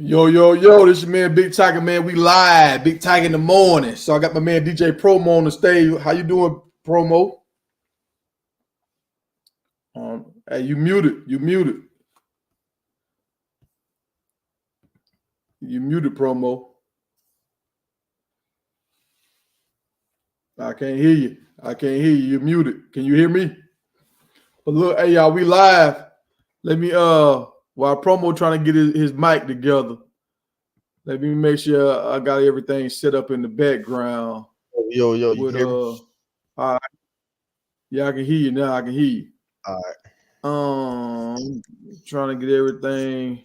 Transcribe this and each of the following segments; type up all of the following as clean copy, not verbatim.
Yo, this your man Big Tiger, man. We live, Big Tiger in the morning. So I got my man DJ Promo on the stage. How you doing, Promo? Hey, you muted, Promo. I can't hear you. You're muted. Can you hear me? But look, hey y'all, we live. Let me while Promo trying to get his mic together. Let me make sure I got everything set up in the background. Yo, with, you hear me? all right. Yeah, I can hear you now. I can hear you. All right. Trying to get everything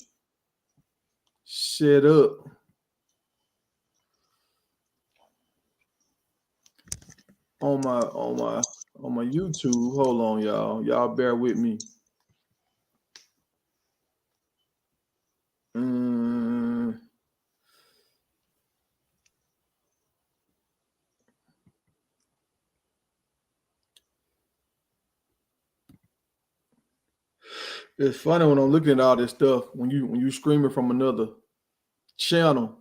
set up. On my YouTube. Hold on, y'all. Y'all bear with me. It's funny when I'm looking at all this stuff, when you screaming from another channel.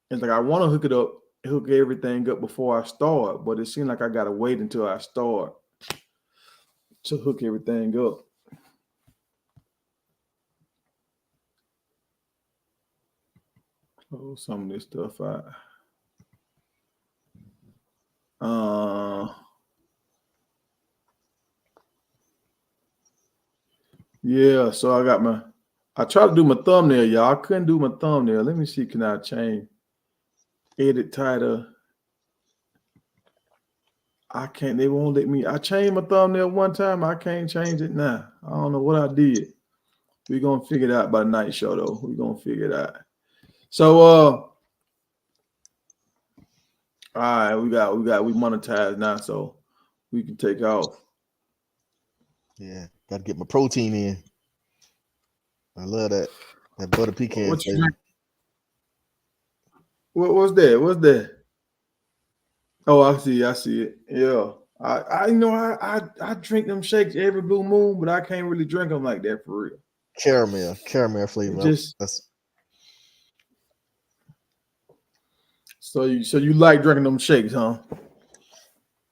It's like I want to hook everything up before I start, but it seems like I gotta wait until I start to hook everything up. Oh, some of this stuff yeah, so I tried to do my thumbnail, y'all. I couldn't do my thumbnail. Let me see, can I change edit title? I can't, they won't let me. I changed my thumbnail one time. I can't change it now. I don't know what I did. We're gonna figure it out by the night show, though. We're gonna figure it out. So all right, we monetized now, so we can take off. Yeah, gotta get my protein in. I love that butter pecan. What's that? Oh, I see it. Yeah. I drink them shakes every blue moon, but I can't really drink them like that for real. Caramel flavor. So you like drinking them shakes, huh?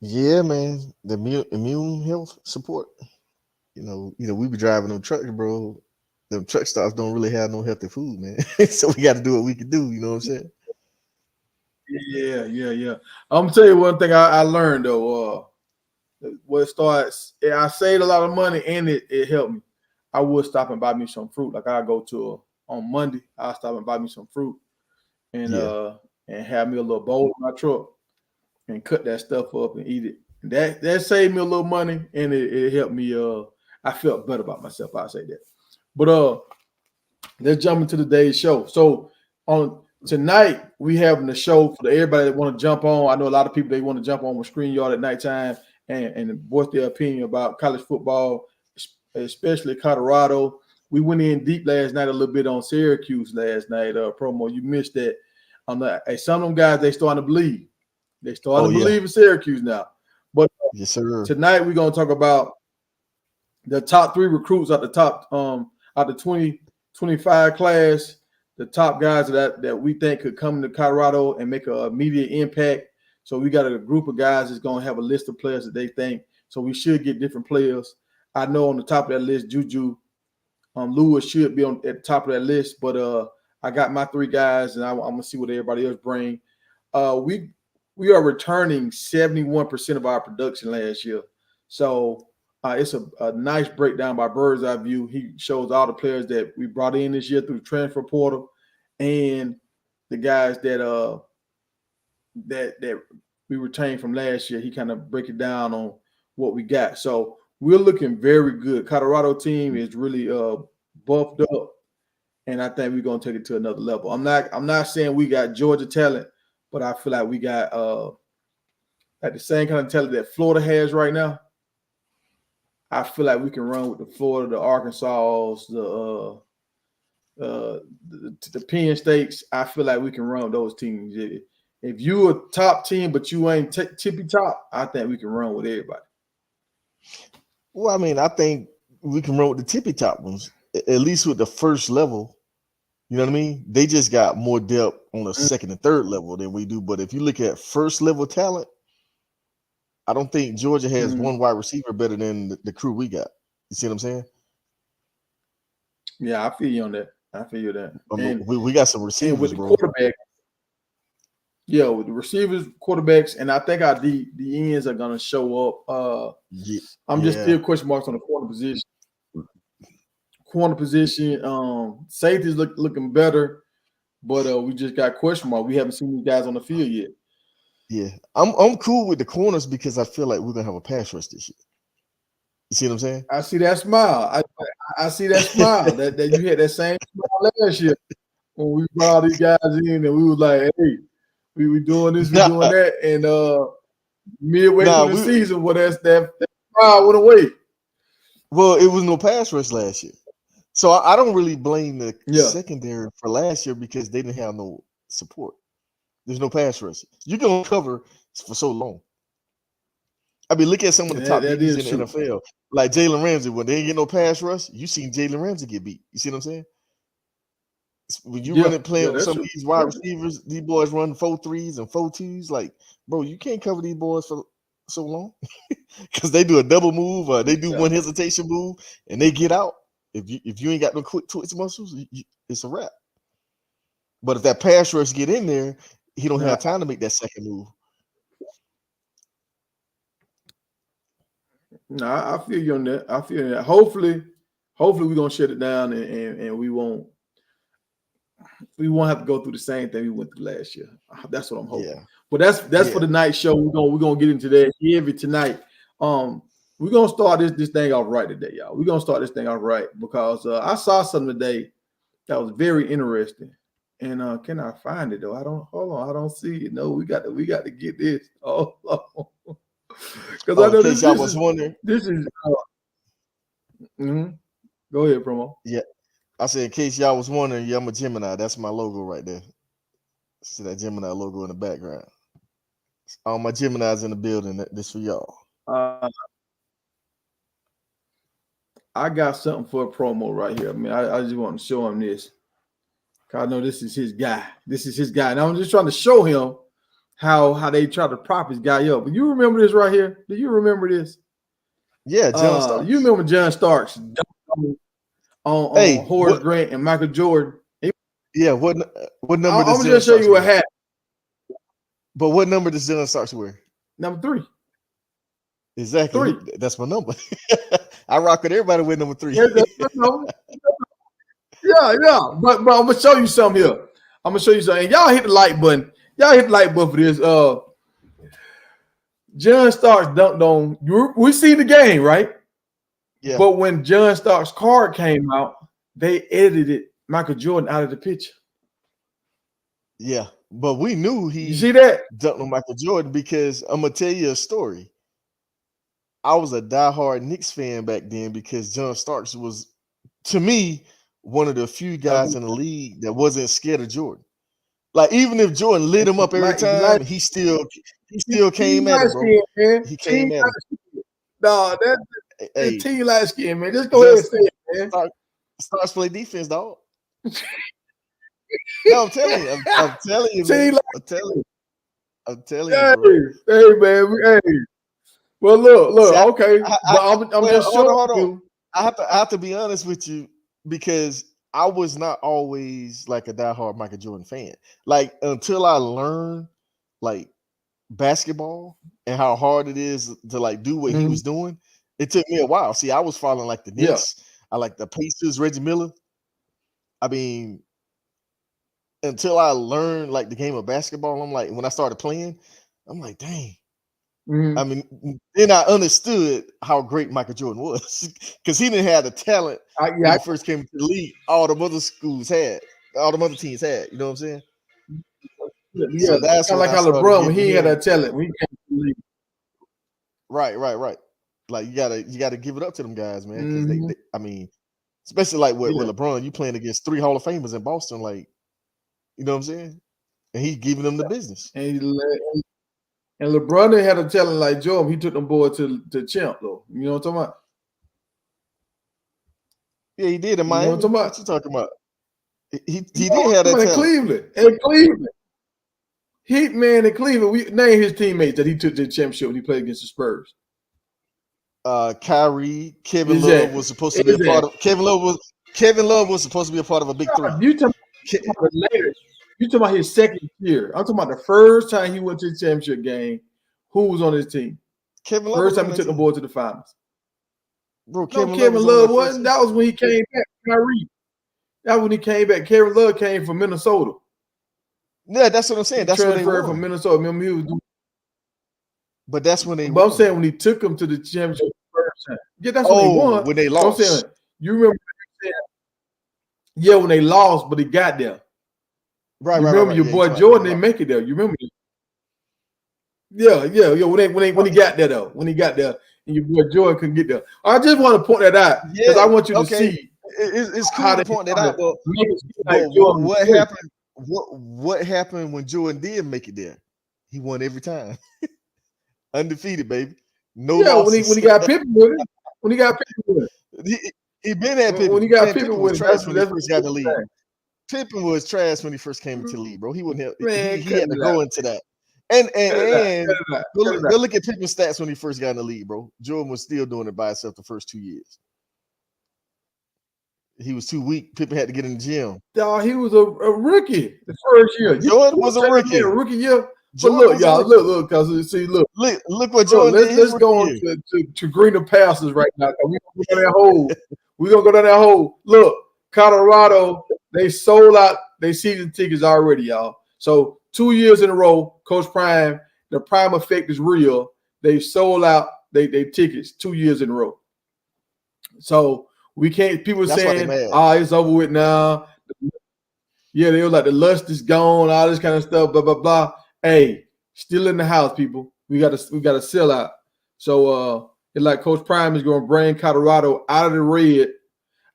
Yeah, man. The immune health support. You know, we be driving them trucks, bro. Them truck stops don't really have no healthy food, man. So we got to do what we can do. You know what I'm saying? Yeah. I'm gonna tell you one thing I learned though. What starts, I saved a lot of money and it helped me. I would stop and buy me some fruit. Like I go to on Monday, I'll stop and buy me some fruit and have me a little bowl in my truck and cut that stuff up and eat it. That saved me a little money and it helped me. I felt better about myself. I say that. But let's jump into today's show. So on tonight, we having the show for everybody that want to jump on. I know a lot of people they want to jump on with StreamYard at nighttime and voice their opinion about college football, especially Colorado. We went in deep last night a little bit on Syracuse last night. Promo, you missed that. Some of them guys they starting to believe. They starting to believe in Syracuse now. But yes, sir. Tonight we're gonna talk about the top 3 recruits at the top out the 2025 class, the top guys that we think could come to Colorado and make an immediate impact. So we got a group of guys that's going to have a list of players that they think. So we should get different players. I know on the top of that list, Juju Lewis should be at the top of that list. But I got my 3 guys, and I'm going to see what everybody else bring. We are returning 71% of our production last year. So it's a nice breakdown by Bird's Eye View. He shows all the players that we brought in this year through the transfer portal and the guys that we retained from last year. He kind of break it down on what we got. So we're looking very good. Colorado team is really buffed up, and I think we're gonna take it to another level. I'm not saying we got Georgia talent, but I feel like we got like the same kind of talent that Florida has right now. I feel like we can run with the Florida, the Arkansas, the Penn States. I feel like we can run with those teams. If you a top team, but you ain't tippy top, I think we can run with everybody. Well, I mean, I think we can run with the tippy top ones. at least with the first level, you know what I mean? They just got more depth on the second and third level than we do. But if you look at first level talent, I don't think Georgia has one wide receiver better than the crew we got. You see what I'm saying? Yeah, I feel you on that. I feel you that. I mean, And we got some with receivers, the bro. quarterback, yeah, with the receivers, quarterbacks, and I think our the ends are gonna show up. I'm just still question marks on the corner position. Safety's looking better, but we just got question mark. We haven't seen these guys on the field yet. Yeah, I'm cool with the corners because I feel like we're gonna have a pass rush this year. You see what I'm saying? I see that smile. I see that smile that you had that same smile last year when we brought these guys in and we was like, hey, we doing this, we doing that, and midway through the season, well, that smile went away. Well, it was no pass rush last year, so I don't really blame the secondary for last year because they didn't have no support. There's no pass rush. You can cover for so long. I mean, look at some of the top DBs in the NFL, like Jalen Ramsey. When they ain't get no pass rush, you seen Jalen Ramsey get beat. You see what I'm saying? When you run and playing with some of these wide receivers, these boys run 4.3s and 4.2s. Like, bro, you can't cover these boys for so long because they do a double move or they do one hesitation move and they get out. If you ain't got no quick twitch muscles, it's a wrap. But if that pass rush get in there, he don't have time to make that second move. No, I feel you on that. I feel that. Hopefully we're gonna shut it down and we won't have to go through the same thing we went through last year. That's what I'm hoping. Yeah. But that's for the night show. We're gonna get into that heavy tonight. We're gonna start this thing off right today, y'all. We're gonna start this thing off right because I saw something today that was very interesting. And can I find it though? I don't see it. No, we got to get this. Oh, because I know this is wondering. This is Go ahead, promo. Yeah. I said, in case y'all was wondering, yeah, I'm a Gemini. That's my logo right there. See that Gemini logo in the background. All my Geminis in the building. This for y'all. I got something for a promo right here. I mean, I just want to show him this. I know this is his guy. This is his guy. And I'm just trying to show him how they try to prop his guy up. But you remember this right here? Do you remember this? Yeah, John Starks. You remember John Starks on Horace Grant and Michael Jordan? Yeah, what number I'm going to just show you a hat. But what number does John Starks wear? Number 3. Exactly. 3. That's my number. I rock with everybody with number 3. Yeah, yeah. But I'm going to show you something here. I'm going to show you something. And y'all hit the like button. Y'all hit the like button for this. John Starks dunked on. We see the game, right? Yeah. But when John Starks' card came out, they edited Michael Jordan out of the picture. Yeah, but we knew you see that dunked on Michael Jordan because I'm gonna tell you a story. I was a diehard Knicks fan back then because John Starks was, to me, one of the few guys in the league that wasn't scared of Jordan. Like even if Jordan lit him up every time, he still came at it, bro. Man. He came at it. No, that's team light skin, man. Just go ahead and say it, man. Starks play defense, dog. No, I'm telling you, I'm telling you, man. I'm telling you, bro. Hey, man. Hey. Well, look. See, okay. I'm just showing you. I have to be honest with you because I was not always like a diehard Michael Jordan fan. Like until I learned like basketball and how hard it is to like do what he was doing, it took me a while. See, I was following like the Knicks. Yeah. I like the Pacers, Reggie Miller. I mean, until I learned like the game of basketball, I'm like, when I started playing, I'm like, dang. I mean, then I understood how great Michael Jordan was because he didn't have the talent when he first came to the league. All the other schools had, all the other teams had. You know what I'm saying? Yeah, so that's kind of like how LeBron when he had that talent. When he came to the league. Right. Like you gotta give it up to them guys, man. Because they, I mean, especially like with LeBron, you playing against 3 Hall of Famers in Boston, like, you know what I'm saying? And he's giving them the business. And LeBron had a talent like Jordan. He took them boys to champ, though. You know what I'm talking about? Yeah, he did in You know what Miami. I'm talking What about? you talking about? He No, did have I'm that talking about in talent. Cleveland. In Cleveland. Heat man in Cleveland. We name his teammates that he took to the championship when he played against the Spurs. Kyrie, Kevin Love Exactly. was supposed to be a part Exactly. of Kevin Love was supposed to be a part of a big three. You talking about later. You talking about his second year. I'm talking about the first time he went to the championship game. Who was on his team? Kevin Love First was time on he that took the team. board to the finals. Bro, No, Kevin Love Kevin was on Love that first wasn't. team. That was when he came back. Kyrie. That was when he came back. Kevin Love came from Minnesota. Yeah, that's what I'm saying. He That's when they transferred from won. Minnesota. Remember, he was doing. But that's when they But I'm saying won. when he took him to the championship the first time. Yeah, that's when they Oh, won. when they But I'm saying lost. you remember. Yeah, when they lost, but he got there. Right. You remember your Yeah, you boy talking about when Jordan they didn't lost. make it there. You remember? Yeah. When he got there though, when he got there, and your boy Jordan couldn't get there. I just want to point that out because Yeah, I want you to okay. see It's how cool to they point that try to out, but make it seem like but Jordan was what great. happened? What happened when Jordan did make it there? He won every time. Undefeated, baby. No Yeah, when losses. he got Pippen with him, when he got Pippen with him, he been had when Pippen. he got Man, Pippen Pippen was with him, trash when he that's first got in the league. what Pippen was trash when he first came into the league, bro. He wouldn't have. man, He cut had to it out, grow into that. And cut it out, cut and it out, go cut it look, out. go look at Pippen's stats when he first got in the league, bro. Jordan was still doing it by himself the first 2 years. He was too weak. Pippen had to get in the gym. Dog, he was a rookie the first year. Jordan You was a say that man a rookie. rookie year? But Jordan look, was a y'all, rookie. because see, look. Look what Look, Jordan did his let's rookie go on year. to greener pastures right now. We gonna go down that hole. We gonna go down that hole. Look, Colorado, they sold out their season tickets already, y'all. So 2 years in a row, Coach Prime, the prime effect is real. They sold out they tickets 2 years in a row. So we can't. People That's why they saying, mad. it's over with now. Yeah, they were like the lust is gone, all this kind of stuff, blah blah blah. Hey, still in the house, people. We got to sell out. So it's like Coach Prime is going to bring Colorado out of the red.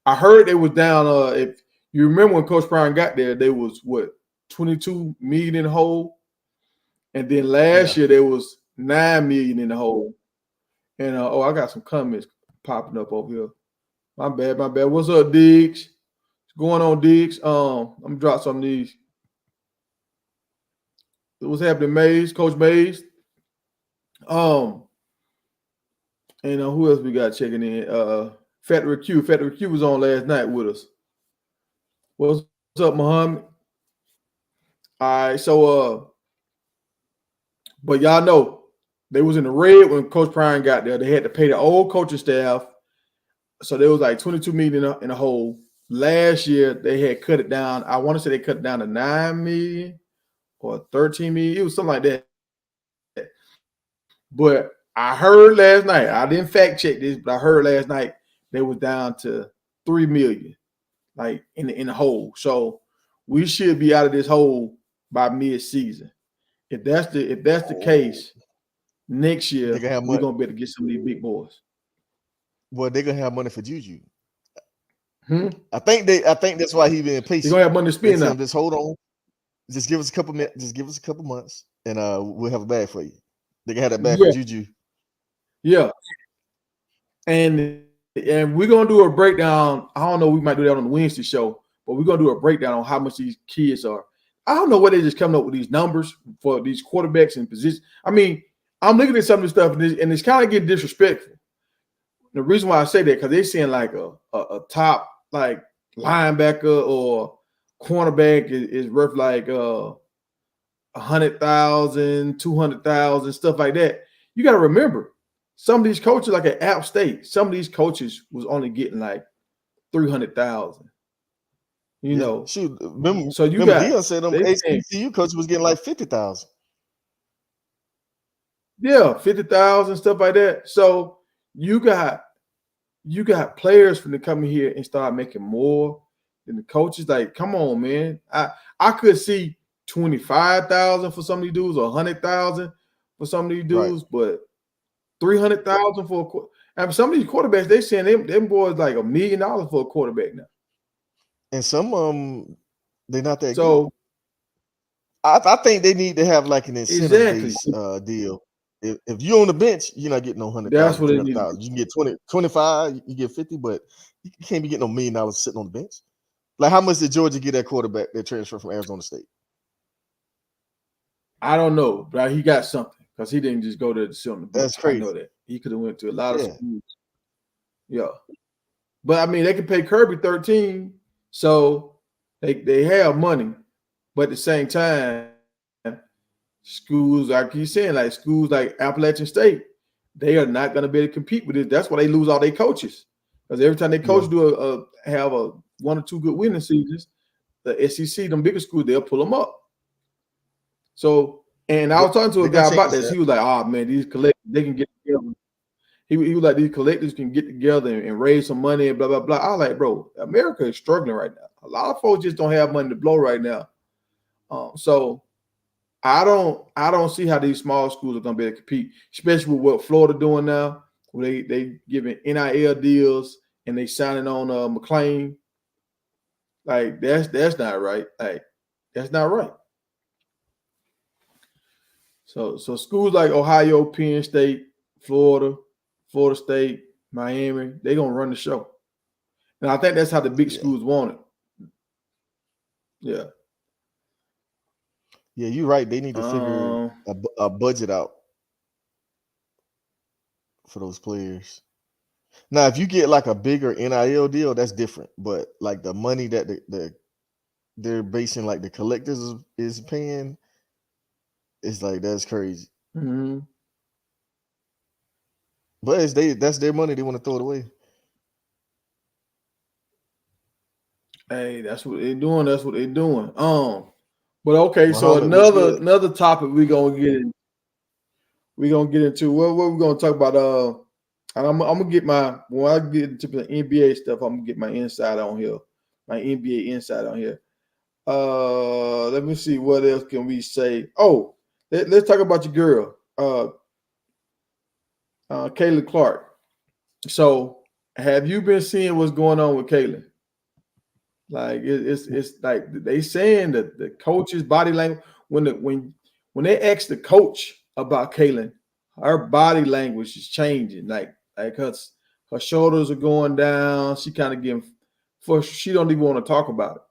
I heard they was down. If you remember when Coach Prime got there, they was what 22 million in the hole, and then last Yeah. year there was 9 million in the hole. And I got some comments popping up over here. My bad. What's up, Diggs? What's going on, Diggs? I'm gonna drop some of these. What's happening, Mays? Coach Mays. And who else we got checking in? Factory Q was on last night with us. What's up, Muhammad? All right, so but y'all know they was in the red when Coach Prime got there. They had to pay the old coaching staff, so there was like 22 million in a hole. Last year they had cut it down. I want to say they cut it down to 9 million or 13 million. It was something like that. But I heard last night, I didn't fact check this, but I heard last night they was down to 3 million, like in the hole. So we should be out of this hole by mid-season. If that's the case, next They year gonna have we're money. gonna be able to get some of these big boys. Well, they're gonna have money for Juju. Hmm? I think that's why he been They're patient. gonna have money to They spend tell now. him just hold on. Just give us a couple minutes. Just give us a couple months, and we'll have a bag for you. They can have that bag for Yeah, Juju. yeah. And we're gonna do a breakdown. I don't know, we might do that on the Wednesday show, but we're gonna do a breakdown on how much these kids are. I don't know where they just coming up with these numbers for these quarterbacks and positions. I mean, I'm looking at some of this stuff and it's kind of getting disrespectful. The reason why I say that because they're saying like a top like linebacker or cornerback is worth like 100,000, 200,000, stuff like that. You got to remember, some of these coaches, like at App State, some of these coaches was only getting like 300,000. You Yeah, know, shoot. Remember, so you remember got Dion said them they saying HBCU coaches was getting like 50,000. 50,000 stuff like that. So you got players from to come in here and start making more than the coaches. Like, come on, man. I could see 25,000 for some of these dudes or 100,000 for some of these Right. dudes, but 300,000 for and some of these quarterbacks, they saying them boys like $1 million for a quarterback now. And some they're not that good. So I think they need to have like an incentive exactly. based deal. if you're on the bench, you're not getting no That's 100,000, what they need to do. 300,000. You can get 20, 25, you get 50, but you can't be getting no $1 million sitting on the bench. Like, how much did Georgia get that quarterback that transferred from Arizona State? I don't know, but he got something because he didn't just go there to sit on the bench. That's I crazy. know that. He could have went to a lot of Yeah. schools. Yeah. But I mean, they can pay Kirby 13, so they have money. But at the same time, schools, like he's saying, like schools like Appalachian State, they are not going to be able to compete with it. That's why they lose all their coaches. Because every time they coach have a 1 or 2 good winning seasons, the SEC, them bigger schools, they'll pull them up. So, and I was talking to a guy about this. He was like, "Oh man, these collectives, they can get together." He was like, "These collectives can get together and raise some money and blah blah blah." I was like, "Bro, America is struggling right now. A lot of folks just don't have money to blow right now." So I don't see how these small schools are going to be able to compete, especially with what Florida doing now. Where they giving NIL deals and they signing on McLean. Like that's not right. Like that's not right. So schools like Ohio, Penn State, Florida State, Miami, they're gonna run the show. And I think that's how the big schools want it. Yeah. Yeah, you're right. They need to figure a budget out for those players. Now, if you get like a bigger NIL deal, that's different. But like the money that they're basing like the collectors is paying, it's like that's crazy. Mm-hmm. But that's their money. They want to throw it away. Hey, that's what they're doing. That's what they're doing. But okay, so Muhammad, what's good? another topic we're gonna get into. What we're gonna talk about? And I'm gonna get when I get into the NBA stuff, I'm gonna get my insight on here, my NBA insight on here. Let me see what else can we say. Oh, let's talk about your girl, Kayla Clark. So, have you been seeing what's going on with Kayla? Like it's like they saying that the coach's body language when they ask the coach about Kaylin, her body language is changing. Like her shoulders are going down. She kind of getting she don't even want to talk about it.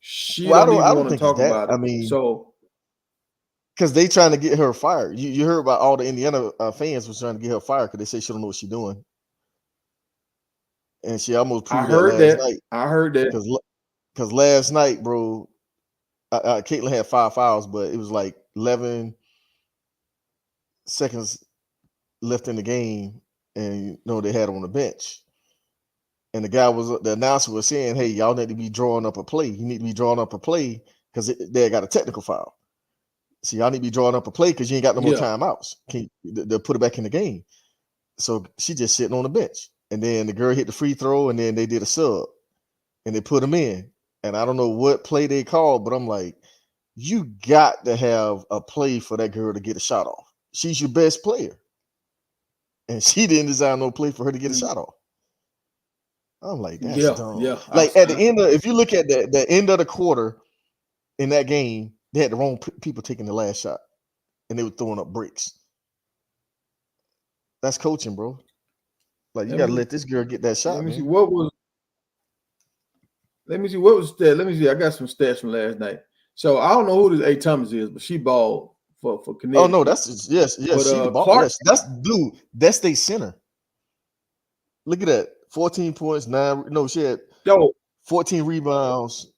She don't even want to talk about it. I mean, so because they trying to get her fired. You heard about all the Indiana fans was trying to get her fired because they say she don't know what she's doing. And she almost proved that last night. I heard that. Because last night, bro, Caitlin had 5 fouls, but it was like 11 seconds left in the game, and they had her on the bench. And the announcer was saying, "Hey, y'all need to be drawing up a play. You need to be drawing up a play because they got a technical foul. So y'all need to be drawing up a play because you ain't got no more timeouts. They'll put it back in the game." So she just sitting on the bench. And then the girl hit the free throw, and then they did a sub, and they put them in. And I don't know what play they called, but I'm like, you got to have a play for that girl to get a shot off. She's your best player. And she didn't design no play for her to get a shot off. I'm like, that's dumb. Yeah. Like at the end of, if you look at the end of the quarter in that game, they had the wrong people taking the last shot, and they were throwing up bricks. That's coaching, bro. Like you got to let this girl get that shot. Let me man. see what was that. Let me see. I got some stats from last night. So I don't know who this A. Thomas is, but she balled for Connecticut. Oh no, that's yes. But, she the ball. Clark, yes, that's their center. Look at that. 14 points, 9. No, she had 14 rebounds,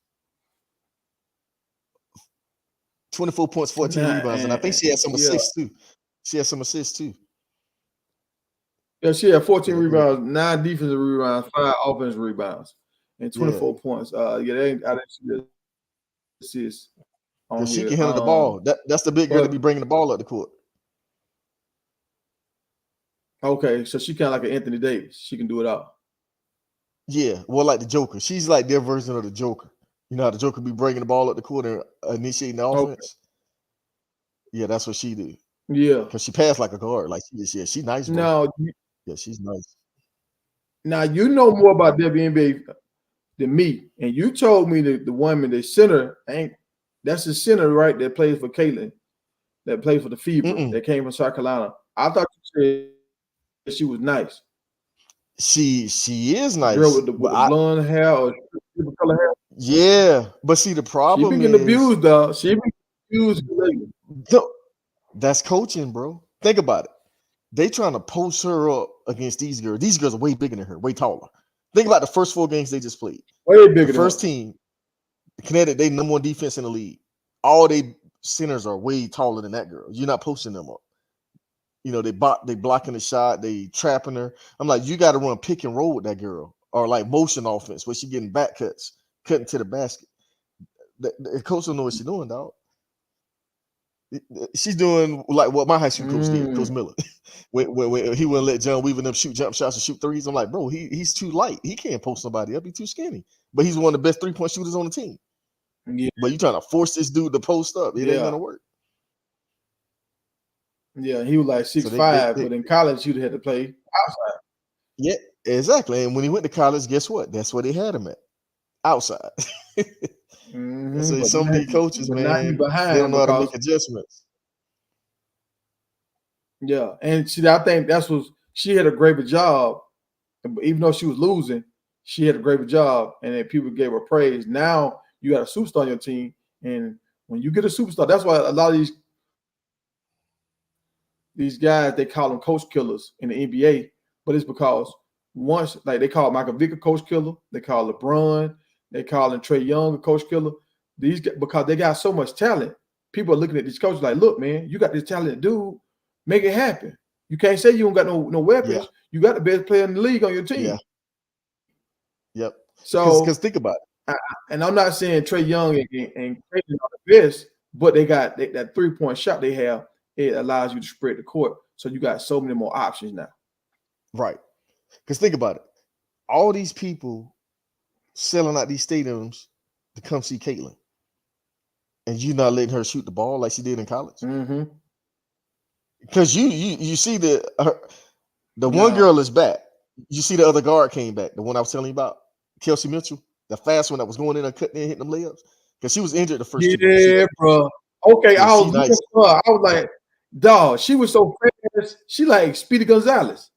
24 points, 14 rebounds, and I think she had some assists too. Yeah, she had 14 rebounds, 9 defensive rebounds, 5 offensive rebounds, and 24 points. I didn't see the assists on here. She can handle the ball. That's the big girl to be bringing the ball up the court. Okay, so she kind of like an Anthony Davis. She can do it all. Yeah, well, like the Joker. She's like their version of the Joker. You know how the Joker be bringing the ball up the court and initiating the offense? Okay. Yeah, that's what she do. Yeah. Because she passed like a guard. Like she's nice, bro. Now, yeah, she's nice. Now, you know more about WNBA than me. And you told me that the woman, the center, that's the center, right, that plays for Caitlin. that played for the Fever Mm-mm. that came from South Carolina. I thought you said she was nice. She is The girl nice, with the but blonde hair or different color hair. yeah, but see the She problem been getting is abused, dog. She been abused lately. that's coaching, bro. Think about it. They trying to post her up against these girls. These girls are way bigger than her, way taller. Think about the first 4 games they just played. Way The bigger than her. first team, Connecticut, they number 1 defense in the league. All they centers are way taller than that girl. You're not posting them up. They blocking the shot, they trapping her. I'm like, you got to run pick and roll with that girl, or like motion offense where she getting back cuts, cutting to the basket. The coach don't know what she's doing, dog. She's doing like what my high school coach did, Coach Miller. when he wouldn't let John Weaver them shoot jump shots and shoot threes. I'm like, bro, he's too light. He can't post somebody up. He's too skinny. But he's one of the best 3-point shooters on the team. Yeah. But you trying to force this dude to post up. It ain't gonna work. Yeah, he was like 6'5", but in college you'd have to play outside. Yeah, exactly. And when he went to college, guess what? That's where they had him at. Outside. So some of these coaches, man, they don't know how to make adjustments. Yeah, and see, I think that's what she had a greater job. Even though she was losing, she had a greater job, and then people gave her praise. Now you got a superstar on your team, and when you get a superstar, that's why a lot of these guys, they call them coach killers in the NBA, but it's because once, like they call Michael Vick a coach killer, they call LeBron, they call him Trae Young a coach killer. Because they got so much talent, people are looking at these coaches like, look, man, you got this talented dude, make it happen. You can't say you don't got no weapons. Yeah. You got the best player in the league on your team. Yeah. Yep. So, because think about it. And I'm not saying Trae Young and Creighton are the best, but they got that 3-point shot they have. It allows you to spread the court, so you got so many more options now. Right. Because think about it. All these people selling out these stadiums to come see Caitlin, and you not letting her shoot the ball like she did in college. Because you see the one girl is back. You see the other guard came back. The one I was telling you about, Kelsey Mitchell, the fast one that was going in and cutting in, hitting them layups. Because she was injured the first 2 games. Yeah, bro. Okay, yeah, I was looking for her. I was like, dog, she was so fast. She like Speedy Gonzalez.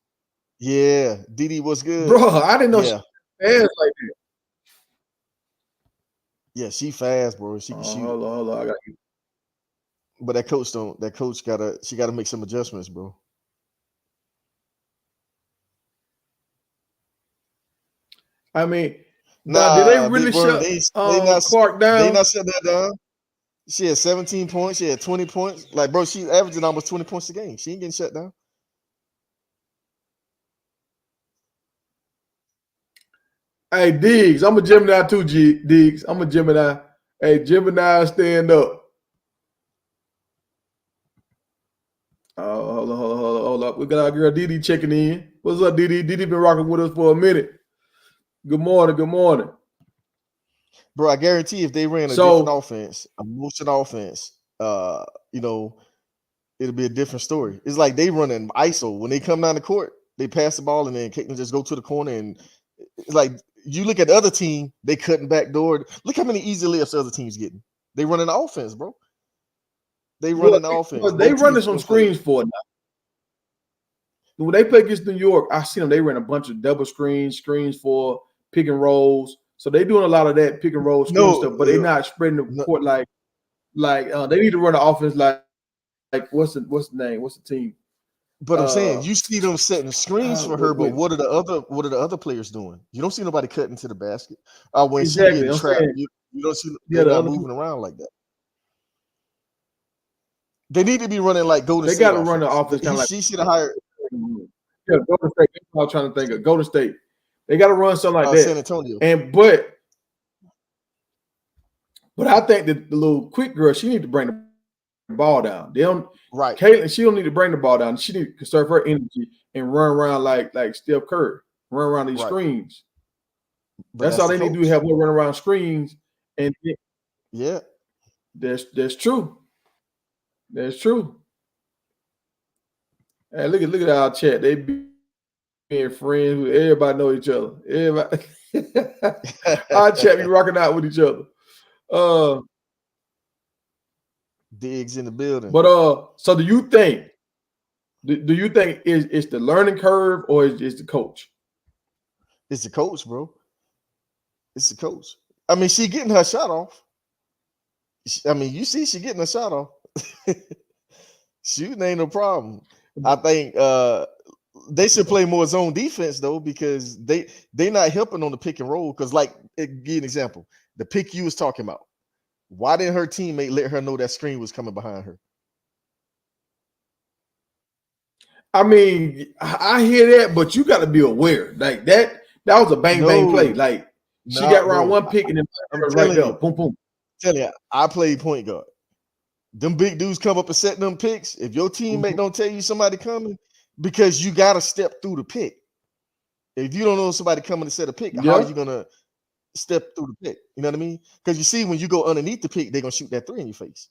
Yeah, Didi was good. Bro, I didn't know she was fast like that. Yeah, she fast, bro. She can shoot. Hold on. I got you. But that coach gotta make some adjustments, bro. I mean, did they really shut Clark down? They not shut that down. She had 17 points. She had 20 points. Like, bro, she's averaging almost 20 points a game. She ain't getting shut down. Hey, Diggs, I'm a Gemini too, Diggs. I'm a Gemini. Hey, Gemini, stand up. Oh, hold up. We got our girl Didi checking in. What's up, Didi? Didi been rocking with us for a minute. Good morning. Bro, I guarantee if they ran a different offense, a motion offense, it'll be a different story. It's like they running ISO. When they come down the court, they pass the ball and then Caitlin just go to the corner. And it's like you look at the other team, they cutting back door. Look how many easy layups the other team's getting. They running the offense, bro. They running the offense. They running some screens for it now. When they play against New York, I seen them. They ran a bunch of double screens for pick and rolls. So they doing a lot of that pick and roll stuff, but they're not spreading the court like they need to run the offense like what's the name? What's the team? But I'm saying you see them setting screens for her, but what are the other players doing? You don't see nobody cutting to the basket. When she getting trapped, you don't see them moving around like that. They need to be running like Golden State. They got to run the offense kind of like she should have hired. Yeah, Golden State. That's what I'm trying to think of. Golden State. They got to run something like that. San Antonio. But I think that the little quick girl, she need to bring the ball down. They don't. Right. Caitlin, she don't need to bring the ball down. She need to conserve her energy and run around like Steph Curry, run around these screens. That's all they need to do. Have her run around screens, and yeah, that's true. That's true. Hey, look at our chat. They being friends. Everybody know each other. Everybody. Our chat be rocking out with each other. Diggs in the building. But so do you think? Do you think it's the learning curve or is the coach? It's the coach, bro. It's the coach. I mean, she getting her shot off. I mean, you see, she getting her shot off. Shooting ain't no problem. I think they should play more zone defense though, because they not helping on the pick and roll. Because, like, give you an example, the pick you was talking about. Why didn't her teammate let her know that screen was coming behind her? I mean, I hear that, but you got to be aware. Like that was a bang play. Like she got around one pick and then right there, boom, boom. Telling you, I played point guard. Them big dudes come up and set them picks. If your teammate don't tell you somebody coming, because you got to step through the pick. If you don't know somebody coming to set a pick, how are you gonna step through the pick? You know what I mean? Because you see, when you go underneath the pick, they're gonna shoot that 3 in your face.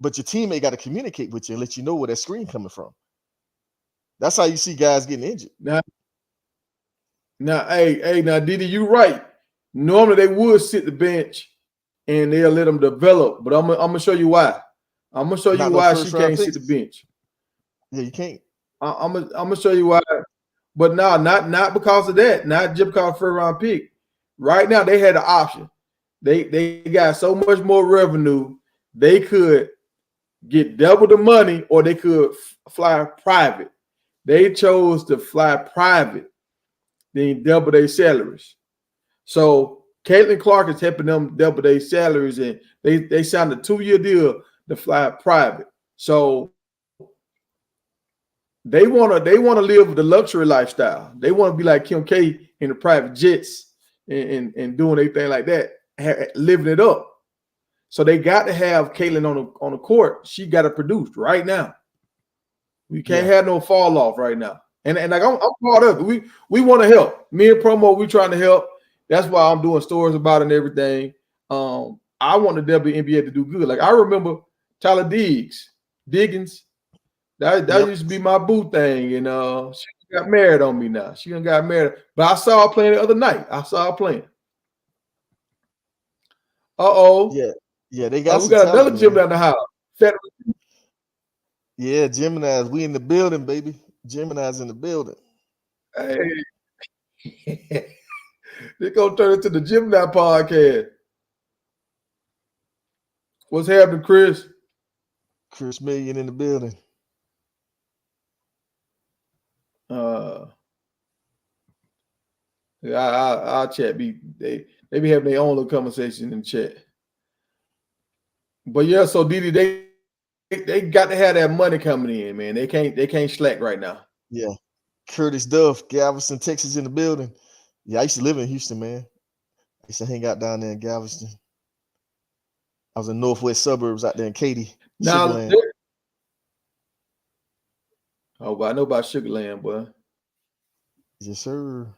But your teammate got to communicate with you and let you know where that screen coming from. That's how you see guys getting injured. Now, Didi, you right. Normally they would sit the bench and they'll let them develop, but I'm gonna show you why. I'm gonna show you why she can't sit the bench. Yeah, you can't. I'm gonna show you why. But no, not because of that. Not just because of first round pick. Right now they had an option. They got so much more revenue. They could get double the money, or they could fly private. They chose to fly private, then double their salaries. So Caitlin Clark is helping them double their salaries, and they signed a 2-year deal to fly private. So they wanna live the luxury lifestyle. They want to be like Kim K in the private jets and doing anything like that, living it up. So they got to have Caitlin on the court. She got to produce right now. We can't have no fall off right now. And like I'm part of it. We want to help. Me and Promo, we trying to help. That's why I'm doing stories about it and everything. I want the WNBA to do good. Like I remember Tyler Diggins. That used to be my boo thing, and she got married on me now. She done got married, but I saw her playing the other night. I saw her playing. Yeah, they got. We got another gym down the house. Yeah, Gemini's. We in the building, baby. Gemini's in the building. Hey, they're gonna turn it to the Gemini podcast. What's happening, Chris? Chris Million in the building. Our chat they be having their own little conversation in the chat. But yeah, so Didi, they got to have that money coming in, man. They can't slack right now. Yeah. Curtis Duff, Galveston, Texas in the building. Yeah, I used to live in Houston, man. I used to hang out down there in Galveston. I was in northwest suburbs out there in Katy. Now, I know about Sugarland, boy. Yes, sir.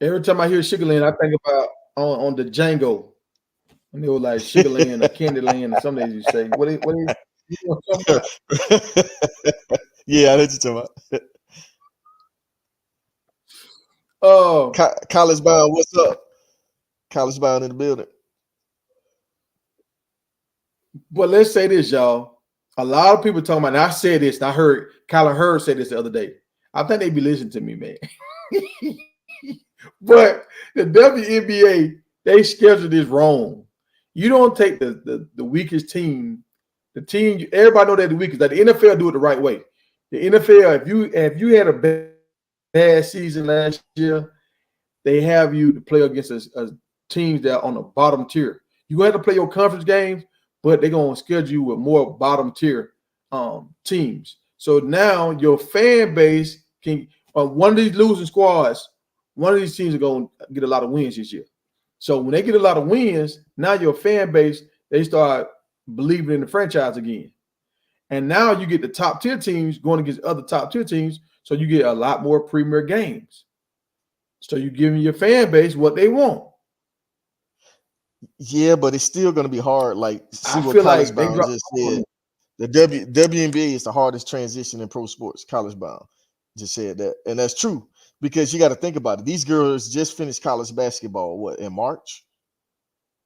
Every time I hear Sugarland, I think about on the Django. And they were like Sugarland or Candyland or some days you say. What you talking about? Yeah, I know what you're talking about. College Bound, what's up? College Bound in the building. But let's say this, y'all. A lot of people talking about, and I said this, and I heard Kyler Hurd say this the other day. I think they be listening to me, man. But the WNBA, they scheduled this wrong. You don't take the weakest team, the team, everybody know they're the weakest. Like the NFL do it the right way. The NFL, if you had a bad season last year, they have you to play against a teams that are on the bottom tier. You have to play your conference games, but they're going to schedule you with more bottom tier teams. So now your fan base can, one of these losing squads, one of these teams are going to get a lot of wins this year. So when they get a lot of wins, now your fan base, they start believing in the franchise again. And now you get the top tier teams going against other top tier teams, so you get a lot more premier games. So you're giving your fan base what they want. Yeah, but it's still going to be hard. Like, see I what feel College like Bound just said. The WNBA is the hardest transition in pro sports. College Bound just said that. And that's true, because you got to think about it. These girls just finished college basketball, in March?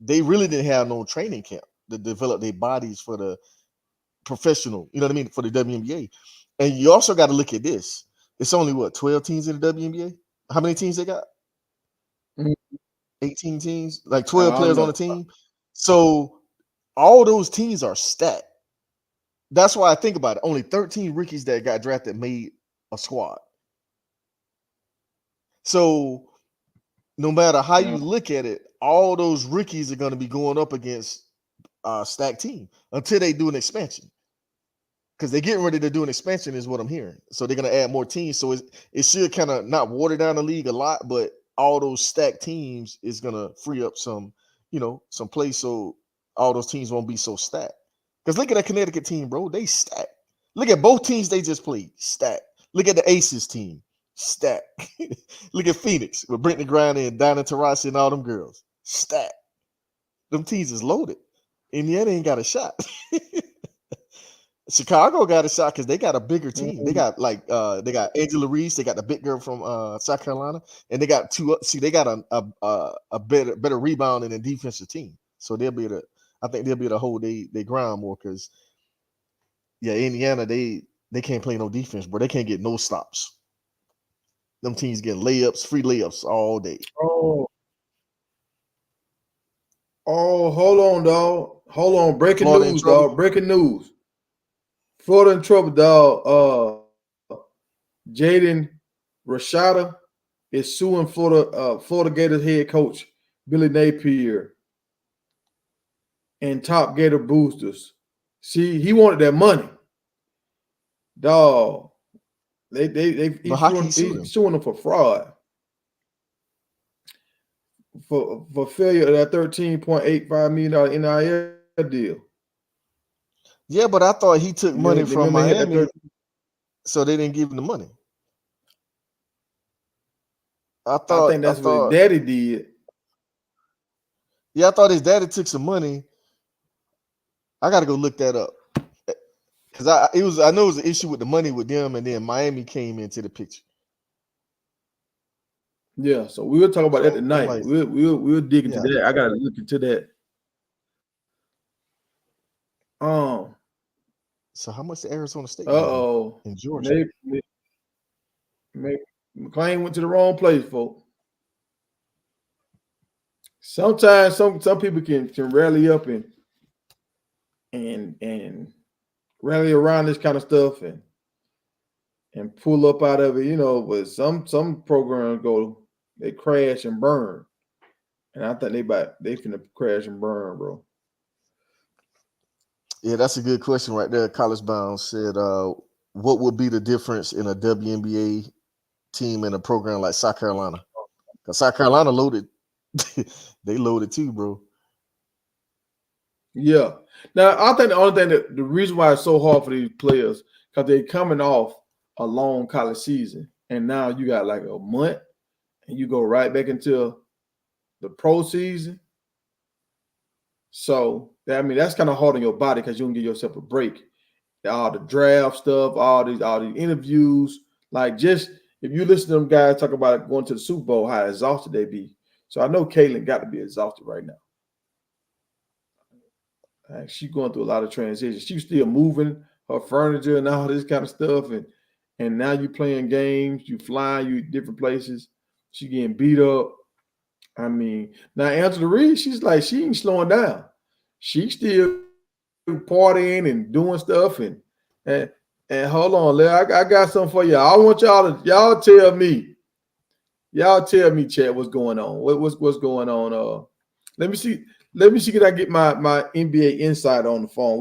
They really didn't have no training camp to develop their bodies for the professional, you know what I mean, for the WNBA. And you also got to look at this. It's only 12 teams in the WNBA? How many teams they got? 18 teams, like 12 I don't players on the know. team. So all those teams are stacked. That's why I think about it. Only 13 rookies that got drafted made a squad. So no matter how you look at it, all those rookies are going to be going up against a stacked team until they do an expansion. Because they're getting ready to do an expansion, is what I'm hearing. So they're going to add more teams. So it should kind of not water down the league a lot, but all those stacked teams is going to free up some, some place so all those teams won't be so stacked. Because look at that Connecticut team, bro. They stacked. Look at both teams they just played. Stacked. Look at the Aces team. Stacked. Look at Phoenix with Brittany Griner and Dinah Taurasi and all them girls. Stacked. Them teams is loaded. Indiana ain't got a shot. Chicago got a shot because they got a bigger team. They got they got Angela Reese, they got the big girl from South Carolina, and they got they got a better rebounding and defensive team. So I think they'll be able to hold they ground more because Indiana, they can't play no defense, bro. They can't get no stops. Them teams getting free layups all day. Oh, hold on, dog. Hold on. Breaking Florida news, dog. Breaking news. Florida in trouble, dog. Jaden Rashada is suing Florida Gators head coach Billy Napier and top Gator boosters. See, he wanted that money, dog. He's suing them for fraud, for failure of that $13.85 million NIL deal. Yeah, but I thought he took money from Miami, so they didn't give him the money. I think that's what his daddy did. Yeah, I thought his daddy took some money. I got to go look that up because I know it was an issue with the money with them, and then Miami came into the picture. Yeah, so we'll talk about that tonight. Like, we'll dig into that. I got to look into that. So how much did Arizona State? In Georgia. Maybe McClain went to the wrong place, folks. Sometimes some people can rally up and rally around this kind of stuff and pull up out of it, but some programs they crash and burn. And I think they finna crash and burn, bro. Yeah, that's a good question right there. College Bound said, what would be the difference in a WNBA team and a program like South Carolina? Because South Carolina loaded. They loaded too, bro. Yeah. Now, I think the only thing the reason why it's so hard for these players, because they're coming off a long college season. And now you got like a month and you go right back into the pro season. So, that's kind of hard on your body because you don't give yourself a break. All the draft stuff, all these interviews. Like, just if you listen to them guys talk about going to the Super Bowl, how exhausted they be. So I know Caitlin got to be exhausted right now. She's going through a lot of transitions. She's still moving her furniture and all this kind of stuff. And now you playing games, you flying, you different places. She getting beat up. Now Angela Reese, she's like, she ain't slowing down. She's still partying and doing stuff. And hold on, Larry, I got something for y'all. I want y'all tell me, chat, what's going on? What's going on? Let me see. Can I get my NBA insight on the phone?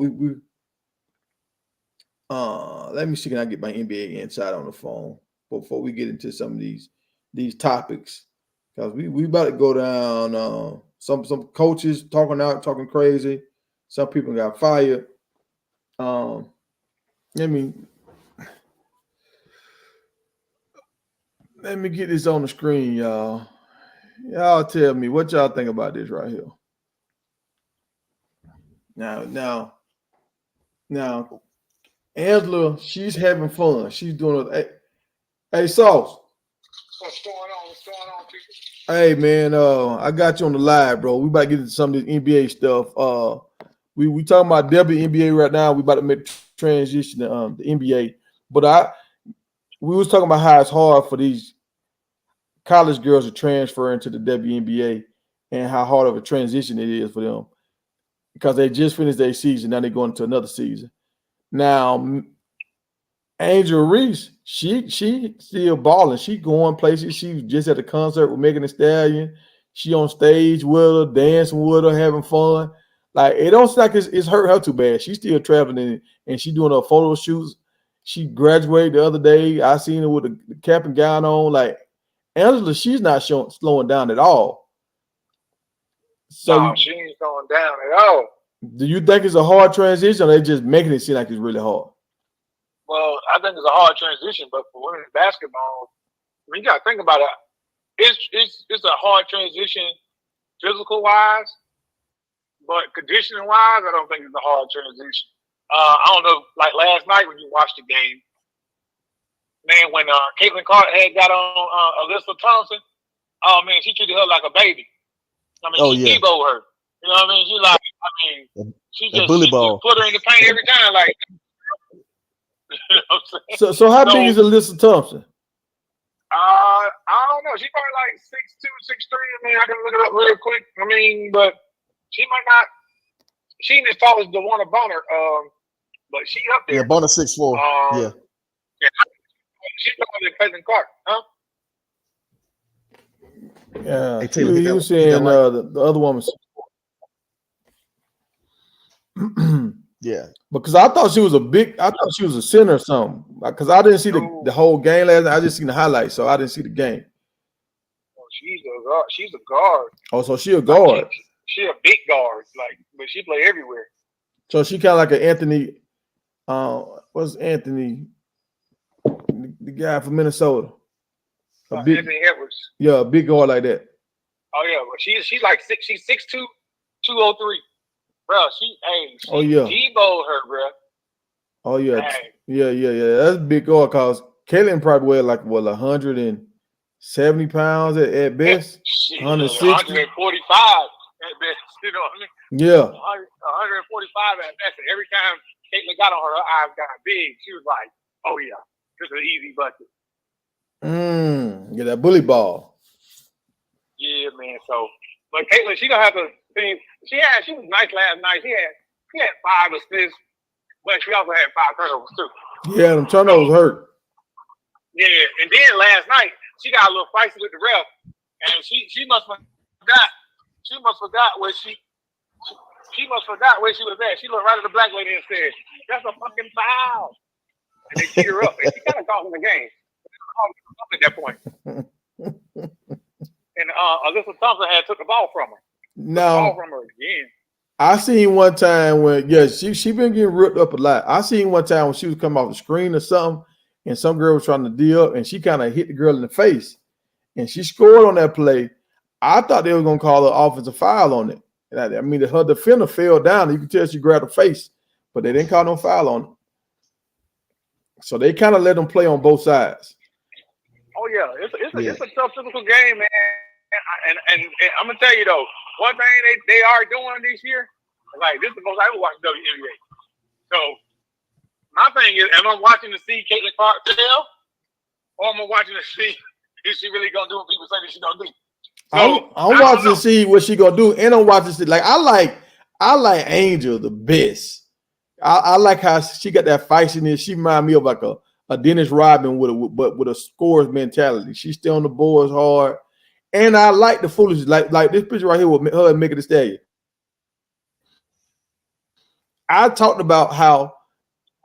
Let me see. Can I get my NBA insight on the phone before we get into some of these topics? Because we about to go down. Some coaches talking crazy. Some people got fired. Let me get this on the screen, y'all. Y'all tell me what y'all think about this right here. Now, Angela, she's having fun. She's doing it. Hey, Sauce. What's going on, people? Hey, man, I got you on the live, bro. We about to get into some of this NBA stuff. we talking about WNBA right now. We about to make transition to the NBA, but we was talking about how it's hard for these college girls to transfer into the WNBA and how hard of a transition it is for them because they just finished their season. Now they're going into another season. Now, Angel Reese, she still balling. She going places. She was just at the concert with Megan Thee Stallion. She on stage with her, dancing with her, having fun. Like, it don't seem like it's hurt her too bad. She's still traveling and she doing her photo shoots. She graduated the other day. I seen her with the cap and gown on. Like, Angela, she's not slowing down at all. So no, she ain't slowing down at all. Do you think it's a hard transition, or they just making it seem like it's really hard? Well, I think it's a hard transition, but for women's basketball, I mean, you got to think about it. It's a hard transition, physical wise, but conditioning wise, I don't think it's a hard transition. I don't know, like last night when you watched the game, man, when Caitlin Clark had got on Alyssa Thompson, oh man, she treated her like a baby. I mean, she Debo'd her. You know what I mean? She like, I mean, she just put her in the paint every time. Like, you know what I'm saying? So how big is Alyssa Thompson? I don't know. She's probably like 6'2", 6'3". I mean, I can look it up real quick. I mean, but she might not. She ain't as tall as DeWanna Bonner, but she up there. Yeah, Bonner 6'4". Yeah. She's taller than Caitlin Clark, huh? Yeah, hey, Taylor, he was saying the other woman. Yeah, because I thought she was a center or something. Because I didn't see the whole game last night. I just seen the highlights, so I didn't see the game. Oh, she's a guard. Oh, so she a guard. Like she a big guard, like, but she play everywhere. So she kind of like an Anthony. What's Anthony? The guy from Minnesota. Anthony Edwards. Yeah, a big guard like that. Oh yeah, but she's like she's 6'2", 203. Bro, she Debo'd her, bro. Oh yeah, yeah. That's a big guard because Caitlin probably weighed like 170 pounds at best. 160, 145 at best. You know what I mean? Yeah, 145 at best. And every time Caitlin got on her eyes got big. She was like, "Oh yeah, this is an easy bucket." Yeah, that bully ball. Yeah, man. So, but Caitlin, she gonna have to think. She was nice last night. She had 5 assists, but she also had 5 turnovers too. Yeah, them turnovers hurt. Yeah, and then last night she got a little feisty with the ref, and she must have forgot. She must have forgot where she was at. She looked right at the black lady and said, "That's a fucking foul," and they beat her up. And she kind of called in the game. Up at that point. And Alyssa Thompson had took the ball from her. No, from her again. I seen one time when she been getting ripped up a lot. I seen one time when she was coming off the screen or something, and some girl was trying to deal, and she kind of hit the girl in the face, and she scored on that play. I thought they were gonna call an offensive foul on it. I mean, her defender fell down. You could tell she grabbed her face, but they didn't call no foul on it. So they kind of let them play on both sides. Oh yeah, it's a tough physical game, man. And I'm gonna tell you though, one thing they are doing this year, like this is the most I ever watched WNBA. So my thing is, am I watching to see Caitlin Clark fail, or am I watching to see is she really gonna do what people say that she gonna do? So, I'm watching to see what she gonna do, and I'm watching to see like I like Angel the best. I like how she got that feistiness. She remind me of like a Dennis Rodman with a scorer's mentality. She's still on the boards hard. And I like the foolishness, like this picture right here with her and Megan Thee Stallion. I talked about how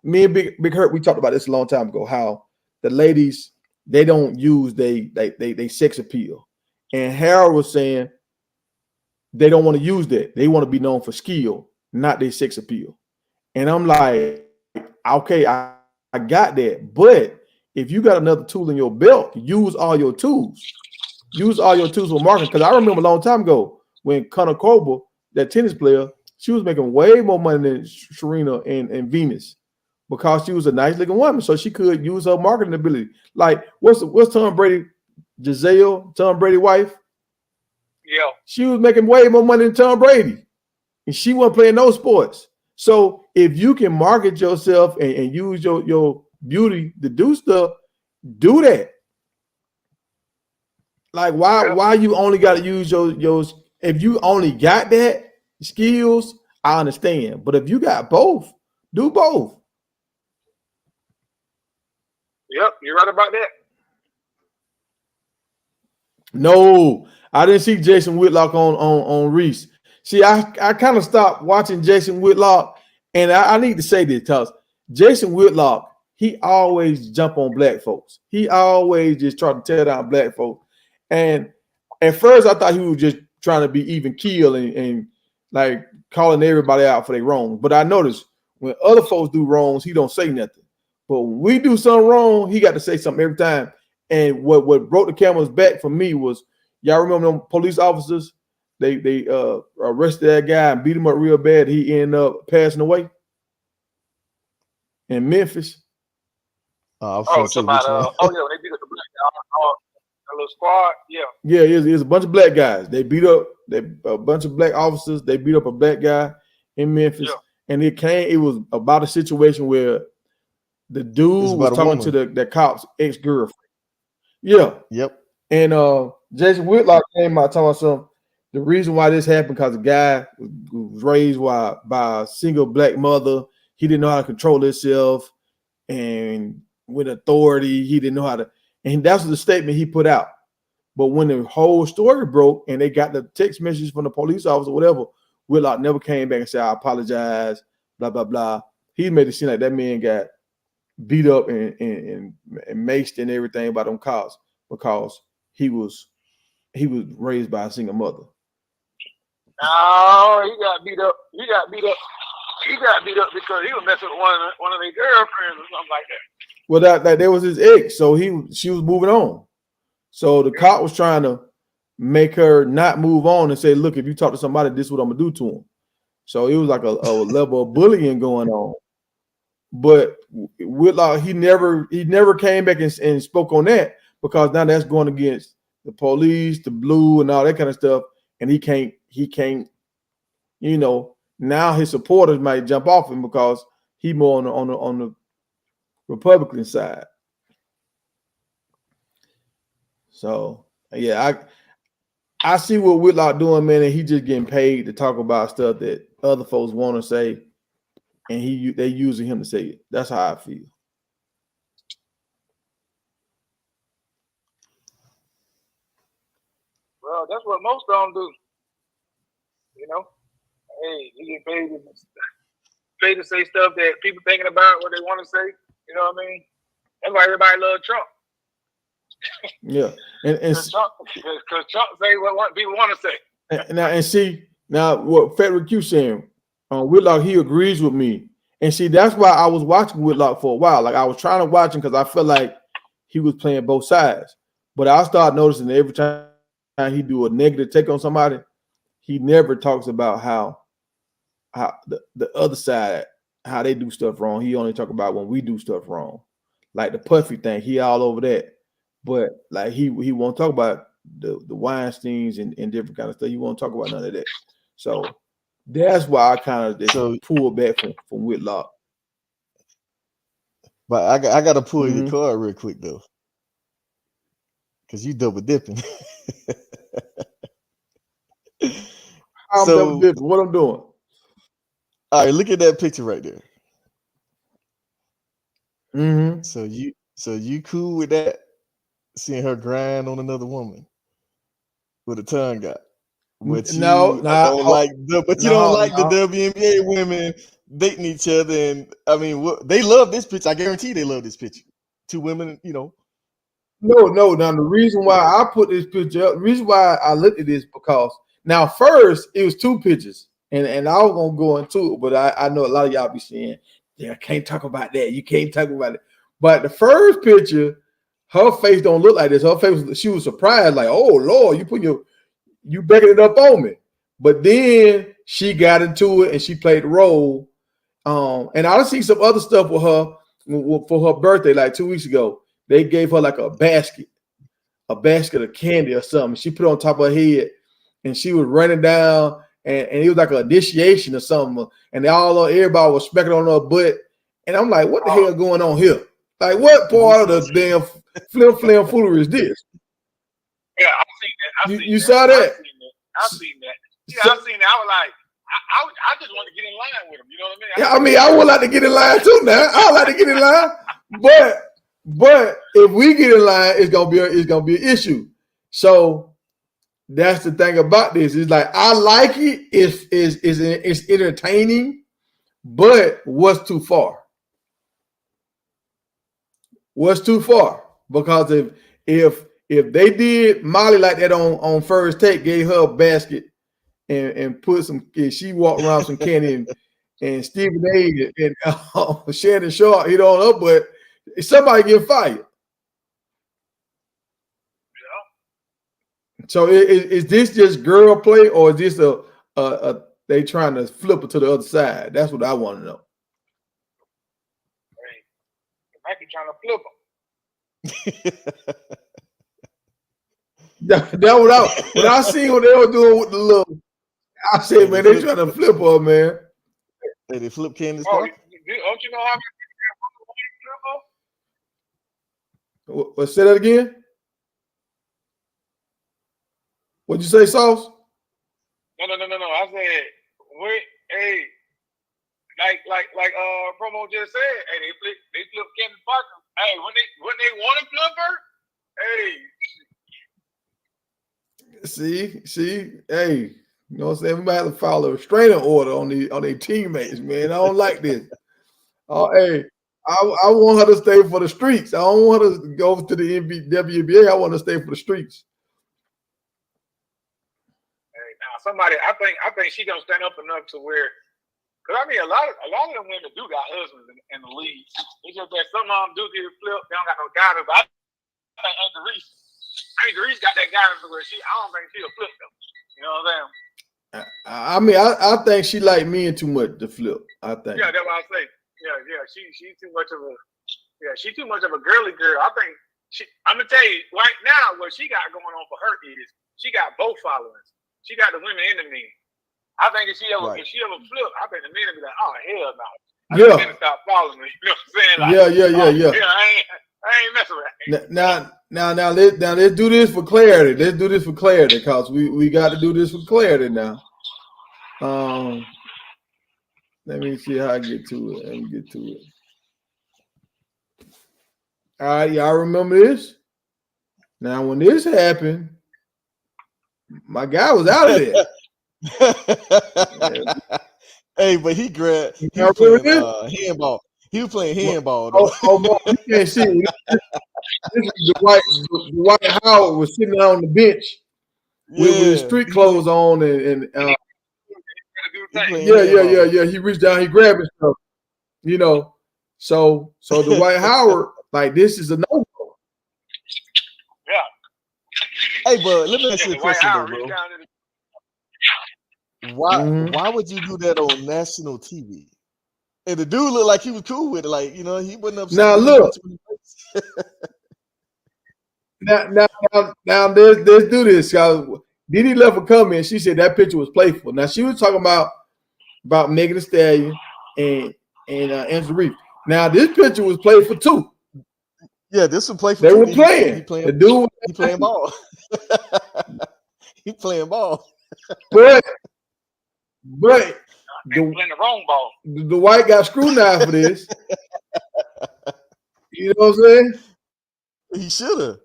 me and Big Hurt, we talked about this a long time ago, how the ladies, they don't use they sex appeal. And Harold was saying they don't want to use that. They want to be known for skill, not their sex appeal. And I'm like, okay, I got that. But if you got another tool in your belt, use all your tools. Use all your tools for marketing. Because I remember a long time ago when Connor Coble, that tennis player, she was making way more money than Serena and Venus because she was a nice looking woman. So she could use her marketing ability. Like, what's Tom Brady, Giselle, Tom Brady's wife? Yeah. She was making way more money than Tom Brady. and she wasn't playing no sports. So if you can market yourself and use your beauty to do stuff, do that. Like why you only got to use your if you only got that skills, I understand. But if you got both, do both. Yep, you're right about that. No, I didn't see Jason Whitlock on Reese. See, I kind of stopped watching Jason Whitlock, and I need to say this because Jason Whitlock, he always jump on black folks. He always just try to tear down black folks. And at first, I thought he was just trying to be even keel and like calling everybody out for their wrongs. But I noticed when other folks do wrongs, he don't say nothing. But when we do something wrong, he got to say something every time. And what broke the camel's back for me was, y'all remember them police officers? They arrested that guy and beat him up real bad. He ended up passing away in Memphis. When they beat up the black guy, a little squad. Yeah, it was a bunch of black guys. They beat up a bunch of black officers. They beat up a black guy in Memphis, and it was about a situation where the dude was talking to the cop's ex-girlfriend. Yeah. Yep. And Jason Whitlock came out telling us the reason why this happened because the guy was raised by a single black mother. He didn't know how to control himself, and with authority, he didn't know how to. And that's the statement he put out. But when the whole story broke and they got the text messages from the police officer, whatever, Whitlock never came back and said, "I apologize," blah blah blah. He made it seem like that man got beat up and maced and everything by them cops because he was raised by a single mother. No, he got beat up. He got beat up because he was messing with one of their girlfriends or something like that. Well, that was his ex, so she was moving on. So the cop was trying to make her not move on and say, "Look, if you talk to somebody, this is what I'm gonna do to him." So it was like a level of bullying going on. But Whitlock, he never came back and spoke on that because now that's going against the police, the blue, and all that kind of stuff. And he can't, now his supporters might jump off him because he more on the Republican side. So yeah, I see what Whitlock doing, man, and he just getting paid to talk about stuff that other folks want to say, and they using him to say it. That's how I feel. Well, that's what most of them do. Hey, you get paid to say stuff that people thinking about what they want to say. You know what I mean? That's why everybody loves Trump. Yeah, because Trump say what people want to say. Now what Frederick Q saying, Whitlock, he agrees with me, and see that's why I was watching Whitlock for a while. Like I was trying to watch him because I felt like he was playing both sides, but I started noticing that every time he do a negative take on somebody, he never talks about how the other side, how they do stuff wrong. He only talk about when we do stuff wrong, like the Puffy thing. He all over that. But like he won't talk about the Weinsteins and different kind of stuff. He won't talk about none of that. So that's why I kind of pull back from Whitlock. But I got to pull your card real quick though, because you double dipping. I'm double dipping. What I'm doing? All right, look at that picture right there. Mm-hmm. So you cool with that? Seeing her grind on another woman with a tongue out. But you don't like the WNBA women dating each other, and I mean, they love this picture. I guarantee they love this picture. Two women, No. Now the reason why I put this picture up, the reason why I looked at this because now first it was two pictures, and I was gonna go into it, but I know a lot of y'all be saying, "Yeah, I can't talk about that. You can't talk about it." But the first picture, her face don't look like this. Her face, she was surprised, like, "Oh Lord, you backing it up on me." But then she got into it and she played the role. And I see some other stuff with her for her birthday, like 2 weeks ago. They gave her like a basket of candy or something. She put it on top of her head and she was running down and it was like an initiation or something, and everybody was smacking on her butt, and I'm like, what the hell going on here? Like, what part of the damn flim foolery is this? Yeah, I've seen that. You saw that? I've seen that. Yeah, I've seen that. I was like, I just want to get in line with them. You know what I mean? Yeah, I mean, I would like to get in line too now. I would like to get in line, but if we get in line, it's gonna be an issue. So that's the thing about this. It's like I like it. It's entertaining, but what's too far? What's too far? Because if they did Molly like that on First Take, gave her a basket and put some, she walked around some candy and Stephen A. and Shannon Sharp hit on her, but somebody get fired. Yeah. So is this just girl play, or is this a they trying to flip it to the other side? That's what I want to know. They might be trying to flip them. That when I seen what they were doing with the little, I said, man, they trying to flip her, man. Hey, they flip Candace Parker. Don't you know how many What? Say that again. What'd you say, Sauce? No. I said, wait, hey, like Promo just said, hey, they flip Candace Parker. Hey, when they want to flip her, hey. See, hey, you know what I'm saying? We might have to follow a restraining order on their teammates, man. I don't like this. Oh, hey, I want her to stay for the streets. I don't want her to go to the WNBA. I want her to stay for the streets. Hey, now somebody, I think she gonna stand up enough to where, because I mean, a lot of them women do got husbands in the league. It's just that some of them do get flipped. They don't got no guidance. But I think Angel Reese got that guidance where I don't think she'll flip them. You know what I'm saying? I mean, I think she like men too much to flip. I think. Yeah, that's what I say. Yeah. She's too much of a girly girl. I think I'm gonna tell you right now what she got going on for her is she got both followers. She got the women and the men. I think if she ever flip, I think the men will be like, oh hell no. Yeah. The men stop following me. You know what I'm saying? Like, Yeah. Yeah, I ain't messing with it. Now let's do this for clarity. Let's do this for clarity, because we got to do this for clarity now. Let me see how I get to it. Let me get to it. All right, y'all remember this? Now, when this happened, my guy was out of there. Hey, but he was playing handball. He was playing handball. Oh, you can't see it. This is Dwight Howard was sitting on the bench with his street clothes on and yeah. He reached down, he grabbed his stuff. You know, so Dwight Howard, like, this is a no-go. Yeah. Hey, but let me ask you a question, though, bro. Why would you do that on national TV? And the dude looked like he was cool with it. Like, you know, he wasn't upset. Now look. now let's do this, y'all. Didi left a comment. She said that picture was playful. Now she was talking about Megan Thee Stallion and Angela Reese. Now this picture was playful too. Yeah, this was playful. They were playing. He playing ball. He playing ball. But playing the wrong ball. The white got scrutinized for this. You know what I'm saying? He should have.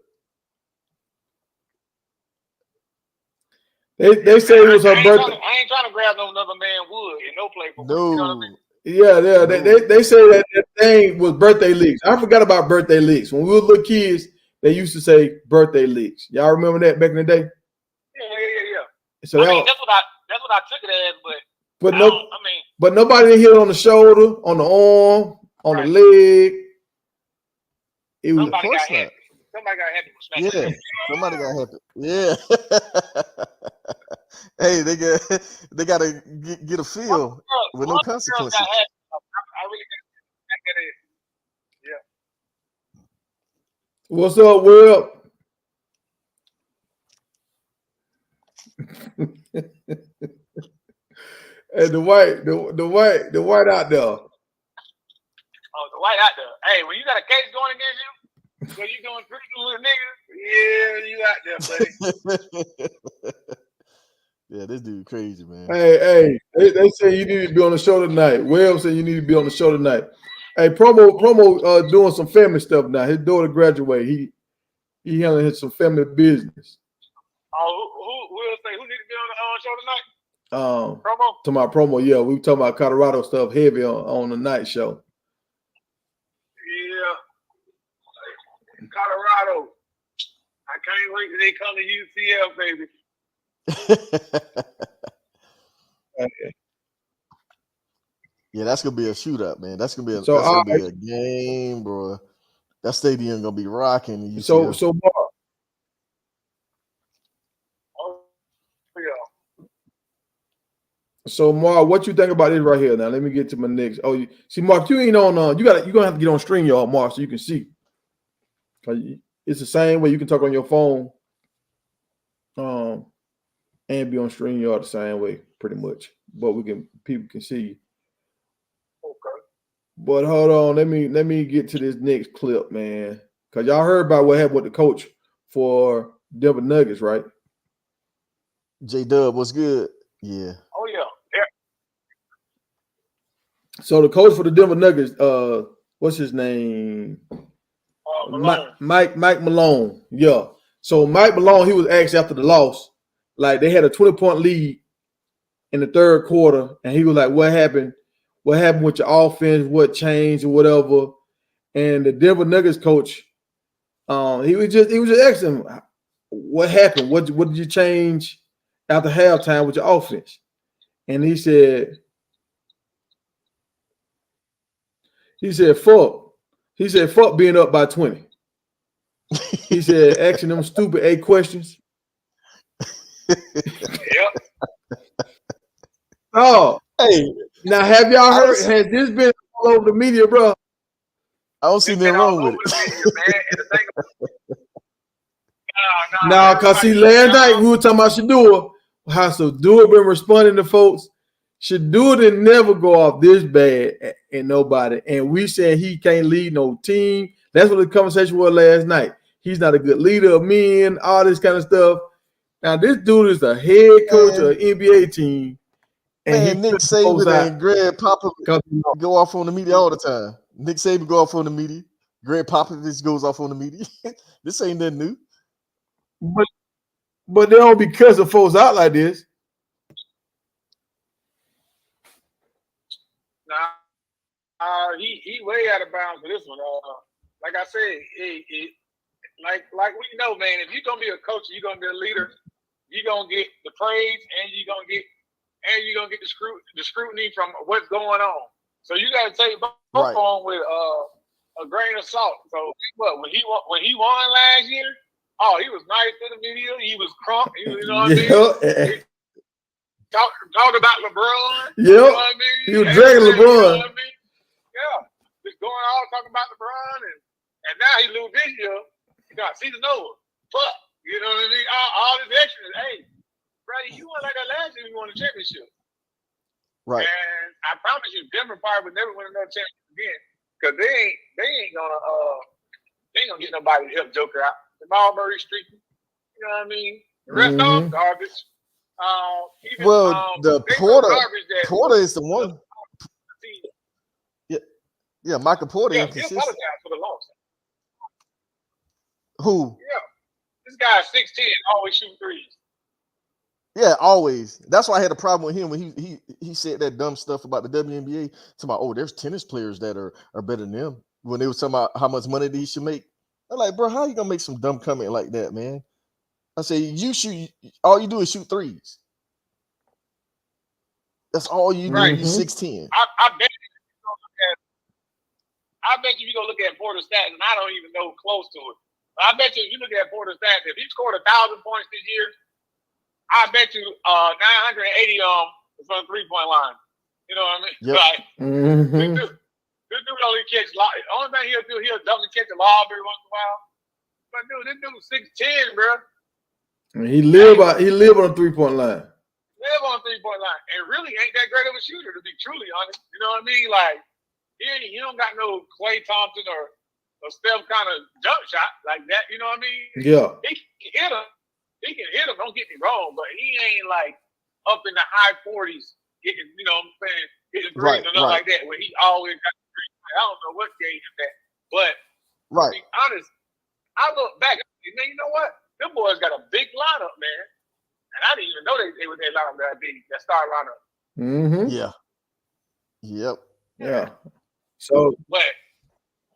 They say it was her birthday. I ain't trying to grab no another man wood and no play for no. You know what I mean? Yeah. They say that thing was birthday leaks. I forgot about birthday leaks. When we were little kids, they used to say birthday leaks. Y'all remember that back in the day? Yeah. So that's what I took it as, but nobody didn't hit it on the shoulder, on the arm, on the leg. It was somebody got happy. Somebody got happy. Yeah, somebody got happy. Yeah. Hey, they gotta get a feel with no consequences. I really think that is. Yeah. What's up, Will? And the white out there. Oh, the white out there. Hey, when you got a case going against you, so you going through with niggas, yeah, you out there, buddy. Yeah, this dude crazy, man. Hey, they say you need to be on the show tonight. Webb said you need to be on the show tonight. Hey, promo doing some family stuff now. His daughter graduated. He handling some family business. Oh, who will say who need to be on the show tonight? Promo? To my promo, yeah. We were talking about Colorado stuff heavy on the night show. Yeah. Colorado. I can't wait till they come to UCF, baby. Yeah, that's gonna be a shootout, man. That's gonna be a game, bro. That stadium gonna be rocking. UCF. So Mark. So Mark, what you think about this right here? Now let me get to my next. Oh, see, Mark, you ain't on. You're gonna have to get on StreamYard, Mark, so you can see. It's the same way you can talk on your phone, and be on StreamYard the same way, pretty much. But people can see you. Okay. But hold on, let me get to this next clip, man, because y'all heard about what happened with the coach for Denver Nuggets, right? J-Dub, what's good? Yeah. Oh yeah. So the coach for the Denver Nuggets, what's his name? Mike Malone. Yeah. So Mike Malone, he was asked after the loss, like they had a 20-point lead in the third quarter, and he was like, "What happened? What happened with your offense? What changed or whatever?" And the Denver Nuggets coach, he was just asking him, "What happened? What did you change after halftime with your offense?" And he said, "Fuck." He said, "Fuck being up by 20." He said, asking them stupid 8 questions. Yep. Oh, hey, now have y'all heard? Has this been all over the media, bro? I don't see nothing wrong with it. No, because see, last night we were talking about Shedeur, how Shedeur been responding to folks. Shedeur didn't never go off this bad and nobody. And we said he can't lead no team. That's what the conversation was last night. He's not a good leader of men, all this kind of stuff. Now, this dude is the head coach of an NBA team. And Nick Saban and Greg Popovich go off on the media all the time. Nick Saban go off on the media. Greg Popovich goes off on the media. This ain't nothing new. But they don't be cussing folks out like this. Nah, he way out of bounds for this one. Like I said, like we know, man. If you're gonna be a coach, you're gonna be a leader. You're gonna get the praise, and you're gonna get the scrutiny from what's going on. So you got to take both on with a grain of salt. So what when he won last year? Oh, he was nice to the media. He was crunk. You know what I mean? Talk about LeBron. You know what I mean? He was dragging LeBron. You know what I mean? Yeah. Just going all talking about LeBron, and now he lose this year. You got season over. Fuck. You know what I mean? All this extra. Hey, brother, you won like that last year. You won a championship. Right. And I promise you, Denver probably would never win another championship again because they ain't gonna get nobody to help Joker out. The Marbury streaking. You know what I mean? The rest of garbage. The Porter is the one. Yeah, Michael Porter. Yeah, he apologized for the loss. Who? Yeah, this guy's 6'10", always shooting threes. Yeah, always. That's why I had a problem with him when he said that dumb stuff about the WNBA. Talking about, oh, there's tennis players that are better than them. When they were talking about how much money they should make. I'm like, bro, how you gonna make some dumb comment like that, man? I say, you shoot. All you do is shoot threes. That's all you do. You're 6'10". I bet you go look at Porter's stats, and I don't even know close to it. But I bet you if you look at Porter's stats, if he scored 1,000 points this year, I bet you 980 is on the 3-point line. You know what I mean? Yep. Like, this dude only catch only thing he'll do, he'll double catch a lob every once in a while. But dude, this dude's 6'10", bro. He live on the 3-point line. live on 3-point line and really ain't that great of a shooter, to be truly honest. You know what I mean? Like, he don't got no Klay Thompson or Steph kind of jump shot like that. You know what I mean? Yeah. He can hit him. He can hit him. Don't get me wrong, but he ain't like up in the high 40s getting, you know what I'm saying, getting threes or nothing like that, where he always got threes. I don't know what gave him that. But to be honest, I look back, man, you know what? Them boys got a big lineup, man. And I didn't even know they were that lineup that big, that star lineup. Mm-hmm. Yeah. Yep. Yeah.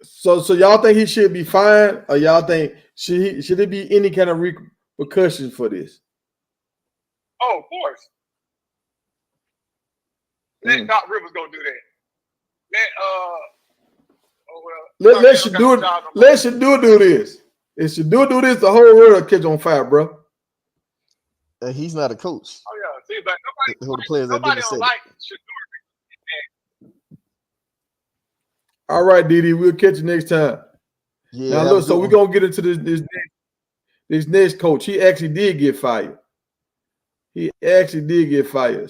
So y'all think he should be fined, or y'all think should there be any kind of repercussions for this? Oh, of course. Let Doc Rivers go do that. Let Shedeur do this. If Shedeur do this, the whole world will catch on fire, bro. And he's not a coach. Oh yeah, see, but nobody don't like Shedeur. All right, Didi, we'll catch you next time. Yeah. Now look, so we're gonna get into this next coach. He actually did get fired.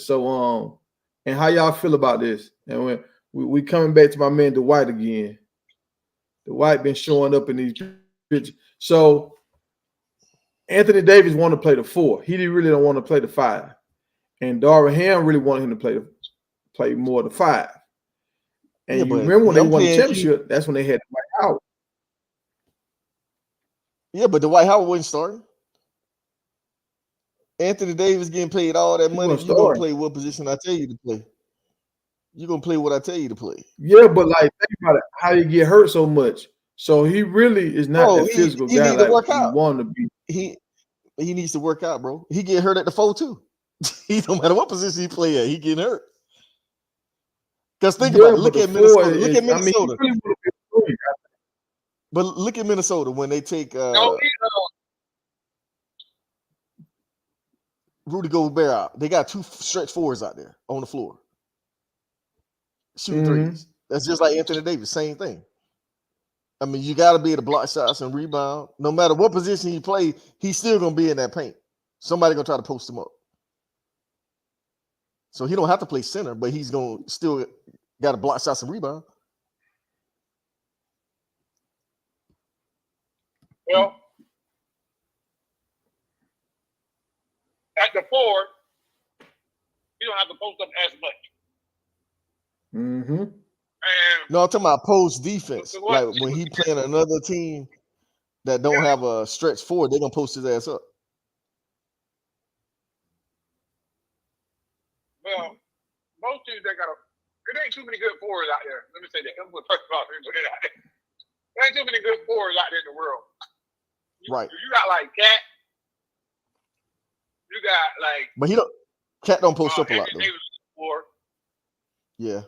So and how y'all feel about this? And when we coming back to my man Dwight again. Dwight been showing up in these pictures. So Anthony Davis wanted to play the 4. He really don't want to play the 5. And Darvin Ham really wanted him to play more the 5. And you remember when they won the championship, that's when they had Dwight Howard. Yeah, but Dwight Howard wasn't starting. Anthony Davis getting paid all that money. You're going to play what position I tell you to play. You're going to play what I tell you to play. Yeah, but like, think about it, how you get hurt so much. So he really is not that physical guy like he wanted to be. He needs to work out, bro. He get hurt at the 4 too. He no matter what position he play at, he getting hurt. Because think about it. Look at Minnesota. Look at Minnesota. But look at Minnesota when they take Rudy Gobert out. They got 2 stretch 4s out there on the floor. Shooting threes. That's just like Anthony Davis. Same thing. I mean, you got to be able to block shots and rebound. No matter what position he play, he's still going to be in that paint. Somebody going to try to post him up. So he don't have to play center, but he's going to still got to block shots and rebound. Well, at the 4, you don't have to post up as much. Mm-hmm. No, I'm talking about post defense. Like when he playing another team that don't have a stretch 4, they're gonna post his ass up. Well, most teams it ain't too many good 4s out there. Let me say that. I'm gonna first of all put it out there. There ain't too many good 4s out there in the world. Right. You got like Cat. You got like. But Cat don't post up a lot though. Davis 4. Yeah.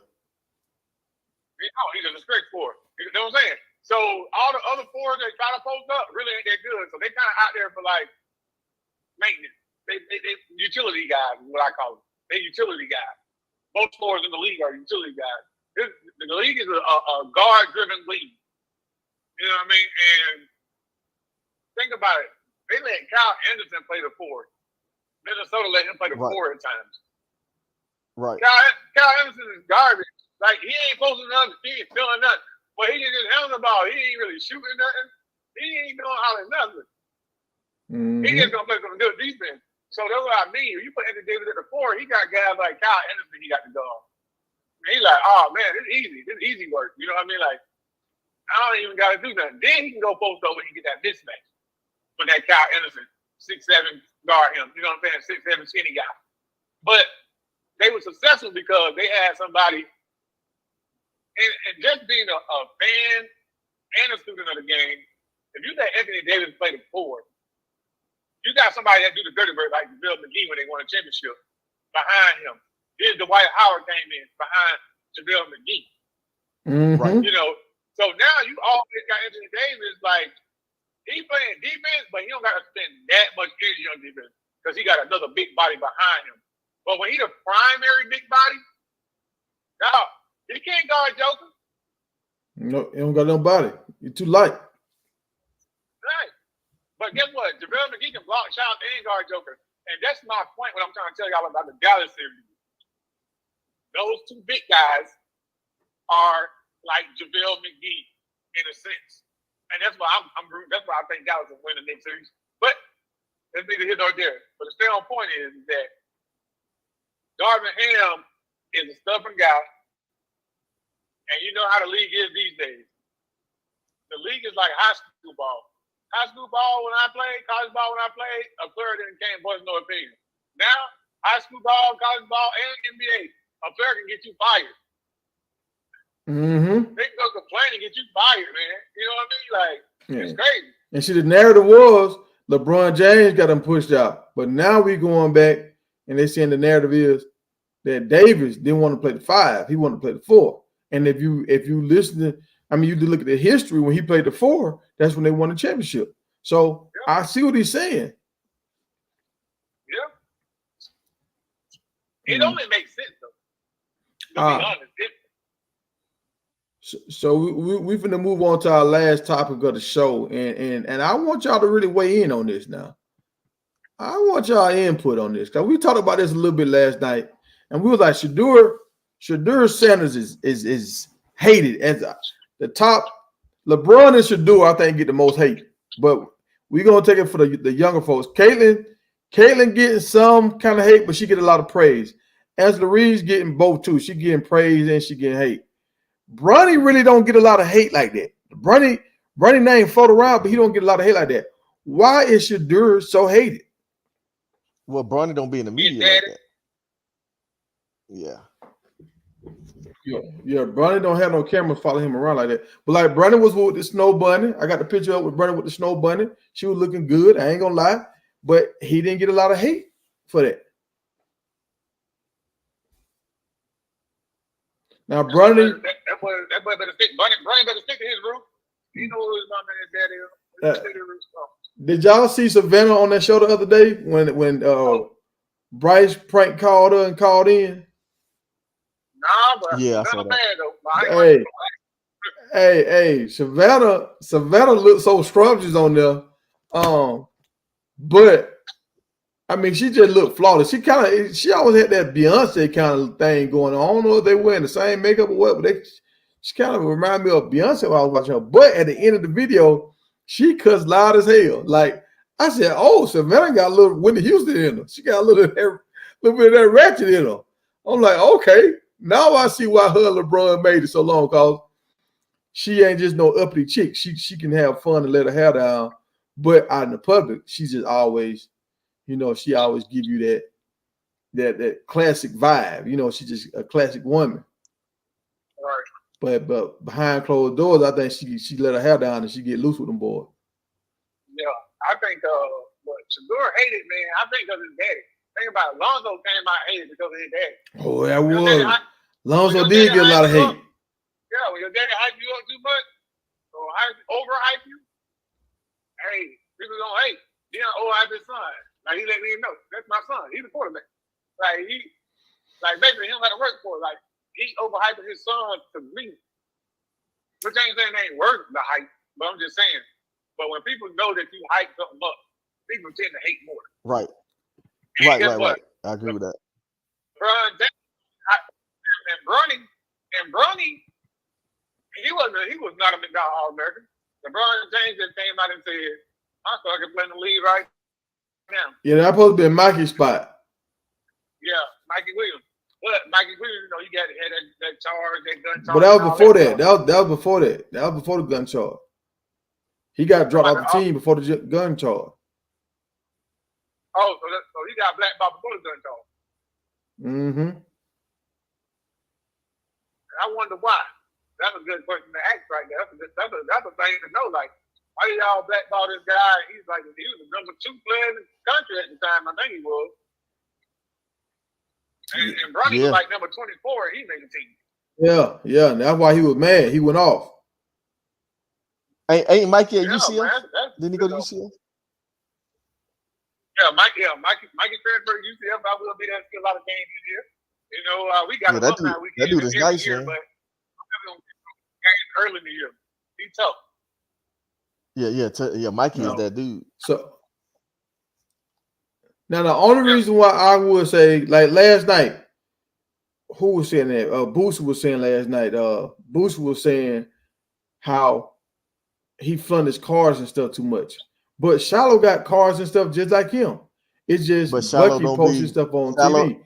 He's a stretch 4. You know what I'm saying? So all the other 4s they try to post up really ain't that good. So they kind of out there for like maintenance. They utility guys is what I call them. They utility guys. Most 4s in the league are utility guys. The league is a guard-driven league. You know what I mean? And think about it. They let Kyle Anderson play the 4. Minnesota let him play the 4 at times. Right. Kyle Anderson is garbage. Like, he ain't posting nothing. He ain't feeling nothing. But he just handling the ball. He ain't really shooting nothing. He ain't doing all nothing. Mm-hmm. He just going to play some good defense. So that's what I mean. If you put Anthony Davis at the 4, he got guys like Kyle Anderson he got to go on. And he's like, oh, man, this is easy. This is easy work. You know what I mean? Like, I don't even got to do nothing. Then he can go post up when he get that mismatch. When that Kyle Anderson, 6'7", guard him. You know what I'm saying? 6'7", skinny guy. But they were successful because they had somebody. And just being a fan and a student of the game, if you let Anthony Davis play the 4, you got somebody that do the dirty work like Bill McGee when they won a championship behind him. Then Dwight Howard came in behind JaVale McGee. Mm-hmm. Right. You know, so now you always got Anthony Davis like he playing defense, but he don't got to spend that much energy on defense because he got another big body behind him. But when he the primary big body, now he can't guard Joker. No, he don't got nobody. You're too light. Right. But guess what? JaVale McGee can block shots and guard Joker. And that's my point. What I'm trying to tell y'all about the Dallas series. Those two big guys are like JaVale McGee in a sense, and that's why that's why I think Dallas will win the next series. But that's neither here nor there. But the stay on point is that Darvin Ham is a stubborn guy, and you know how the league is these days. The league is like high school ball. High school ball when I played, college ball when I played, a player didn't can't voice no opinion. Now, high school ball, college ball, and NBA, a player can get you fired. Mm-hmm. They can go complain and get you fired, man. You know what I mean? Like, it's crazy. And see, the narrative was LeBron James got him pushed out. But now we going back, and they saying the narrative is that Davis didn't want to play the 5. He wanted to play the 4. And if you listen to, I mean, you look at the history when he played the 4, that's when they won the championship. So I see what he's saying. Yeah. It only makes sense, though. To be honest. So we're going to move on to our last topic of the show. And I want y'all to really weigh in on this now. I want y'all input on this, because we talked about this a little bit last night. And we was like, Shadur Sanders is hated as the top. LeBron and Shedeur, I think, get the most hate. But we're going to take it for the younger folks. Caitlin getting some kind of hate, but she get a lot of praise. Angela Reed's getting both, too. She getting praise and she getting hate. Bronny really don't get a lot of hate like that. Bronny name float around, but he don't get a lot of hate like that. Why is Shedeur so hated? Well, Bronny don't be in the media like that. Yeah. Yeah, Bronny don't have no cameras following him around like that. But like Bronny was with the snow bunny. I got the picture up with Bronny with the snow bunny. She was looking good. I ain't gonna lie. But he didn't get a lot of hate for that. Now, Bronny. That boy better stick. Bronny better stick to his roots. He knows who his mom and his dad is. Did y'all see Savannah on that show the other day when Bryce prank called her and called in? Nah, but yeah, I saw that. Hey, Savannah looked so scrumptious on there. But I mean, she just looked flawless. She always had that Beyonce kind of thing going on. I don't know if they wearing the same makeup or what, but she kind of remind me of Beyonce when I was watching her. But at the end of the video, she cussed loud as hell. Like I said, oh, Savannah got a little Whitney Houston in her. She got a little bit of that ratchet in her. I'm like, okay, now I see why her and LeBron made it so long, because she ain't just no uppity chick. She can have fun and let her hair down, but out in the public, she's just always, she always give you that classic vibe. She's just a classic woman. Right. But behind closed doors, I think she let her hair down and she get loose with them boys. Yeah, I think what Shadur hated, man. I think because his daddy. Think about it. Lonzo came out hated because of his daddy. Oh, that was. Lonzo did get a lot of hate. Yeah, when your daddy hype you up too much, or overhype you, hey, people don't hate. He don't overhype his son. Like he let me know, that's my son. He's the quarterback. Like basically he don't have to work for it. Like he overhyping his son to me. Which ain't saying they ain't worth the hype, but I'm just saying. But when people know that you hype something up, people tend to hate more. Right. And Right. I agree with that. Bronny, he was not a McDonald's All-American. LeBron James just came out and said, "I'm starting to play in the league right now." Yeah, that supposed to be Mikey's spot. Yeah, Mikey Williams. But Mikey Williams, he had that charge, that gun charge. But that was before that. That was before that. That was before the gun charge. He got dropped off the team before the gun charge. Oh, so he got blackballed before the gun charge. Mm-hmm. I wonder why. That's a good question to ask right there. That's a thing to know. Like, why did y'all blackball this guy? He was the number 2 player in the country at the time. I think he was. And Bronny was like number 24. He made the team. Yeah. That's why he was mad. He went off. Ain't Mikey at UCF? Didn't he go to UCF? Yeah, Mikey transferred to UCF. I will be there to see a lot of games this year. We got that dude is nice, year, man. but games early in the year. He's tough. Yeah. Mikey is that dude. So Now the only reason why I would say like last night, who was saying that? Booster was saying last night. Booster was saying how he fund his cars and stuff too much. But Shallow got cars and stuff just like him. It's just But Shallow Bucky don't posting be stuff on Shallow. TV.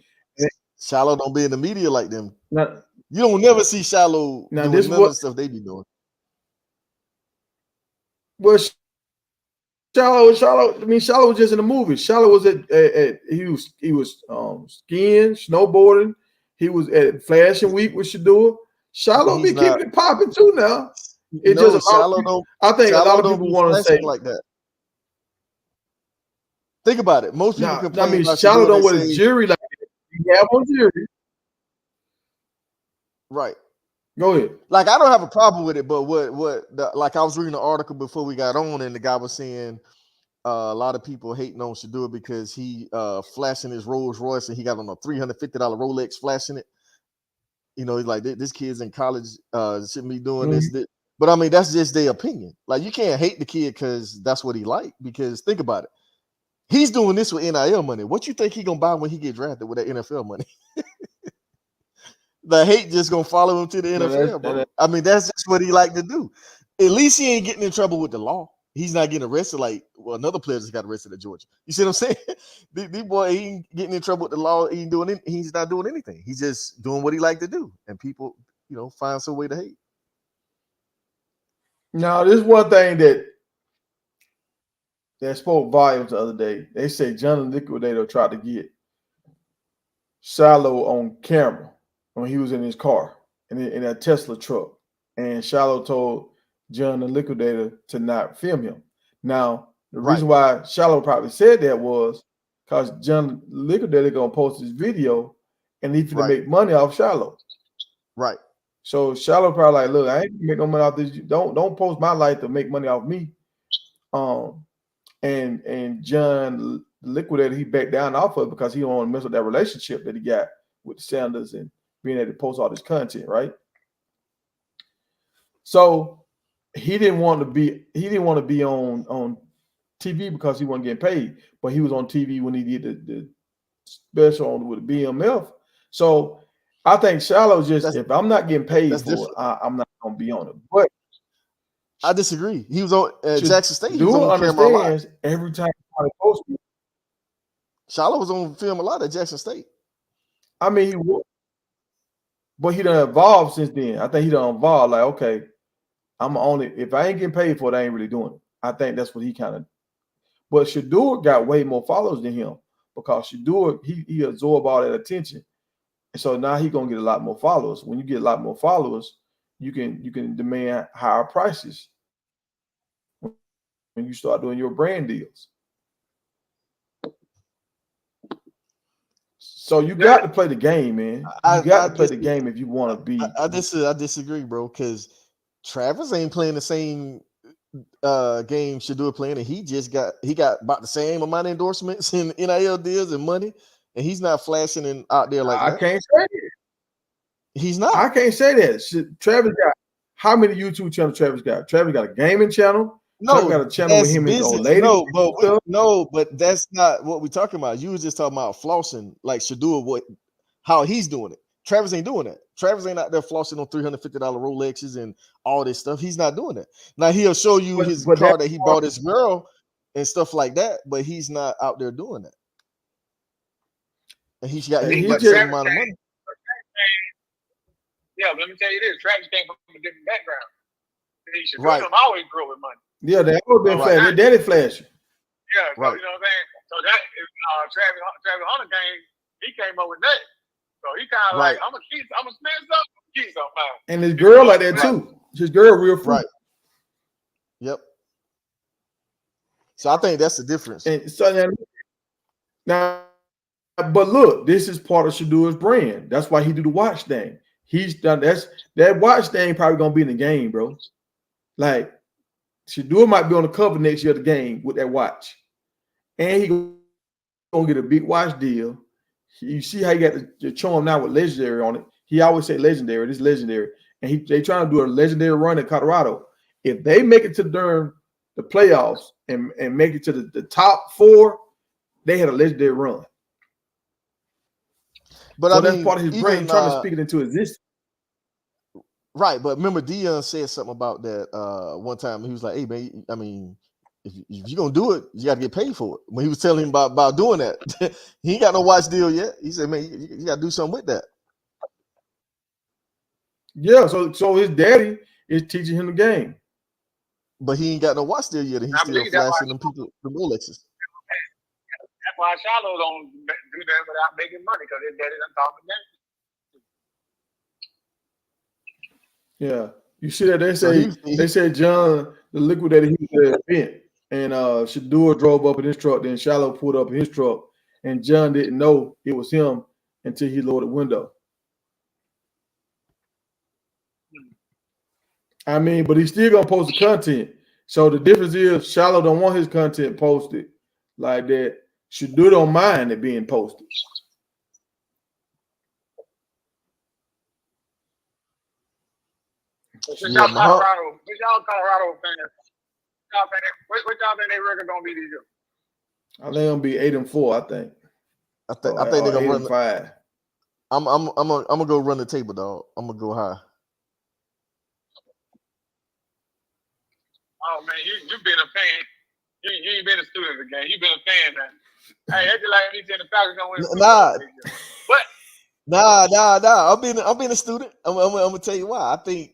Shallow don't be in the media like them. Now, You don't never see Shallow now doing this none of what the stuff they be doing. well Shallow. I mean, Shallow was just in the movie. Shallow was at he was skiing, snowboarding. He was at Fashion Week with Shedeur. Shallow be He's not. keeping it popping too now. It's No, just a lot of Shallow people, don't. I think a lot Shallow of don't people be want to say flashing like that. Think about it. Most people nah. I complain mean, about Shallow Shedeur. don't They wear the say, jewelry like that. He have on jewelry. right. Go ahead. Like I don't have a problem with it, but like I was reading an article before we got on, and the guy was saying a lot of people hating on Shedeur because he flashing his Rolls Royce and he got on a $350 Rolex flashing it. You know, he's like, this kid's in college, shouldn't be doing this. But I mean, that's just their opinion. Like, you can't hate the kid because that's what he like. Because think about it, he's doing this with NIL money. What you think he gonna buy when he get drafted with that NFL money? The hate just gonna follow him to the NFL, bro. I mean, that's just what he like to do. At least he ain't getting in trouble with the law. He's not getting arrested like another player just got arrested at Georgia. You see what I'm saying? The boy, he ain't getting in trouble with the law. He's not doing anything. He's just doing what he like to do, and people, find some way to hate. Now, this one thing that spoke volumes the other day. They say John the Liquidator tried to get Shallow on camera when he was in his car in that Tesla truck, and Shallow told John the Liquidator to not film him. Now, the reason why Shallow probably said that was because John the Liquidator gonna post this video, and he's gonna make money off Shallow. Right. So Shallow probably like, look, I ain't gonna make no money off this. Don't post my life to make money off me. And John Liquidator, he backed down off of it because he don't want to mess with that relationship that he got with Sanders and being able to post all this content, right? So he didn't want to be on TV because he wasn't getting paid, but he was on TV when he did the special with BMF. So I think Shallow if I'm not getting paid for it, I'm not gonna be on it. But I disagree. He was on Jackson State. He was on camera a lot. Every time he posted, Shallow was on film a lot at Jackson State. I mean, he was, but he done evolved since then. I think he done evolved. Like, okay, I'm only if I ain't getting paid for it, I ain't really doing it. I think that's what he kind of. But Shedeur got way more followers than him because Shedeur he absorbed all that attention, and so now he gonna get a lot more followers. When you get a lot more followers, you can demand higher prices when you start doing your brand deals. So you got to play the game, man. You got to play the game if you want to be. I disagree, bro, because Travis ain't playing the same game Shedeur playing, and he got about the same amount of endorsements and NIL deals and money, and he's not flashing out there like that. I can't say it. He's not. I can't say that. Travis got how many YouTube channels? Travis got a gaming channel. No, got a channel with him and his old lady. But that's not what we're talking about. You was just talking about flossing, like Shedeur, how he's doing it. Travis ain't doing that. Travis ain't out there flossing on $350 Rolexes and all this stuff. He's not doing that. Now he'll show you his car that he bought his girl and stuff like that, but he's not out there doing that. And he's got the same amount of money. Yeah, but let me tell you this: Travis came from a different background. Right. Always grew up with money. Yeah, they all been flash. Their daddy flashy. Yeah, so, you know what I'm saying. So that Travis Hunter he came up with that. So he kind of like, I'm gonna spend something, keep something. And his girl like that too. His girl real fruit. Right. Yep. So I think that's the difference. And so now, but look, this is part of Shadeur's brand. That's why he do the watch thing. He's done that watch thing probably gonna be in the game, bro. Like Shedeur might be on the cover next year of the game with that watch, and he gonna get a big watch deal. You see how he got the charm now with legendary on it. He always say legendary. This legendary, and they trying to do a legendary run in Colorado. If they make it to during the playoffs and make it to the top 4, they had a legendary run. But So I that's mean, part of his brain even trying to speak it into existence. right. But remember, Dion said something about that one time. He was like, "Hey, man, I mean, if you're gonna do it, you got to get paid for it." When he was telling him about doing that, he ain't got no watch deal yet. He said, "Man, you got to do something with that." Yeah, so his daddy is teaching him the game. But he ain't got no watch deal yet, and he's I still believe that's flashing them people the Rolexes. That's why Shiloh don't do that without making money because his daddy done taught him the game. Yeah, you see that they So say John the liquidator, he was at an event, and Shedeur drove up in his truck. Then Shiloh pulled up in his truck, and John didn't know it was him until he lowered the window. I mean, but he's still gonna post the content. So the difference is Shiloh don't want his content posted like that. Shedeur don't mind it being posted. What yeah, y'all Colorado fans? What y'all think their record gonna be this year? I think I'm gonna be 8-4. I think. I think they're gonna run 8-5. I'm gonna go run the table, dog. I'm gonna go high. Oh man, you been a fan. You ain't been a student of the game. You been a fan now. Hey, that's just like me saying the Falcons gonna win. Nah. But Nah. I'm being a student. I'm gonna tell you why. I think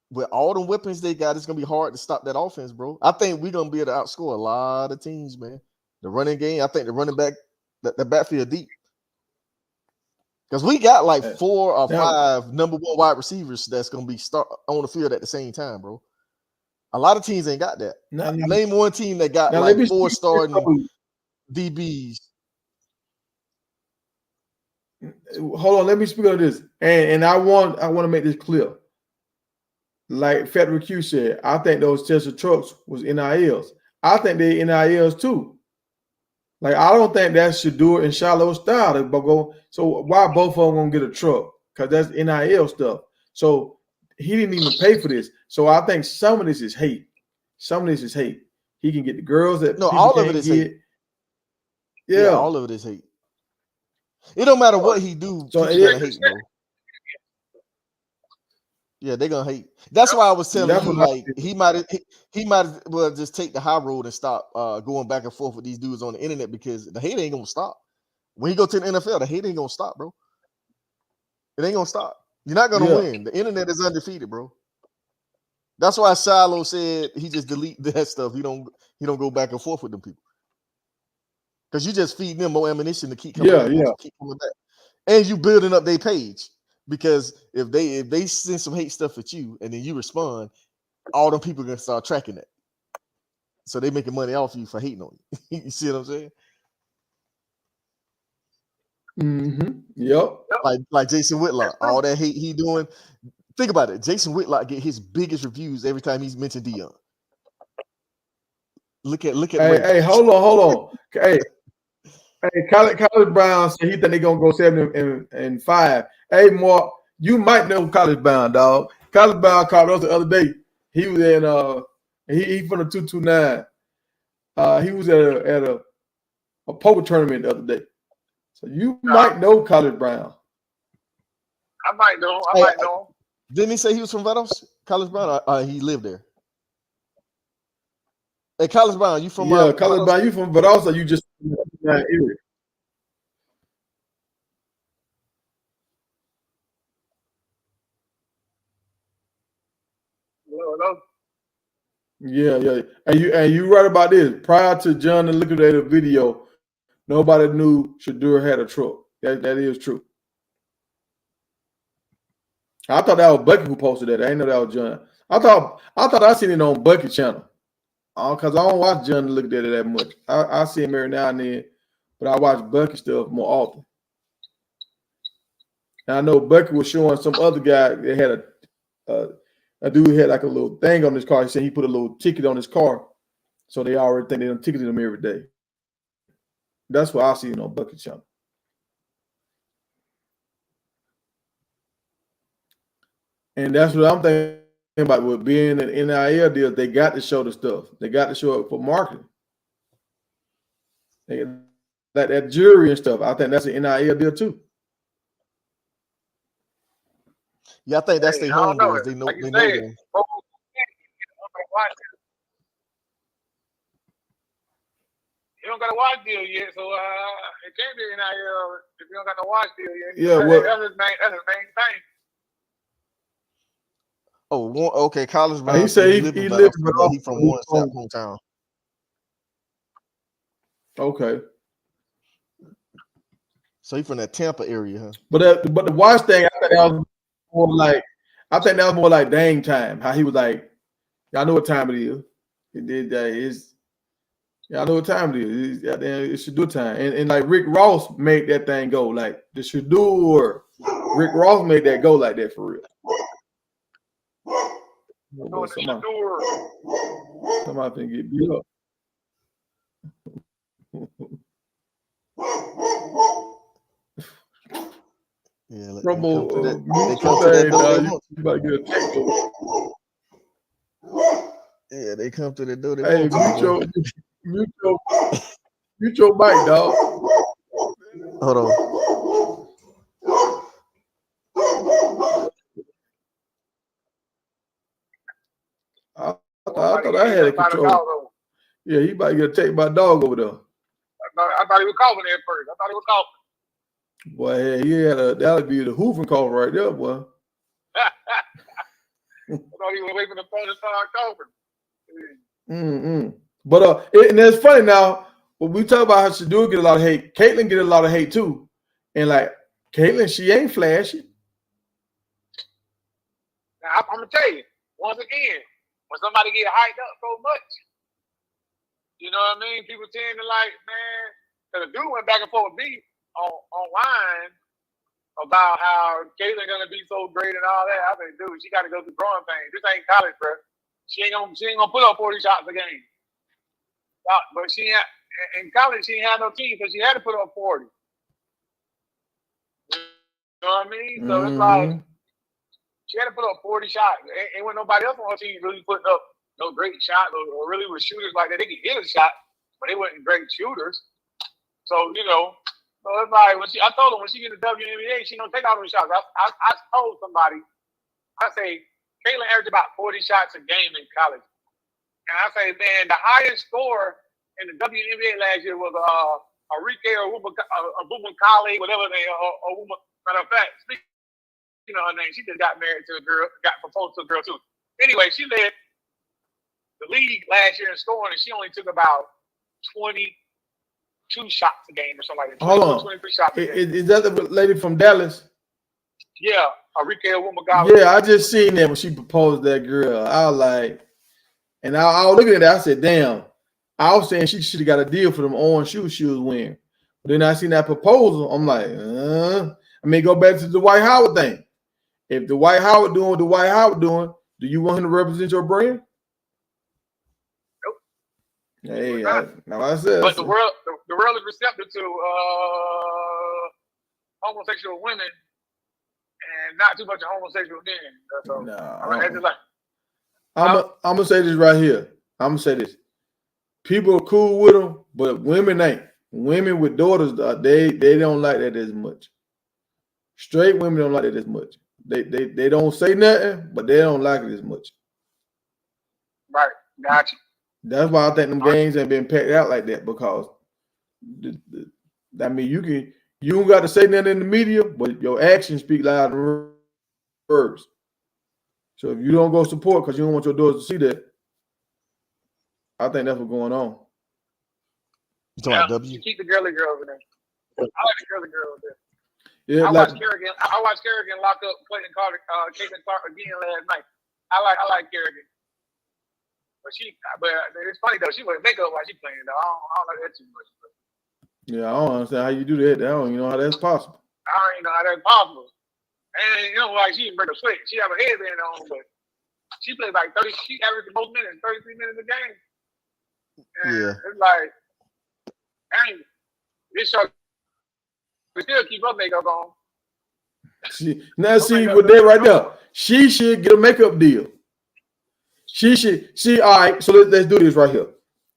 with all the weapons they got, it's gonna be hard to stop that offense, bro. I think we're gonna be able to outscore a lot of teams, man. The running game, I think the running back, the backfield deep. Because we got like 4 or 5 number 1 wide receivers that's gonna be start on the field at the same time, bro. A lot of teams ain't got that. Name one team that got like 4 starting DBs. Hold on, let me speak on this. And I want to make this clear. Like Federal Q said, I think those Tesla trucks was NILs. I think they NILs too. Like I don't think that's Shedeur and Shiloh's style to go. So why both of them gonna get a truck? Because that's NIL stuff. So he didn't even pay for this. So I think some of this is hate. Some of this is hate. He can get the girls that all of it is hate. Yeah, all of it is hate. It don't matter what he do. So people gonna hate, bro. Yeah, they're gonna hate. That's why I was telling you, like he might well just take the high road and stop going back and forth with these dudes on the internet because the hate ain't gonna stop. When you go to the NFL, the hate ain't gonna stop, bro. It ain't gonna stop. You're not gonna win. The internet is undefeated, bro. That's why Shiloh said he just delete that stuff. He don't go back and forth with them people. Because you just feed them more ammunition to keep coming back, keep coming back. And you building up their page. Because if they send some hate stuff at you and then you respond, all them people are gonna start tracking that. So they making money off you for hating on you. You see what I'm saying? Mm-hmm. Yep. Like Jason Whitlock, all that hate he doing. Think about it. Jason Whitlock get his biggest reviews every time he's mentioned Dion. Look at. Hey, hold on. Hey, College Brown said he think they're gonna go 7-5. Hey, Mark, you might know College Brown, dog. College Brown called us the other day. He was in he from the 229. He was at a poker tournament the other day. So you might know College Brown. I might know. Didn't he say he was from Vados? College Brown? He lived there. Hey, College Brown, you from College Brown, you from Vados, or you just in that area? Yeah. And you right about this. Prior to John the Liquidator video, nobody knew Shedeur had a truck. That is true. I thought that was Bucky who posted that. I didn't know that was John. I thought I seen it on Bucky channel. Because I don't watch John the Liquidator that much. I see him every now and then, but I watch Bucky stuff more often. And I know Bucky was showing some other guy that had a dude had like a little thing on his car. He said he put a little ticket on his car, so they already think they done ticketed him every day. That's what I see on Bucky channel. And that's what I'm thinking about with being an NIL deal. They got to show the stuff. They got to show it for marketing. like that jury and stuff. I think that's an NIL deal too. Yeah, I think that's their homeboys. They know like you them. said, you don't got a watch deal yet, so it can't be NIL if you don't got no watch deal yet. Yeah, well, that's his main thing. Oh, okay. College Brown. He said he lived, but he from one South hometown. Okay. So he from that Tampa area, huh? But the watch thing, I think that was more like Dame time. How he was like, y'all know what time it is. It did that. Y'all know what time it is. It's Shadur time. And like Rick Ross made that thing go. Like the Shedeur. Rick Ross made that go like that for real. Somebody can get beat up. Yeah, they come to that. You about to get a takeover. Yeah, they come to the door. Hey, mute your mic, dog. Hold on. I thought I had a control. Yeah, he about to get attacked by a dog over there. I thought he was coughing at first. I thought he was coughing. Boy, hey, that would be the hoofing cough right there, boy. I thought he was waiting for the phone to start coughing. But and it's funny now. When we talk about how Shadur get a lot of hate, Caitlyn get a lot of hate too. And like Caitlyn, she ain't flashy. Now, I'm gonna tell you once again, when somebody get hyped up so much, you know what I mean? People tend to like, man, because the dude went back and forth with me online about how Caitlyn gonna be so great and all that. I mean, dude, she got to go through growing pains. This ain't college, bro. She ain't gonna put up 40 shots a game. But in college, she ain't had no team, so she had to put up 40. You know what I mean? So it's like she had to put up 40 shots. Ain't with nobody else on her team really putting up no great shots or really with shooters like that. They could hit a shot, but they weren't great shooters. So, you know, so it's like I told her when she get to WNBA, she don't take all those shots. I told somebody, I say, Caitlyn averaged about 40 shots a game in college. And I say, man, the highest score in the WNBA last year was Arike or Abubakale, whatever they matter of fact, speaking of her name, she just got married to a girl, got proposed to a girl too. Anyway, she led the league last year in scoring, and she only took about 22 shots a game or something like that. Hold on. 23 shots a game. Is that the lady from Dallas? Yeah, Arike Abubakale. Yeah, I just seen that when she proposed that girl. I was like, and I was looking at that, I said, damn. I was saying she should have got a deal for them orange shoes she was wearing. But then I seen that proposal. I'm like, go back to the Dwight Howard thing. If the Dwight Howard doing what the Dwight Howard doing, do you want him to represent your brand? Nope. Hey, I said. But the world is receptive to homosexual women and not too much of homosexual men. So, no, I'm gonna say this right here. I'm gonna say this. People are cool with them, but women ain't. Women with daughters, they don't like that as much. Straight women don't like it as much. They don't say nothing, but they don't like it as much. Right, gotcha. That's why I think them games ain't been packed out like that, because I mean you don't got to say nothing in the media, but your actions speak louder than words. So if you don't go support because you don't want your daughters to see that, I think that's what's going on. You keep the girly girl over there. I like the girly girl over there. Yeah, I watched Kerrigan lock up Caitlin Clark again last night. I like Kerrigan. But it's funny though, she wears makeup while she playing though. I don't like that too much. Yeah, I don't understand how you do that. I don't even know how that's possible. I don't even know how that's possible. And you know, like she didn't break a sweat. She have a headband on, but she plays like 30. She averaged the most minutes, 33 minutes a game. And yeah, it's like, dang, this show we still keep her makeup on. See with that right there, she should get a makeup deal. She should all right. So let's do this right here.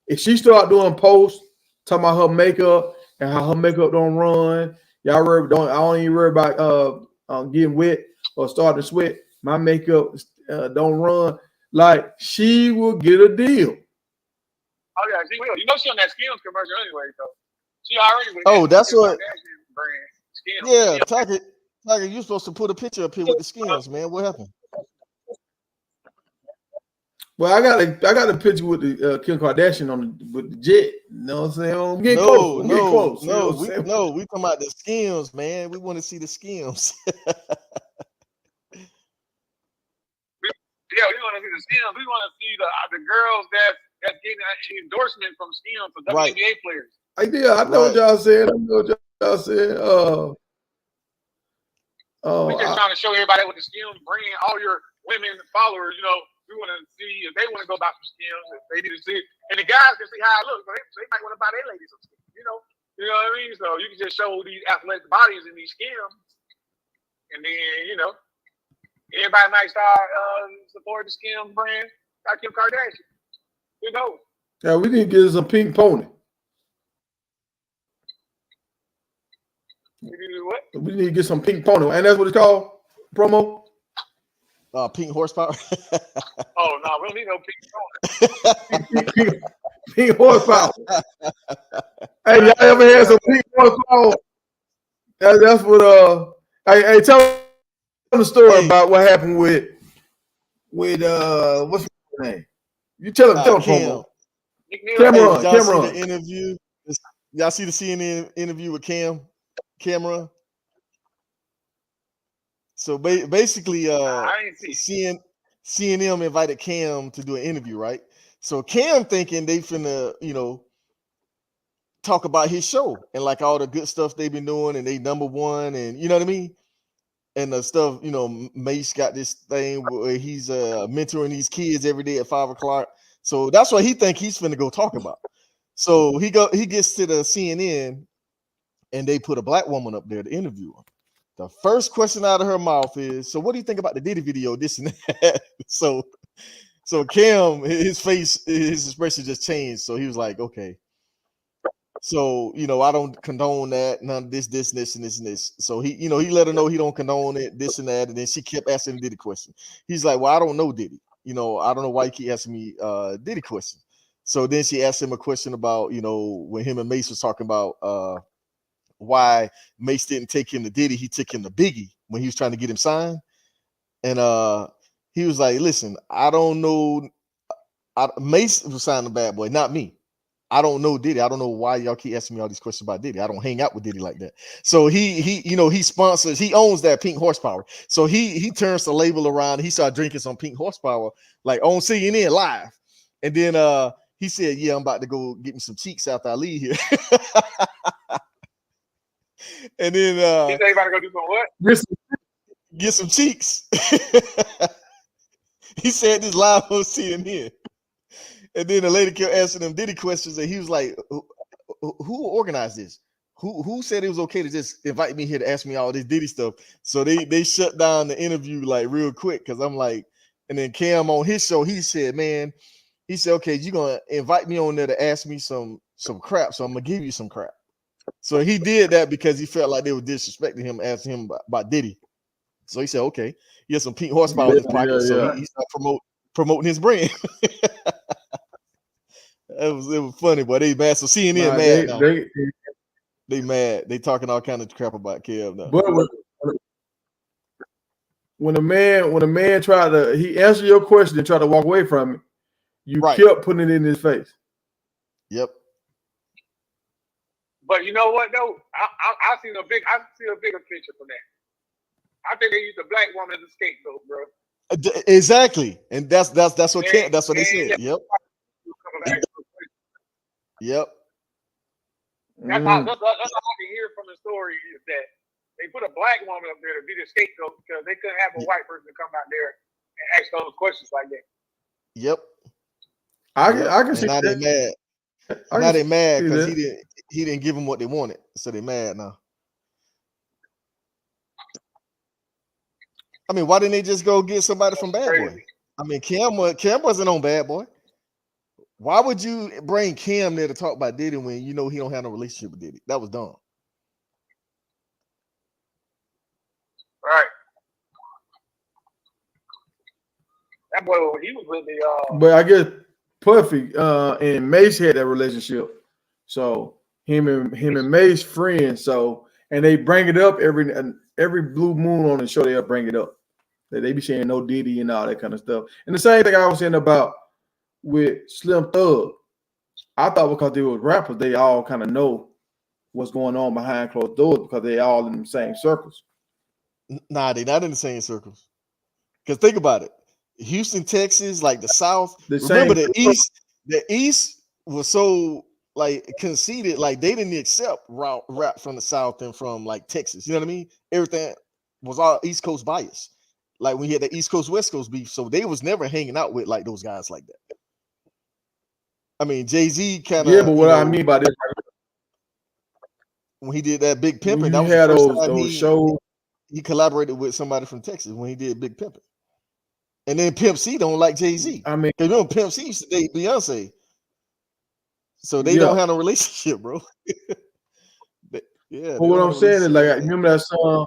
If she start doing posts talking about her makeup and how her makeup don't run. Y'all don't. I don't even worry about getting wet or starting to sweat. My makeup don't run. Like she will get a deal. Oh yeah, she will. You know she on that Skims commercial anyway, so she already with Oh, that's what. brand. Skims. Yeah, Tiger, you supposed to put a picture up here with the Skims, man. What happened? Well, I got a picture with the Kim Kardashian with the jet. You know what I'm saying? I'm getting close. I'm getting close. You know what I'm saying? We talking about the Skims, man. We want to see the Skims. Yeah, we want to see the Skims. We want to see the girls that's getting an endorsement from Skims for WNBA players. I know what y'all saying. We just trying to show everybody with the Skims brand, all your women followers, you know, we want to see if they want to go buy some Skims, if they need to see, and the guys can see how it looks. So they might want to buy their ladies some Skims, you know what I mean? So you can just show these athletic bodies in these Skims, and then everybody might start supporting the Skims brand like Kim Kardashian. You know? Yeah, we need to get us a pink pony. What? We need to get some pink pony, and that's what it's called. Promo. Pink horsepower. Oh no, we don't need no pink pony. Pink horsepower. Hey, y'all ever had some pink horsepower? That's what. Hey, tell the story about what happened with what's his name? You tell him promo. Cameron. Y'all see the interview? Y'all see the CNN interview with Cameron? So basically, CNN invited Cam to do an interview, right? So Cam thinking they finna, talk about his show and like all the good stuff they've been doing and they #1 and you know what I mean? And the stuff, Mace got this thing where he's mentoring these kids every day at 5:00. So that's what he think he's finna go talk about. So he gets to the CNN and they put a black woman up there to interview him. The first question out of her mouth is, so what do you think about the Diddy video, this and that? So Cam, his face, his expression just changed. So he was like, okay. So, I don't condone that, none of this, and this. So he let her know he don't condone it, this and that. And then she kept asking the Diddy question. He's like, well, I don't know Diddy. I don't know why you keep asking me Diddy question. So then she asked him a question about, when him and Mace was talking about why Mace didn't take him to Diddy, he took him to Biggie when he was trying to get him signed. And he was like, listen, I don't know. Mace was signing Bad Boy, not me. I don't know Diddy. I don't know why y'all keep asking me all these questions about Diddy. I don't hang out with Diddy like that. So he sponsors, he owns that Pink Horsepower. So he turns the label around. He started drinking some Pink Horsepower like on CNN live. And then he said, yeah, I'm about to go get me some cheeks after I leave here. And then he said he about to go do some what? Get some cheeks. He said this live on CNN. And then the lady kept asking him Diddy questions, and he was like, who organized this? Who said it was okay to just invite me here to ask me all this Diddy stuff? So they shut down the interview like real quick because I'm like, and then Cam on his show, he said, okay, you're gonna invite me on there to ask me some crap, so I'm gonna give you some crap. So he did that because he felt like they were disrespecting him, asking him about Diddy. So he said, okay, he has some Pink Horsepower in his pocket, so he started promoting his brand. It was funny, but they mad. So CNN mad now. They mad. They talking all kind of crap about Kev now. But when a man tried to, he answered your question and tried to walk away from it, you kept putting it in his face. Yep. But you know what though? I see a bigger picture from that. I think they use a black woman as a scapegoat, bro. Exactly, and that's what that's what they said. Yep. Yep. That's all I can hear from the story is that they put a black woman up there to be the scapegoat because they couldn't have a white person come out there and ask those questions like that. Yep. I can see now that. They mad. Now they mad because he didn't give them what they wanted, so they mad now. I mean, why didn't they just go get somebody from Bad Boy? I mean, Cam wasn't on Bad Boy. Why would you bring Cam there to talk about Diddy when you know he don't have no relationship with Diddy? That was dumb. Right. That boy, he was with the. But I guess Puffy and Mace had that relationship. So him and Mace friends. So and they bring it up every blue moon on the show. They'll bring it up. They be saying no Diddy and all that kind of stuff. And the same thing I was saying about with Slim Thug. I thought because they were rappers, they all kind of know what's going on behind closed doors because they all in the same circles. Nah, they not in the same circles. Because think about it. Houston, Texas, like the South. Remember the East was so like conceited, like they didn't accept rap from the South and from like Texas. You know what I mean? Everything was all East Coast bias. Like we had the East Coast, West Coast beef. So they was never hanging out with like those guys like that. I mean, Jay-Z kind of. Yeah, but what I mean by this, when he did that Big Pimpin', when that you was had the first time those shows. He collaborated with somebody from Texas when he did Big Pimpin'. And then Pimp C don't like Jay-Z. I mean, because you know Pimp C used to date Beyonce. So they don't have no relationship, bro. Yeah. But what I'm saying is, like, I remember that song.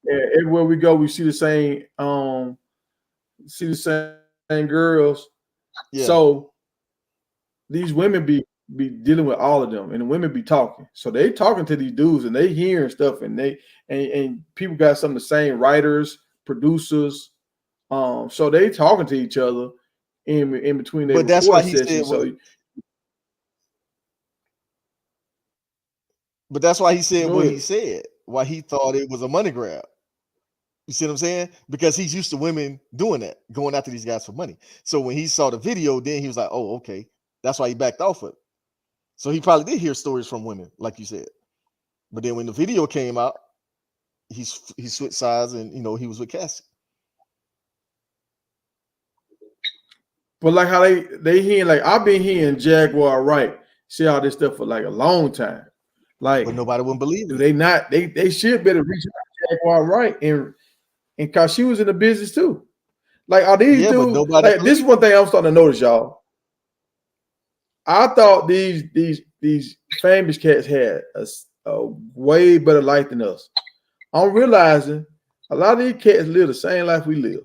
Yeah, everywhere we go, we see the same girls. Yeah. So these women be dealing with all of them, and the women be talking. So they talking to these dudes, and they hearing stuff, and and people got some of the same writers, producers. So they talking to each other in between their recording sessions. But that's why he said what he said. Why he thought it was a money grab. You see what I'm saying? Because he's used to women doing that, going after these guys for money. So when he saw the video, then he was like, "Oh, okay." That's why he backed off it. So he probably did hear stories from women, like you said. But then when the video came out, he switched sides, and he was with Cassie. But like how they hearing, like I've been hearing Jaguar Wright see all this stuff for like a long time. Like, but nobody wouldn't believe it. They not. They should better reach out to Jaguar Wright and cause she was in the business too. Like, are these dudes? Like, this is one thing I'm starting to notice, y'all. I thought these famous cats had a way better life than us. I'm realizing a lot of these cats live the same life we live.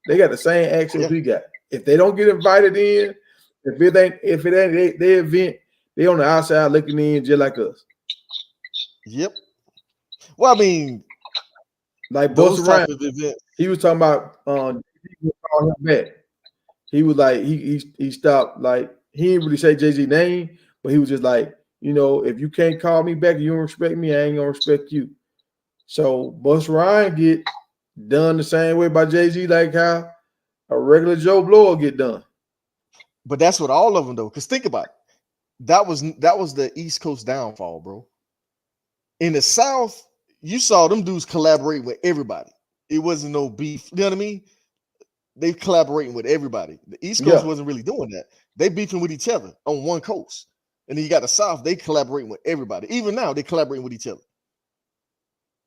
They got the same access we got. If they don't get invited in, if it ain't their event, they on the outside looking in just like us. Yep. Well, I mean, like Busta Rhymes, he was talking about call him back. He was like he stopped, like he didn't really say Jay-Z's name, but he was just like, if you can't call me back, you don't respect me, I ain't gonna respect you. So Busta Rhymes get done the same way by Jay-Z, like how a regular Joe Blow get done. But that's what all of them though. Because think about it. That was the East Coast downfall, bro. In the South, you saw them dudes collaborate with everybody. It wasn't no beef. You know what I mean? They collaborating with everybody. The East Coast wasn't really doing that. They beefing with each other on one coast. And then you got the South, they collaborating with everybody. Even now, they collaborating with each other.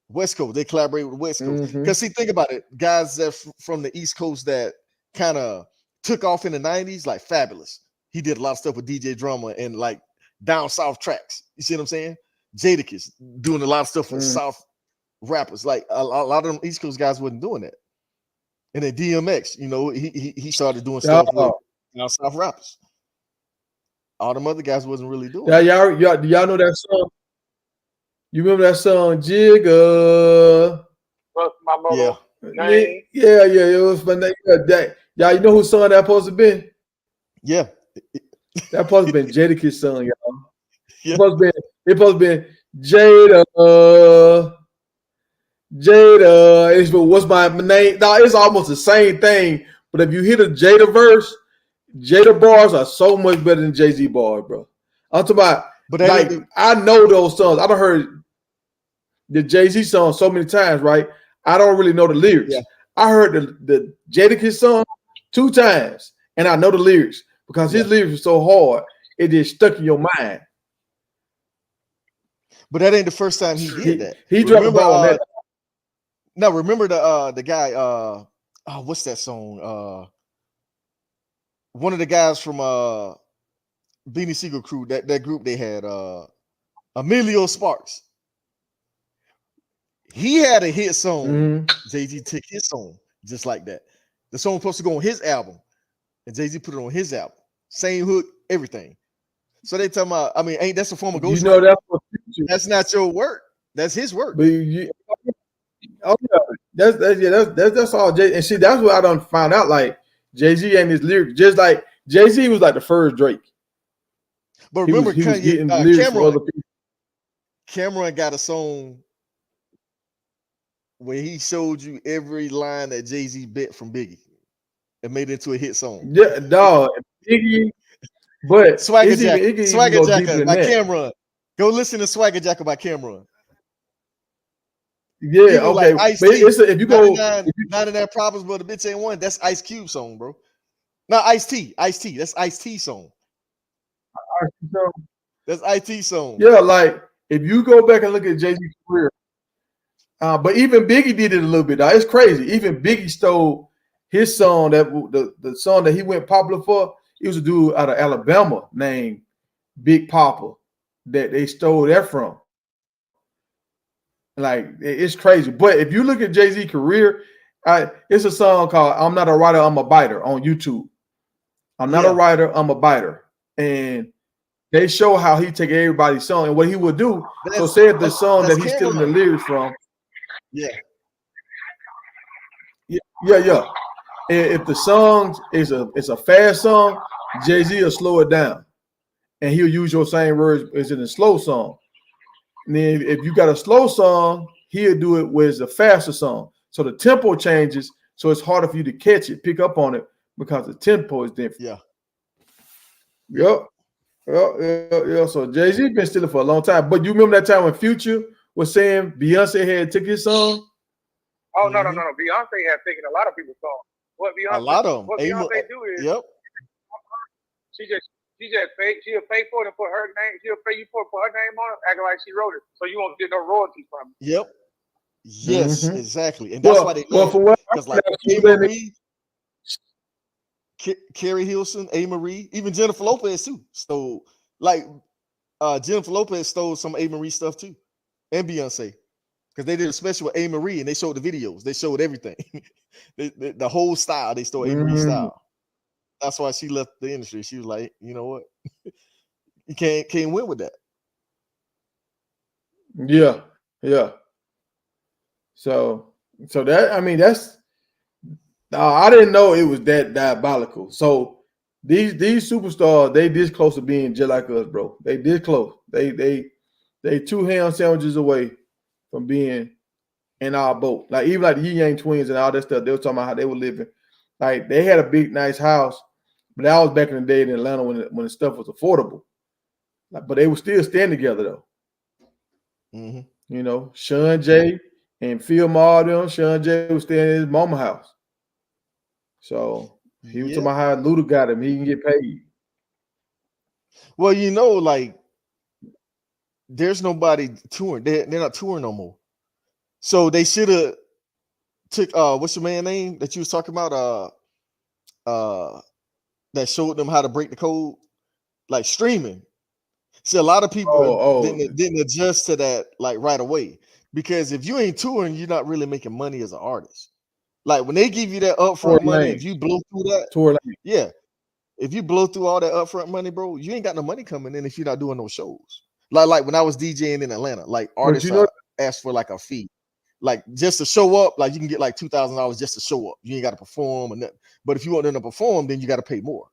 West Coast, they collaborate with the West Coast. Because see, think about it. Guys that from the East Coast that kind of took off in the 90s, like Fabulous. He did a lot of stuff with DJ Drummer and like down South tracks. You see what I'm saying? Jadakiss doing a lot of stuff with South rappers. Like a lot of them East Coast guys wasn't doing that. And then DMX, he started doing stuff with South rappers. All them other guys wasn't really doing. Yeah, y'all know that song? You remember that song, Jigga? What's my mother? Yeah. It was fun. Y'all, you know whose song that supposed to be? Yeah. That supposed to be Jadakiss' song, y'all. Yeah. It supposed to be Jada. It's what's my name? No, it's almost the same thing. But if you hit a Jada verse, Jada bars are so much better than Jay-Z bars, bro. I'm talking about, but like, I know those songs. I done heard the Jay-Z song so many times, right? I don't really know the lyrics. Yeah. I heard the Jadakiss song 2 times, and I know the lyrics because his lyrics are so hard, it just stuck in your mind. But that ain't the first time he did that. He dropped the ball on that. Now remember the guy, what's that song? One of the guys from Beanie Siegel crew, that group they had Emilio Sparks. He had a hit song. Mm-hmm. Jay-Z took his song just like that. The song was supposed to go on his album, and Jay-Z put it on his album. Same hook, everything. So they talking about, I mean, ain't that's a form of ghostwriting? You know that's what That's not your work. That's his work. But oh yeah, that's all Jay. And see, that's what I don't find out. Like Jay-Z and his lyrics, just like Jay-Z was like the first Drake. But remember, he was getting lyrics for other people. Cameron got a song where he showed you every line that Jay-Z bit from Biggie and made it into a hit song. Yeah, dog, Biggie. But Swagger Jacker by that. Cameron. Go listen to Swagger Jacker by Cameron. Yeah, okay. Like but if you go 99 Problems, but the bitch ain't one. That's Ice Cube song, bro. Not Ice-T. Ice-T. That's Ice-T song. That's Ice-T song. Yeah, like if you go back and look at Jay-Z's career, but even Biggie did it a little bit. Now, it's crazy. Even Biggie stole his song, that the song that he went popular for. It was a dude out of Alabama named Big Papa that they stole that from. Like, it's crazy. But if you look at Jay-Z's career, it's a song called "I'm Not a Writer, I'm a Biter" on YouTube. I'm not a writer, I'm a biter. And they show how he take everybody's song and what he would do. So say if the song that he's stealing the lyrics from. Yeah. If the song is a fast song, Jay-Z will slow it down. And he'll use your same words as in a slow song. And then if you got a slow song, he'll do it with a faster song. So the tempo changes, so it's harder for you to catch it, pick up on it, because the tempo is different. Yeah. Yep. So Jay-Z been stealing for a long time. But you remember that time when Future was saying Beyonce had took his song? Oh, no. Beyonce had taken a lot of people's songs. What Beyonce do is she'll pay for it and put her name. She'll pay you for her name on it, acting like she wrote it, so you won't get no royalties from it. Yep. Yes, exactly, and that's why they love it. Because like A-Marie, Carrie Hilson, A-Marie, even Jennifer Lopez too stole. Like Jennifer Lopez stole some A-Marie stuff too, and Beyonce, because they did a special with A-Marie and they showed the videos. They showed everything, the whole style. They stole A-Marie style. That's why she left the industry. She was like, you know what, you can't win with that. Yeah. So that, I mean, that's I didn't know it was that diabolical. So these superstars, they this close to being just like us, bro. They this close. They 2 ham sandwiches away from being in our boat. Like even like the Yin Yang twins and all that stuff, they were talking about how they were living. Like they had a big, nice house, but that was back in the day in Atlanta when the stuff was affordable. Like, but they were still staying together though. Mm-hmm. You know, Sean J and Phil Ma, Sean J was staying in his mama house. So he was talking about how Luda got him. He can get paid. Well, you know, like there's nobody touring. They're not touring no more. So they should have took what's your man name that you was talking about? That showed them how to break the code, like streaming. See, a lot of people didn't adjust to that like right away, because if you ain't touring, you're not really making money as an artist. Like when they give you that upfront money, if you blow through that, if you blow through all that upfront money, bro, you ain't got no money coming in if you're not doing those shows. Like when I was DJing in Atlanta, like artists ask for like a fee, like just to show up. Like you can get like $2,000 just to show up. You ain't got to perform or nothing. But if you want them to perform, then you got to pay more.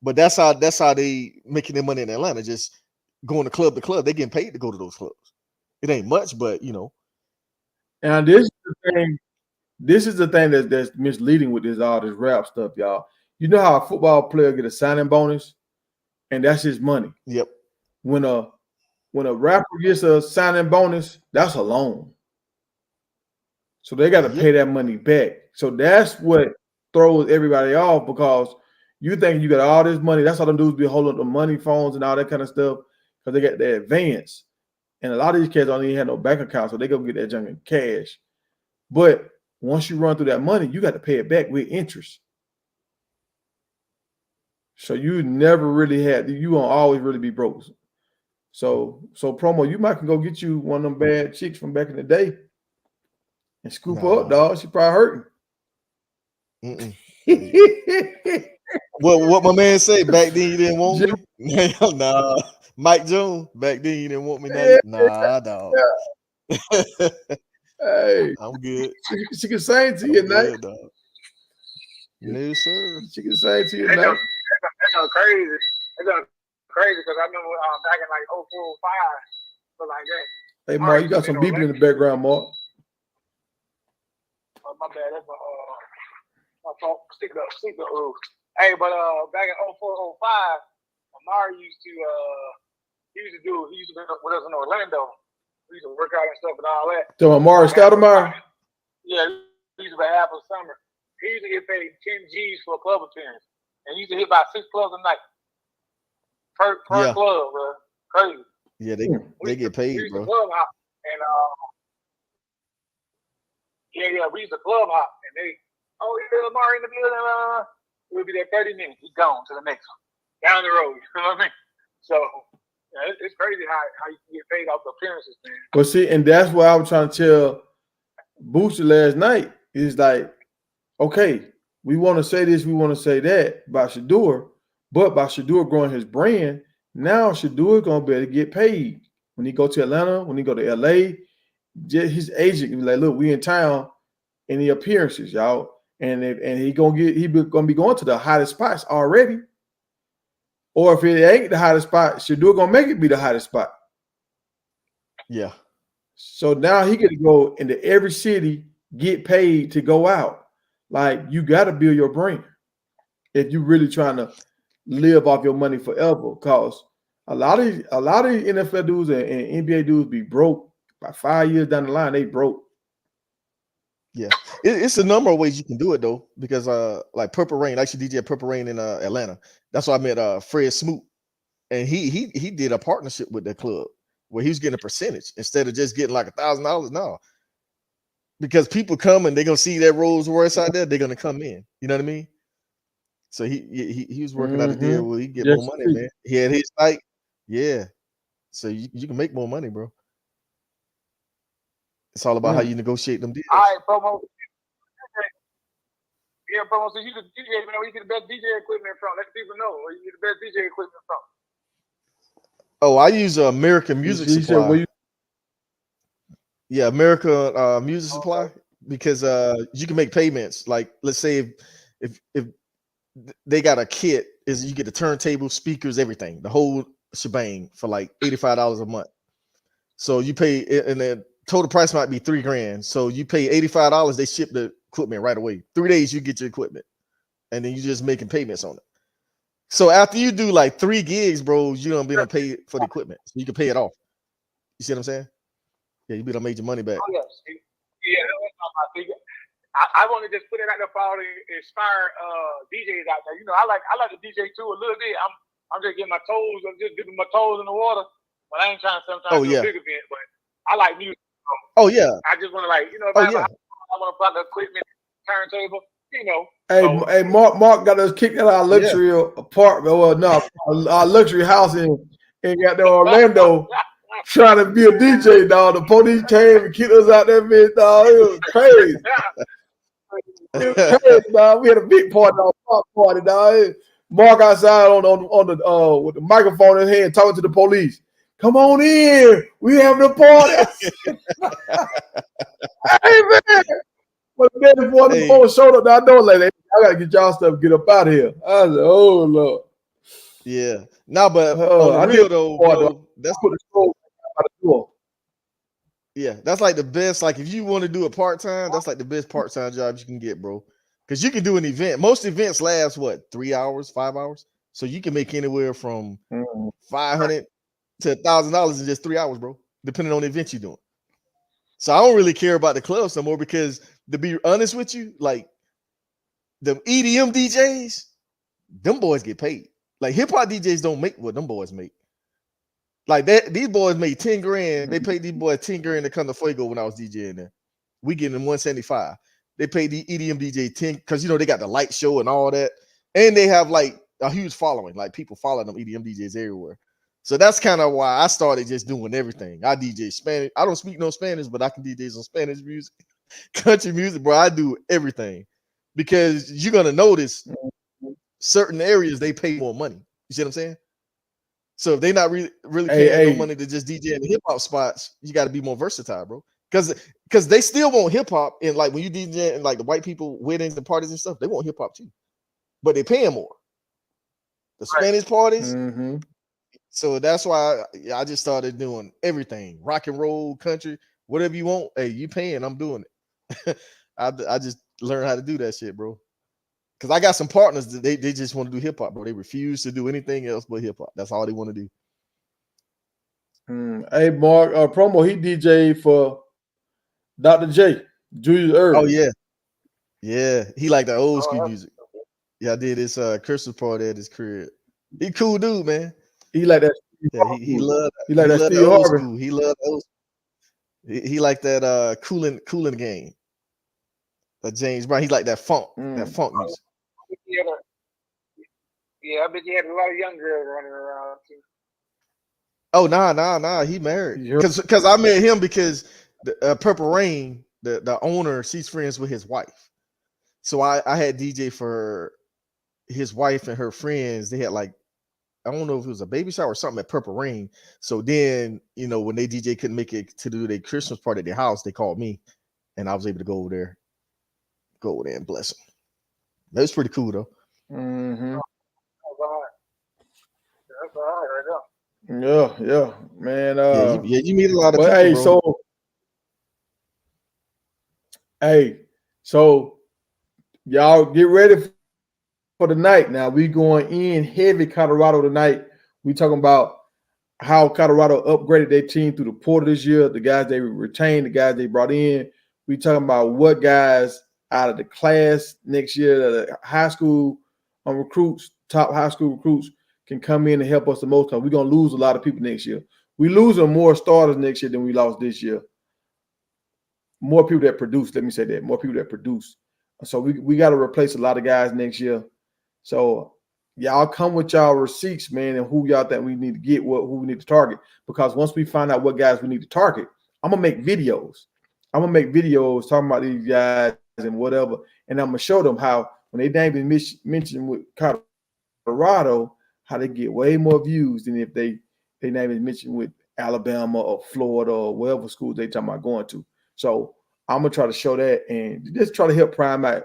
But that's how they making their money in Atlanta. Just going to club to club, they getting paid to go to those clubs. It ain't much, but you know. And this is the thing. This is the thing that's misleading with all this rap stuff, y'all. You know how a football player get a signing bonus, and that's his money. Yep. When a rapper gets a signing bonus, that's a loan. So they got to pay that money back. So that's what throws everybody off, because you think you got all this money. That's how them dudes be holding the money phones and all that kind of stuff, because they got their advance. And a lot of these kids don't even have no bank account, so they go get that junk in cash. But once you run through that money, you got to pay it back with interest. So you never really had. You won't always really be broke. So promo, you might can go get you one of them bad chicks from back in the day and scoop her up, Nah. dog. She probably Mm-mm. hurting. What my man say back then you didn't want Jim- me? Nah. Mike Jones, back then you didn't want me. yeah, Nah, dog. hey, I'm good. she can sing to you I'm at night. good, dog. No, sir. She can sing to you at That's night. crazy. That's crazy because I remember back in like 04, 05, so like that. Hey, Mark, you got some beeping in the background, Mark. Oh, my bad. That's my fault. Stick it up. Hey, but back in 04, 05, Amari used to he used to be with us in Orlando. We used to work out and stuff and all that. So Amari Stoudemire? Yeah, he used to be half of summer. He used to get paid 10 G's for a club appearance. And he used to hit about 6 clubs a night. Per club, bro. Crazy. Yeah, they get paid, we used bro. to club hop. And we used to club hop. And they, Amari in the building. We'll be there 30 minutes. He's gone to the next one. Down the road. You know what I mean? So yeah, it's crazy how you can get paid off the appearances, man. Well, see, and that's what I was trying to tell Booster last night. Is like, okay, we want to say this, we want to say that about Shedeur, but by Shedeur growing his brand, now Shedeur gonna be able to get paid when he go to Atlanta, when he go to LA. His agent can be like, look, we in town, any appearances, y'all, and he gonna be going to the hottest spots already. Or if it ain't the hottest spot, Shedeur gonna make it be the hottest spot. Yeah. So now he get to go into every city, get paid to go out. Like, you got to build your brand if you really trying to live off your money forever. Cause a lot of these NFL dudes and NBA dudes be broke by 5 years down the line. They broke. Yeah, it's a number of ways you can do it though, because like Purple Rain, I actually DJ Purple Rain in Atlanta. That's why I met Fred Smoot, and he did a partnership with that club where he was getting a percentage instead of just getting like $1,000. No, because people come and they're gonna see that Rolls Royce out there, they're gonna come in. You know what I mean? So he was working out a deal where he get more money, man. He had his site, yeah. So you can make more money, bro. It's all about how you negotiate them deals. All right, promo. Yeah, promo. So you the DJ, man. Where you get the best DJ equipment from? Let the people know where you get the best DJ equipment from. Oh, I use American Music Supply. Yeah, American Music Supply, because you can make payments. Like, let's say if they got a kit, is you get the turntable, speakers, everything, the whole shebang for like $85 a month. So you pay, and the total price might be $3,000. So you pay $85, they ship the equipment right away. 3 days you get your equipment, and then you just making payments on it. So after you do like 3 gigs, bro, you're gonna be able to pay for the equipment, so you can pay it off. You see what I'm saying? Yeah, you be able to make your money back. Oh yes, yeah. I want to just put it out there for all the inspired DJs out there. You know, I like the DJ too a little bit. I'm just getting my toes. I'm just dipping my toes in the water. But I ain't trying to sometimes do a big event. But I like music. Oh yeah. I just want to I want to buy the equipment, turntable. You know. Hey, Mark got us kicked out of our luxury apartment. Well, no, our luxury house in goddamn Orlando. Trying to be a DJ, dog. The police came and kicked us out there, bitch, dog. It was crazy. It was crazy, dog. We had a big party, dog. Mark outside on the with the microphone in his hand, talking to the police. Come on in. We having a party. Hey, man. But then before the police showed up, I know, like, I gotta get y'all stuff, get up out of here. I was like, oh Lord. Yeah. No, but on the real though, bro, that's what that's like the best. Like, if you want to do a part-time, that's like the best part-time job you can get, bro. Because you can do an event. Most events last 3 hours, 5 hours. So you can make anywhere from $500 to $1,000 in just 3 hours, bro, depending on the event you're doing. So I don't really care about the clubs no more, because to be honest with you, like, the EDM DJs, them boys get paid. Like, hip-hop DJs don't make what them boys make. Like that, these boys made $10,000. They paid these boys $10,000 to come to Fuego when I was DJing there. We getting them $175. They paid the EDM DJ 10 because they got the light show and all that, and they have like a huge following. Like people follow them EDM DJs everywhere. So that's kind of why I started just doing everything. I DJ Spanish. I don't speak no Spanish, but I can DJ some Spanish music, country music, bro. I do everything because you're gonna notice certain areas they pay more money. You see what I'm saying? So if they're not really paying no money to just DJ in the hip hop spots, you got to be more versatile, bro. Because they still want hip hop, and like when you DJ and like the white people weddings and parties and stuff, they want hip hop too, but they paying more. The Spanish parties. Mm-hmm. So that's why I just started doing everything, rock and roll, country, whatever you want. Hey, you paying, I'm doing it. I just learned how to do that shit, bro. Because I got some partners that they just want to do hip hop, bro. They refuse to do anything else but hip hop. That's all they want to do. Hey, Mark, promo, he DJ for Dr. J, Julius Irving. Oh, yeah. Yeah, he like the old school music. Yeah, I did this Christmas party at his crib. He cool dude, man. He like that. Yeah, he loved that Steve Steve old Harvey. school. He loved old school. He like that cooling game. That James Brown. He like that funk music. Yeah, I bet you had a lot of young girls running around too. Oh, nah. He married. Because I met him because the Purple Rain, the owner, she's friends with his wife. So I had DJ for his wife and her friends. They had like, I don't know if it was a baby shower or something at Purple Rain. So then, when they DJ couldn't make it to do their Christmas party at their house, they called me, and I was able to go over there and bless them. That was pretty cool though. Mm-hmm. That's all right, Yeah, man. You meet a lot of people. So y'all get ready for the night. Now we going in heavy Colorado tonight. We talking about how Colorado upgraded their team through the portal this year, the guys they retained, the guys they brought in. We talking about what guys out of the class next year, the high school recruits, top high school recruits can come in and help us the most. Because we're going to lose a lot of people next year. We losing more starters next year than we lost this year. More people that produce, let me say that, more people that produce. So we got to replace a lot of guys next year. So y'all come with y'all receipts, man, and who y'all think we need to get, who we need to target. Because once we find out what guys we need to target, I'm going to make videos. Talking about these guys and whatever, and I'm going to show them how when they name is mentioned with Colorado, how they get way more views than if they name is mentioned with Alabama or Florida or whatever schools they talking about going to. So I'm going to try to show that and just try to help Prime out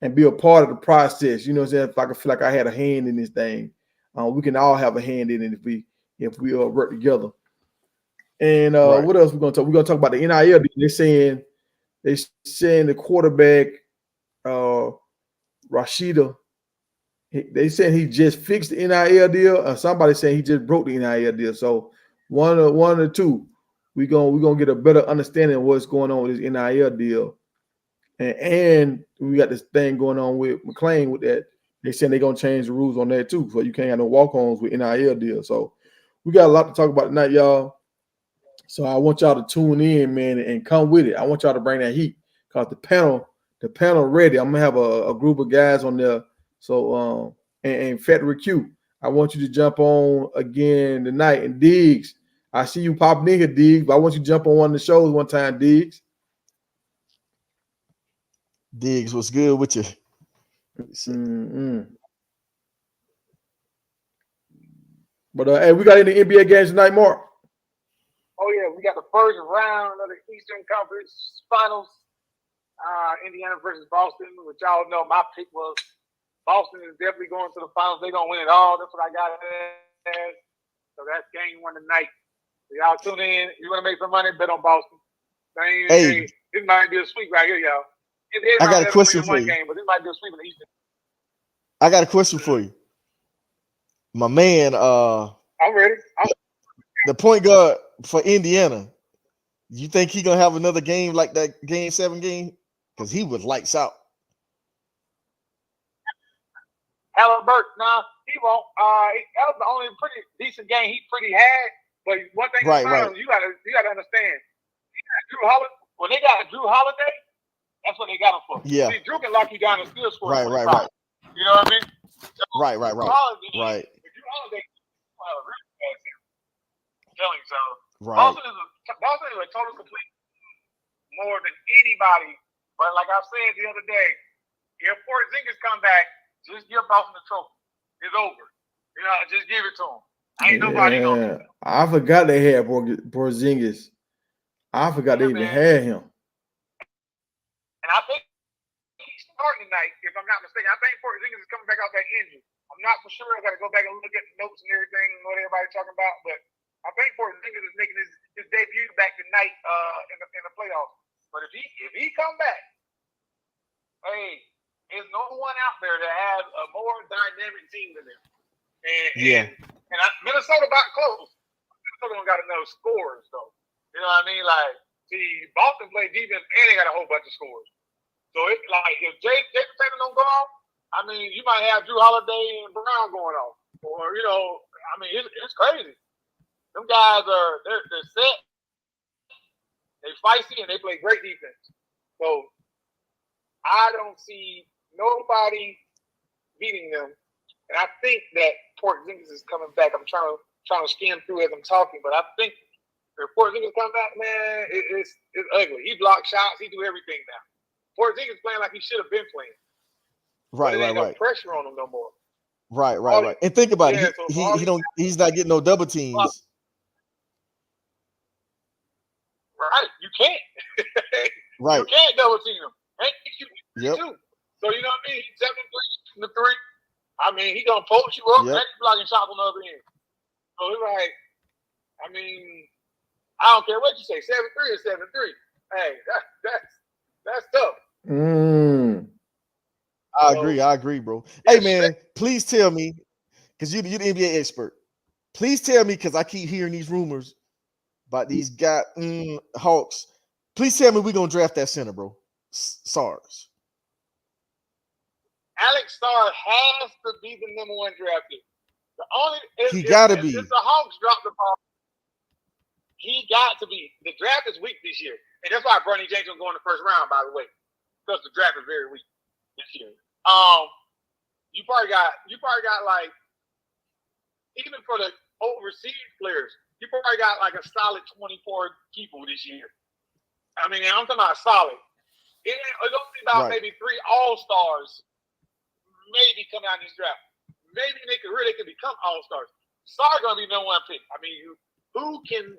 and be a part of the process. You know what I'm saying? If I can feel like I had a hand in this thing, we can all have a hand in it if we work together. And what else we're going to talk? We're going to talk about the NIL. They're saying the quarterback, Rashida, they said he just fixed the NIL deal. Somebody saying he just broke the NIL deal. So one or two, we're gonna get a better understanding of what's going on with this NIL deal. And we got this thing going on with McLean with that. They saying they're gonna change the rules on that too. So you can't have no walk-ons with NIL deals. So we got a lot to talk about tonight, y'all. So I want y'all to tune in, man, and come with it. I want y'all to bring that heat because the panel ready. I'm gonna have a group of guys on there. So and Federer Q, I want you to jump on again tonight. And Diggs, I see you popping in here, Diggs, but I want you to jump on one of the shows one time, Diggs. Diggs, what's good with you? Mm-hmm. But hey, we got any NBA games tonight, Mark? Oh yeah, we got the first round of the Eastern Conference Finals. Indiana versus Boston, which y'all know my pick was Boston is definitely going to the finals. They're gonna win it all. That's what I got there. So that's game one tonight. So y'all tune in. You want to make some money? Bet on Boston. Hey, this might be a sweep right here, y'all. I got a question for you. Game, but this might be a sweep in the Eastern. I got a question for you, my man. I'm ready. The point guard for Indiana. You think he gonna have another game like that Game 7 game? Because he was lights out. Halliburton, he won't. That was the only pretty decent game he had. But one thing you gotta understand, Drew Holiday. When they got Drew Holiday, that's what they got him for. Yeah. See, Drew can lock you down and still score. Right. You know what I mean? So, Right. If you holiday, I'm telling you, so Right. Boston is a total complete more than anybody. But like I said the other day, if Porzingis come back, just give Boston the trophy. It's over. You know, just give it to him. Ain't nobody gonna do it. I forgot they had Porzingis. I forgot they even had him. And I think he's starting tonight, if I'm not mistaken. I think Porzingis is coming back out that injury. I'm not for sure. I got to go back and look at the notes and everything and what everybody's talking about. But I think Porzingis is making his debut back tonight in the playoffs. But if he come back, hey, there's no one out there that has a more dynamic team than him. And Minnesota got close. Minnesota don't got enough scores though. You know what I mean? Like, see, Boston play defense and they got a whole bunch of scores. So it's like if Jason Tatum don't go off, I mean, you might have Drew Holiday and Brown going off, or you know, I mean, it's crazy. Them guys they're set, they feisty, and they play great defense. So I don't see nobody beating them, and I think that Porzingis is coming back. I'm trying to skim through as I'm talking, but I think if Porzingis come back, man, it's ugly. He blocks shots, he do everything now. Porzingis playing like he should have been playing. Right. No pressure on him no more. Right. And think about it. He's not getting no double teams. Right. You can't. Right. You can't double team him. Yep. Too. So you know what I mean? He's 7-3 from the 3. I mean, he gonna post you up and he's blocking shots on the other end. So he's like, I mean, I don't care what you say, 7-3 or 7-3. Hey, that's tough. I agree, bro. Hey man, please tell me, because you're the NBA expert. Please tell me, because I keep hearing these rumors about these Hawks. Please tell me we're gonna draft that center, bro. Sars. Alex Sars has to be the number 1 drafted. He gotta be. If the Hawks drop the ball, he got to be. The draft is weak this year, and that's why Bronny James will go in the first round. By the way, because the draft is very weak this year. You probably got like, even for the overseas players, you probably got like a solid 24 people this year. I mean, I'm talking about solid. It's only about maybe 3 all-stars maybe come out in this draft. Maybe they could become all-stars. Sar's gonna be number 1 pick. I mean, who can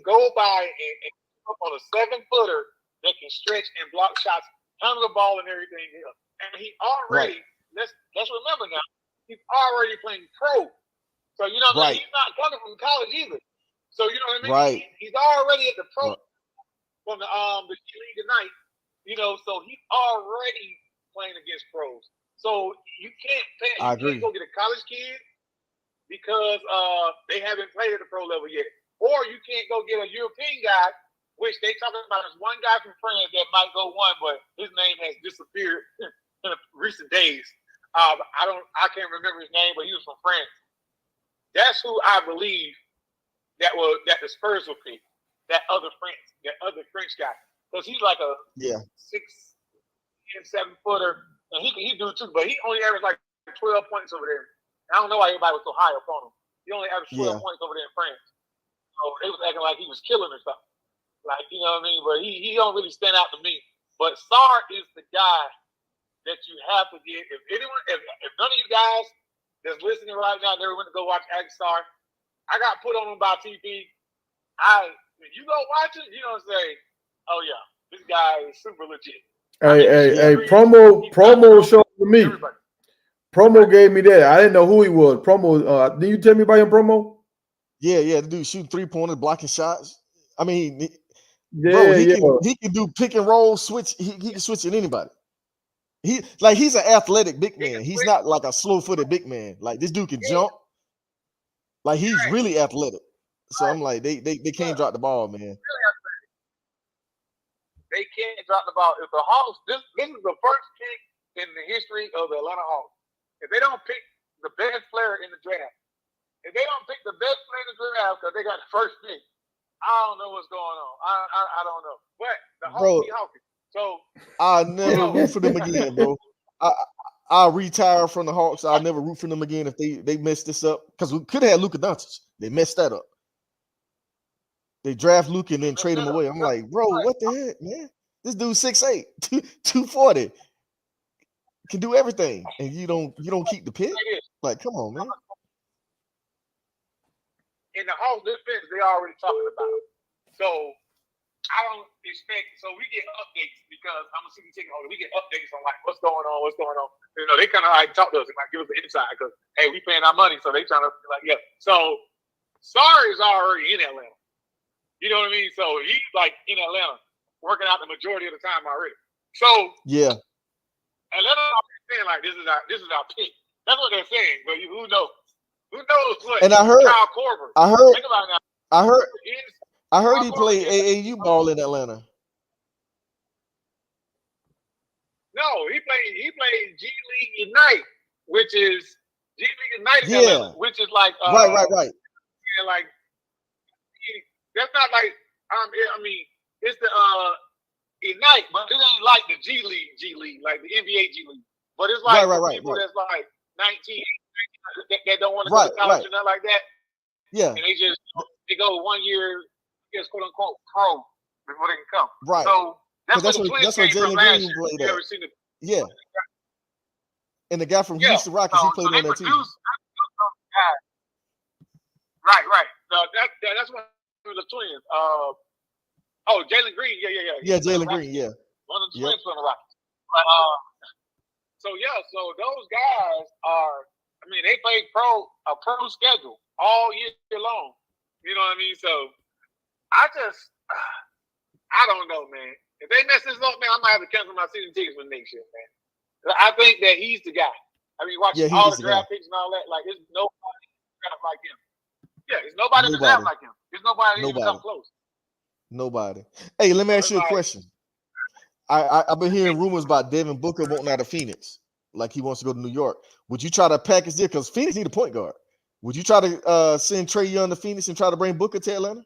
go by and up on a 7-footer that can stretch and block shots, handle the ball and everything else. And he already let's remember now, he's already playing pro. So you know what I mean? He's not coming from college either. So you know what I mean? Right. He's already at the pro from the league tonight. You know, so he's already playing against pros. So you can't go get a college kid because they haven't played at the pro level yet. Or you can't go get a European guy, which they talking about is one guy from France that might go 1, but his name has disappeared in recent days. I can't remember his name, but he was from France. That's who I believe that the Spurs will pick. That other French guy, because he's like a 6'7" footer, and he do too. But he only averaged like 12 points over there. I don't know why everybody was so high up on him. He only averaged 12 points over there in France. So they was acting like he was killing or something. Like, you know what I mean? But he don't really stand out to me. But Sar is the guy that you have to get. If none of you guys that's listening right now never went to go watch Alex Sar, I got put on him by TV. When you go watch it, you're gonna say, "Oh yeah, this guy is super legit." Hey, promo showed to me. Everybody. Promo gave me that. I didn't know who he was. Promo, did you tell me about him, Promo? Yeah, the dude shooting 3-pointers, blocking shots. I mean, he can do pick and roll, switch. He can switch with anybody. He's an athletic big man. He's not like a slow-footed big man. Like, this dude can jump. Like, he's really athletic. So I'm like, they can't drop the ball, man. They can't drop the ball. If the Hawks, this is the first pick in the history of the Atlanta Hawks. If they don't pick the best player in the draft, because they got the first pick, I don't know what's going on. I don't know. But the Hawks be Hawking. So I'll never root for them again, bro. I'll retire from the Hawks. I'll never root for them again if they mess this up. Because we could have had Luka Doncic. They messed that up. They draft Luka and then trade him away. I'm like, bro, what the heck, man? This dude's 6'8", 240, can do everything, and you don't keep the pick. Like, come on, man. In the Hawks defense, they already talking about it. So I don't expect. So we get updates because I'm a season ticket holder. We get updates on like what's going on. You know, they kind of like talk to us and like give us an insight because hey, we paying our money, so they trying to be like yeah. So Sarr is already in Atlanta. You know what I mean? So he's like in Atlanta, working out the majority of the time already. So yeah, Atlanta saying like this is our pick. That's what they're saying. But who knows? Who knows what? And I heard Kyle Korver. Think about it now. I heard he played AAU ball in Atlanta. No, he played G League Ignite, which is G League Ignite in Atlanta, which is like right. And like that's not like I mean it's the Ignite, but it ain't like the G League, like the NBA G League. But it's like people that's like 19 that don't want to go to college or nothing like that. Yeah. And they go 1 year, quote unquote pro before they can come. Right. So that's where Jalen Green played at. Yeah. And the guy from Houston Rockets, he played on that team. Right. No, that's one of the twins. Jalen Green. Yeah, Jalen Green. Yeah. One of the twins from the Rockets. So those guys are. I mean, they play a pro schedule all year long. You know what I mean? So I don't know, man. If they mess this up, man, I might have to cancel my season tickets for next year, man. I think that he's the guy. I mean, watching all the draft picks and all that, like, there's nobody draft like him. Yeah, there's nobody in the draft like him. There's nobody even come close. Nobody. Hey, let me ask you a question. I've been hearing rumors about Devin Booker wanting out of Phoenix. Like he wants to go to New York. Would you try to package there? Because Phoenix need a point guard. Would you try to send Trae Young to Phoenix and try to bring Booker to Atlanta?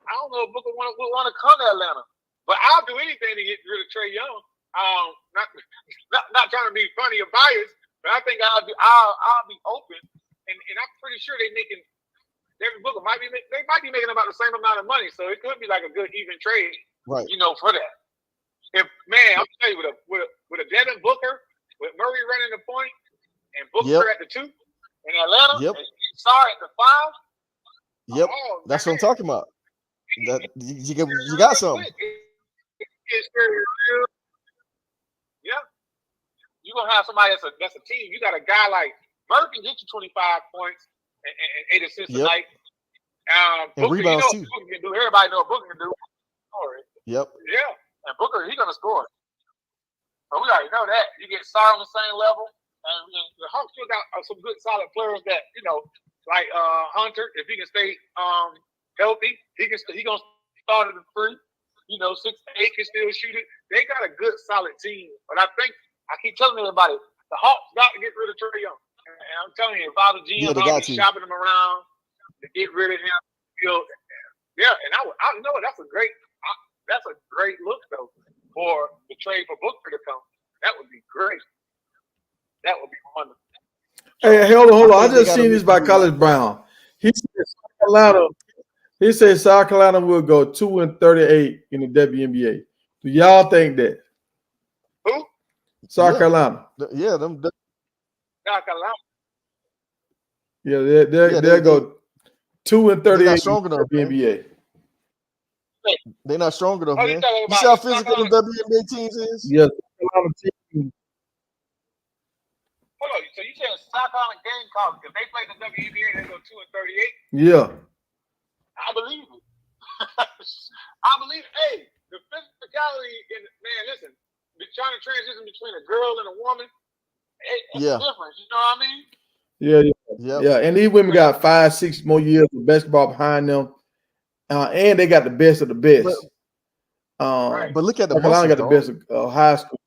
I don't know if Booker would want to come to Atlanta, but I'll do anything to get rid of Trae Young. Not trying to be funny or biased, but I think I'll be open, and I'm pretty sure they're making Devin Booker might be making about the same amount of money, so it could be like a good even trade, right? You know, for that. If man, I'm telling you, with a Devin Booker, with Murray running the point, and Booker at the 2 in Atlanta, and Sarr at the 5. Yep, that's what I'm talking about. That you got something. Yeah, you're gonna have somebody that's a team. You got a guy like Murray can get you 25 points and 8 assists a night. And Booker, rebounds too. Booker can do. Everybody know what Booker can do. Yep. Yeah, and Booker, he's gonna score. So we already know that. You get Sarr on the same level, and the Hawks still got some good, solid players that like Hunter, if he can stay healthy, he gonna start at the 3. 6'8" can still shoot it. They got a good, solid team. But I think I keep telling everybody, the Hawks got to get rid of Trae Young. And I'm telling you, if I was a GM, I'd be shopping him around to get rid of him. Yeah, and I know that's a great look though for the trade for Booker to come. That would be great. That would be wonderful. Hey, hold on. I just seen this by College Brown. He said South Carolina will go 2-38 in the WNBA. Do y'all think that? Who? South Carolina. Yeah, South Carolina. Yeah, they'll go 2-38 in the WNBA. They're not strong enough, man. You see how physical the WNBA teams is? Yes. Hold on. So you saying South Carolina Gamecocks, if they play the WNBA, they go 2-38? Yeah. I believe it. I believe it. Hey, the physicality man, listen, trying to transition between a girl and a woman, it's different. You know what I mean? Yeah. And these women got 5-6 more years of basketball behind them. And they got the best of the best. But look at the muscle. Got the best of high school.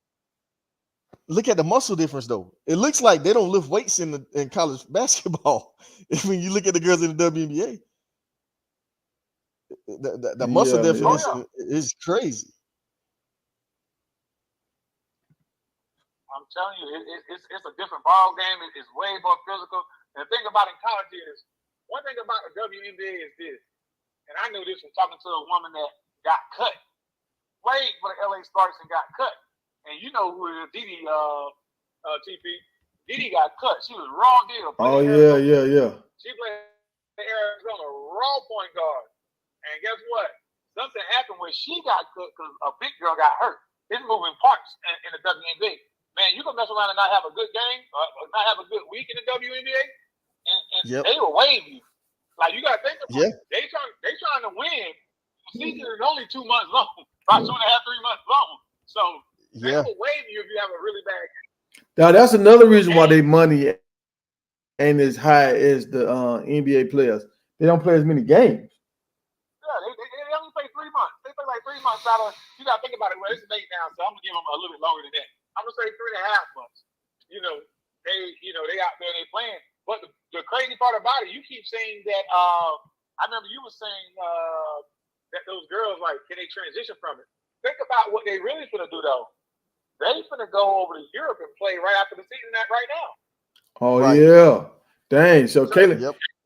Look at the muscle difference, though. It looks like they don't lift weights in college basketball. When you look at the girls in the WNBA, the muscle difference is crazy. telling you, it's a different ball game. It's way more physical. And the thing about in college is, one thing about the WNBA is this, and I knew this from talking to a woman that got cut, played for the LA Sparks and got cut. And you know who it is, Didi, TP. Didi got cut. She was raw deal. Oh, yeah. She played Arizona raw point guard. And guess what? Something happened when she got cut because a big girl got hurt. It's moving parts in the WNBA. Man, you can mess around and not have a good game, or not have a good week in the WNBA, and they will waive you. Like, you got to think about it. They trying to win. The season is only 2 months long, about 2.5, 3 months long. So they will waive you if you have a really bad game. Now, that's another reason why they money ain't as high as the NBA players. They don't play as many games. Yeah, they only play 3 months. They play like 3 months out of. You got to think about it. Well, it's 8 now, so I'm gonna give them a little bit longer than that. I'm gonna say 3.5 months. They out there and they playing. But the crazy part about it, you keep saying that. I remember you were saying that those girls, like, can they transition from it? Think about what they really finna do though. They finna go over to Europe and play right after the season right now. Oh yeah, dang. So Caitlin,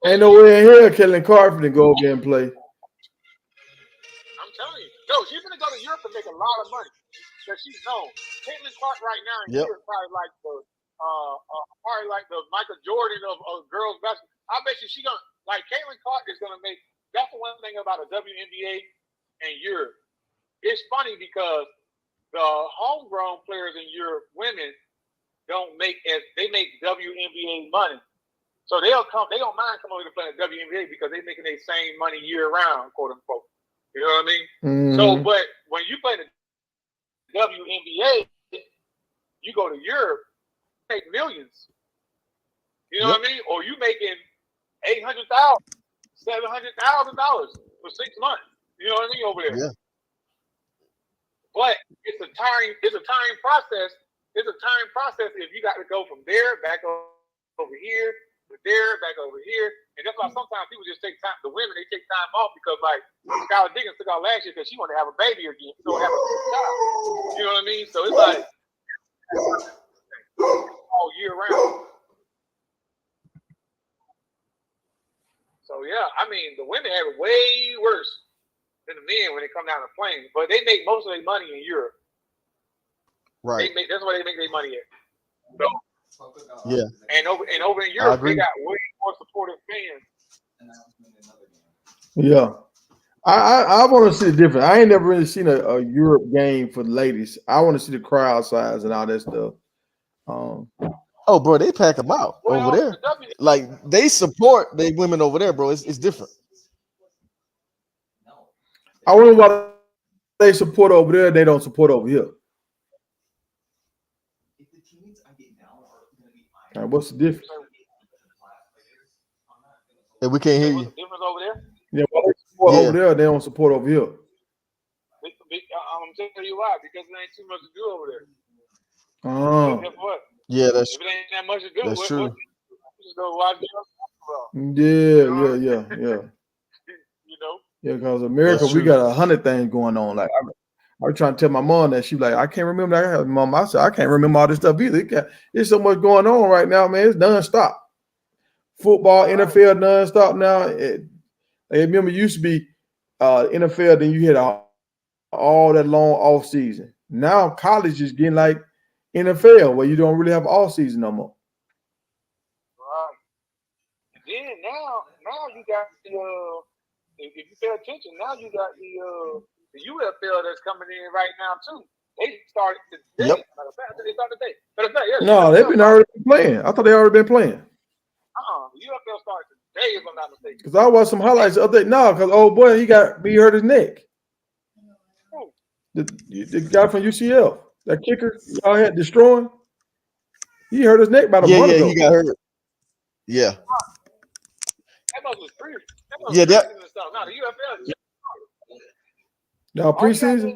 ain't no way in here Caitlin Carter to go over there and play. I'm telling you, no, she's gonna go to Europe and make a lot of money. Because she's known. Caitlin Clark right now in Europe probably like the Michael Jordan of girls basketball. I bet you she gonna like Caitlin Clark is gonna make. That's the one thing about a WNBA and Europe. It's funny because the homegrown players in Europe, women, don't make they make WNBA money. So they don't mind coming over to play in the WNBA because they're making their same money year round, quote unquote. You know what I mean? Mm-hmm. So, but when you play the WNBA, you go to Europe, you make millions. You know what I mean? Or you making $800,000, $700,000 for 6 months. You know what I mean over there? Yeah. But it's a time process. It's a time process if you got to go from there back over here to there back over here, and that's why sometimes people just take time. The women, they take time off because, like, Skylar Diggins took out last year because she wanted to have a baby again. She don't have a child. You know what I mean? So it's like all year round. So yeah, I mean, the women have it way worse than the men when they come down to playing, but they make most of their money in Europe. Right. That's where they make their money at. So, yeah. And over in Europe, they got way more supportive fans. Yeah. I want to see the difference. I ain't never really seen a Europe game for the ladies. I want to see the crowd size and all that stuff. Oh, bro, they pack them out over there. Like, they support the women over there, bro. It's different. I wonder why they support over there. They don't support over here. All right, what's the difference? And we can't hear What's you. the difference over there? Yeah, why they support over there? They don't support over here. I'm telling you why. Because there ain't too much to do over there. Oh. Guess what? Yeah, if it ain't that much to do, that's true. Just go watch Yeah. You know? Yeah, because America, we got 100 things going on. Like I was trying to tell my mom that she like, I can't remember that. Mom, I said, I can't remember all this stuff either. There's so much going on right now, man. It's nonstop. Football, NFL, nonstop now. I remember it used to be NFL, then you had all that long off season. Now college is getting like NFL, where you don't really have off season no more. Right. And then now you got the if you pay attention, now you got the UFL that's coming in right now too. They started today. Yep. They started today. No, they've been already playing. I thought they already been playing. The UFL started today, if I'm not mistaken. Because I watched some highlights the other day. No, because old boy, he hurt his neck. The guy from UCL, that kicker y'all had destroying, he hurt his neck about a month ago. He got hurt. Yeah. That must was free. Yeah, that. No, the UFL. Now preseason.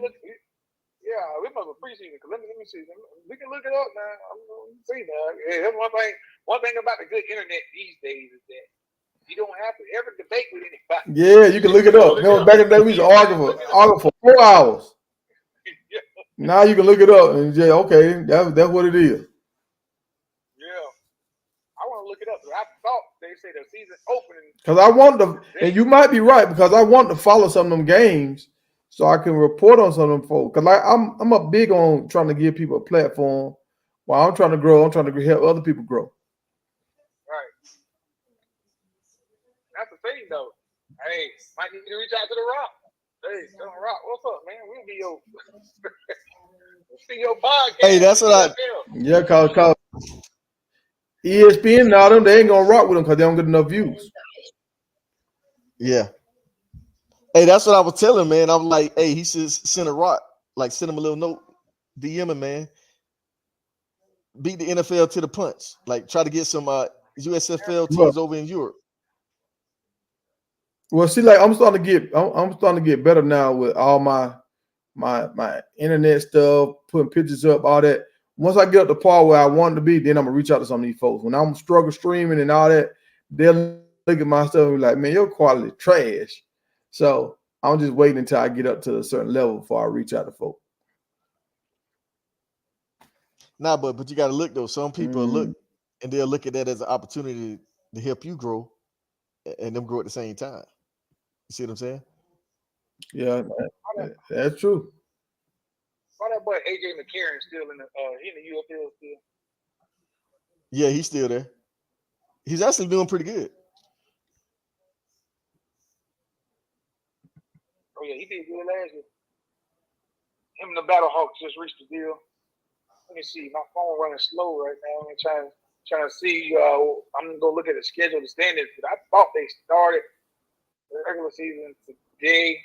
Yeah, we must be preseason. Let me see. We can look it up, man. I'm gonna see now. Yeah, that's one thing. One thing about the good internet these days is that you don't have to ever debate with anybody. Yeah, you can look it up. Back in the day, we used to argue for 4 hours. Now you can look it up and say, okay, that's what it is. say the season opening. Because I want to, and you might be right, because I want to follow some of them games so I can report on some of them folks. Because I'm a big on trying to give people a platform while I'm trying to grow. I'm trying to help other people grow. Right. That's the thing, though. Hey, might need to reach out to the Rock. Hey, tell the Rock, what's up, man? We'll be your, we'll see your podcast. Hey, that's what I. Yeah, cause ESPN now them they ain't gonna rock with them because they don't get enough views. Yeah. Hey, that's what I was telling, man. I'm like, hey, he should send a rock, like send him a little note, DM him, man. Beat the NFL to the punch. Like try to get some USFL teams over in Europe. Well, see, like I'm starting to get better now with all my internet stuff, putting pictures up, all that. Once I get up the part where I want to be, then I'm gonna reach out to some of these folks. When I'm struggling streaming and all that, they'll look at my stuff and be like, man, your quality trash. So I'm just waiting until I get up to a certain level before I reach out to folks. Nah, but you gotta look though. Some people look and they'll look at that as an opportunity to help you grow and them grow at the same time. You see what I'm saying? Yeah, that's true. Why that boy AJ McCarron still in the UFL still? Yeah, he's still there. He's actually doing pretty good. Oh yeah, he did good last year. Him and the Battle Hawks just reached the deal. Let me see. My phone running slow right now. I'm trying to see. I'm gonna go look at the schedule, the standings. But I thought they started the regular season today.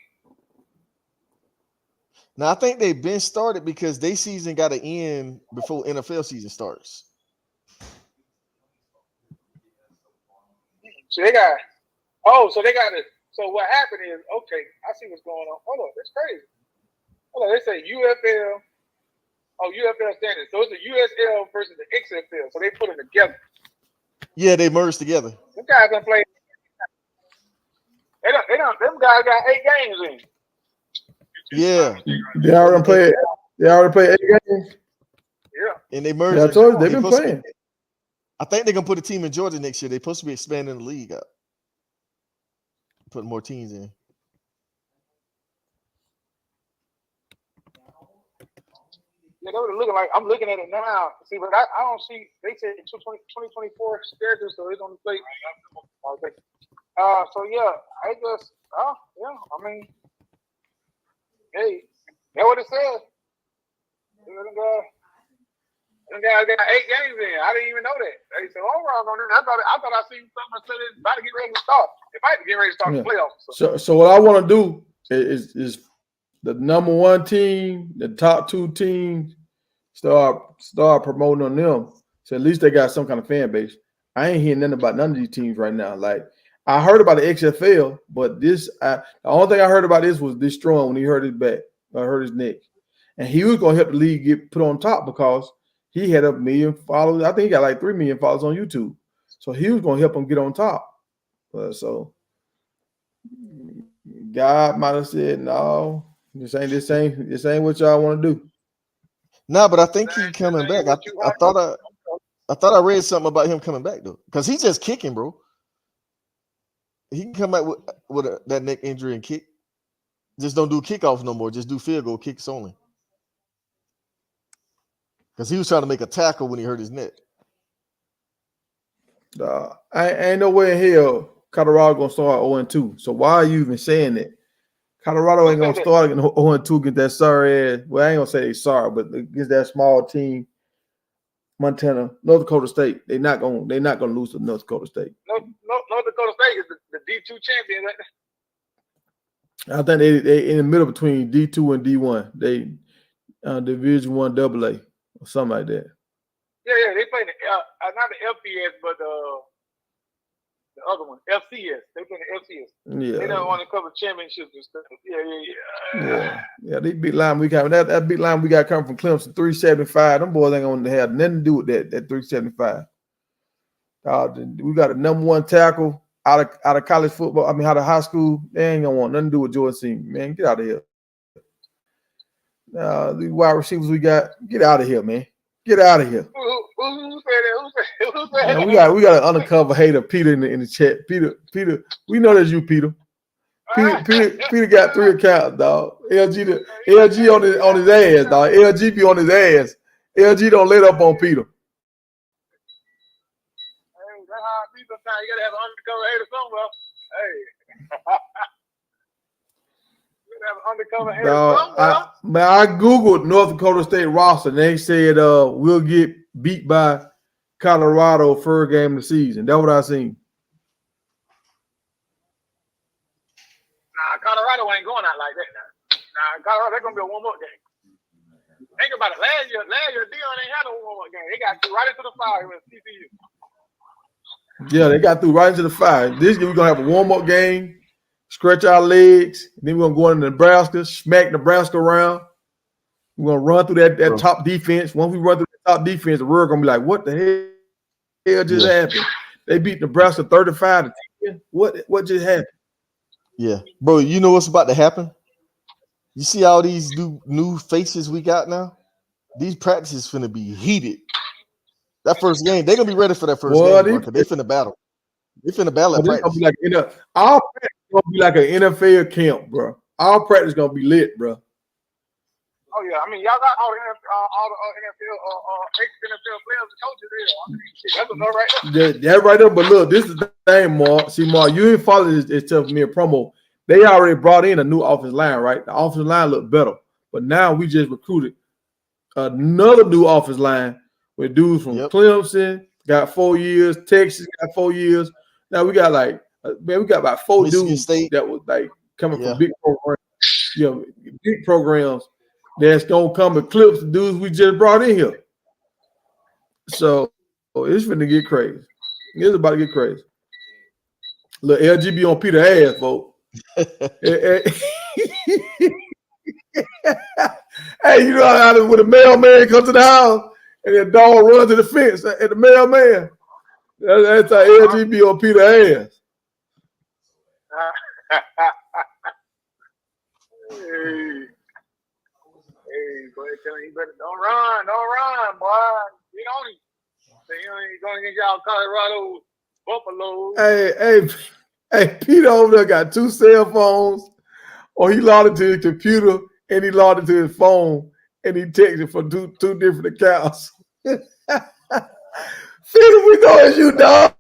Now I think they've been started because their season got to end before NFL season starts. So they got. Oh, so they got it. So what happened is, okay, I see what's going on. Hold on, it's crazy. Hold on, they say UFL. Oh, UFL standings. So it's the USL versus the XFL. So they put them together. Yeah, they merged together. Them guys done play. Them guys got 8 games in. Yeah. They already played 8 games. Yeah. And they merged. Yeah, I told you, they've been playing. I think they're gonna put a team in Georgia next year. They're supposed to be expanding the league up. Putting more teams in. Yeah, they were looking like I'm looking at it now. See, but I don't see. They said 2024 schedule, so it's on the plate. Okay. So yeah, I just yeah. I mean, hey, that's what it says. Them guys got 8 games in. I didn't even know that. They said overall on it. I thought I seen something that said it's about to get ready to start. It might be getting ready to start the playoffs. So what I want to do is the number 1 team, the top 2 teams, start promoting on them. So at least they got some kind of fan base. I ain't hearing nothing about none of these teams right now. Like I heard about the XFL, but the only thing I heard about this was this Strong when he hurt his back, or hurt his neck, and he was gonna help the league get put on top because he had 1 million followers. I think he got like 3 million followers on YouTube, so he was gonna help him get on top. So God might have said, "No, this ain't what y'all want to do." No, but I think he's coming back. I thought I read something about him coming back though, because he's just kicking, bro. He can come back with that neck injury and kick. Just don't do kickoffs no more. Just do field goal kicks only. Because he was trying to make a tackle when he hurt his neck. Ain't no way in hell Colorado gonna start 0-2. So why are you even saying that? Colorado ain't gonna start 0-2 against that sorry ass. Well, I ain't gonna say they sorry, but against that small team, Montana, North Dakota State. They're not gonna lose to North Dakota State. North Dakota State is the D2 champion. I think they in the middle between D2 and D1. They Division 1 AA or something like that. Yeah, they play not the FBS, but the other one, FCS. They play the FCS. Yeah, they don't want to cover championships and stuff. Yeah. They big line we got that big line we got coming from Clemson 375. Them boys ain't gonna have nothing to do with that 375. We got a number 1 tackle out of college football. I mean, out of high school. They ain't gonna want nothing to do with Jordan Senior. Man, get out of here. These wide receivers we got, get out of here, man. Get out of here. Who said that? Who said Man, that? we got an undercover hater, Peter, in the chat. Peter, we know that's you, Peter. Peter got 3 accounts, dog. LG on his ass, dog. LG be on his ass. LG don't let up on Peter. Hey, that's how I be sometimes. You gotta have an undercover hater somewhere. Hey. You gotta have an undercover hater somewhere. I Googled North Dakota State roster and they said we'll get beat by Colorado first game of the season. That's what I seen. Nah, Colorado ain't going out like that now. Nah, Colorado, they're gonna be a warm-up game. Think about it. Last year, Dion ain't had no warm-up game. They got through right into the fire with TCU. Yeah, they got through right into the fire. This year we're gonna have a warm-up game, stretch our legs, then we're gonna go into Nebraska, smack Nebraska around. We're gonna run through that top defense. Once we run through the top defense, the world gonna be like, what the hell just happened? They beat Nebraska 35-10. What just happened? Yeah, bro. You know what's about to happen? You see all these new faces we got now? These practices finna be heated. That first game, they're gonna be ready for that first game, bro, because they finna battle. They finna battle at practice. Our practice gonna be like an NFL camp, bro. Our practice gonna be lit, bro. Oh yeah, I mean y'all got all the NFL ex-NFL players and coaches there. I mean, shit, that's enough right there. That right there, but look, this is the thing, Mark. See, Mark, you ain't follow this stuff for me a promo. They already brought in a new offensive line, right? The offensive line looked better, but now we just recruited another new offensive line with dudes from Clemson got 4 years, Texas got 4 years. Now we got we got about 4 Michigan dudes State. that was coming from big programs, big programs that's gonna come eclipse the dudes we just brought in here. So it's finna get crazy. It's about to get crazy. Look, LGB on Peter ass, folks. Hey, you know how when the mailman comes to the house and the dog runs to the fence at the mailman? That's how LGB on Peter ass. Hey, boy, tell him you better don't run, boy. Get on him. So you ain't going against y'all Colorado Buffalo. Hey, Peter over there got 2 cell phones, or he logged into his computer and he logged into his phone and he texted for two different accounts. Peter, we know it's you, dog.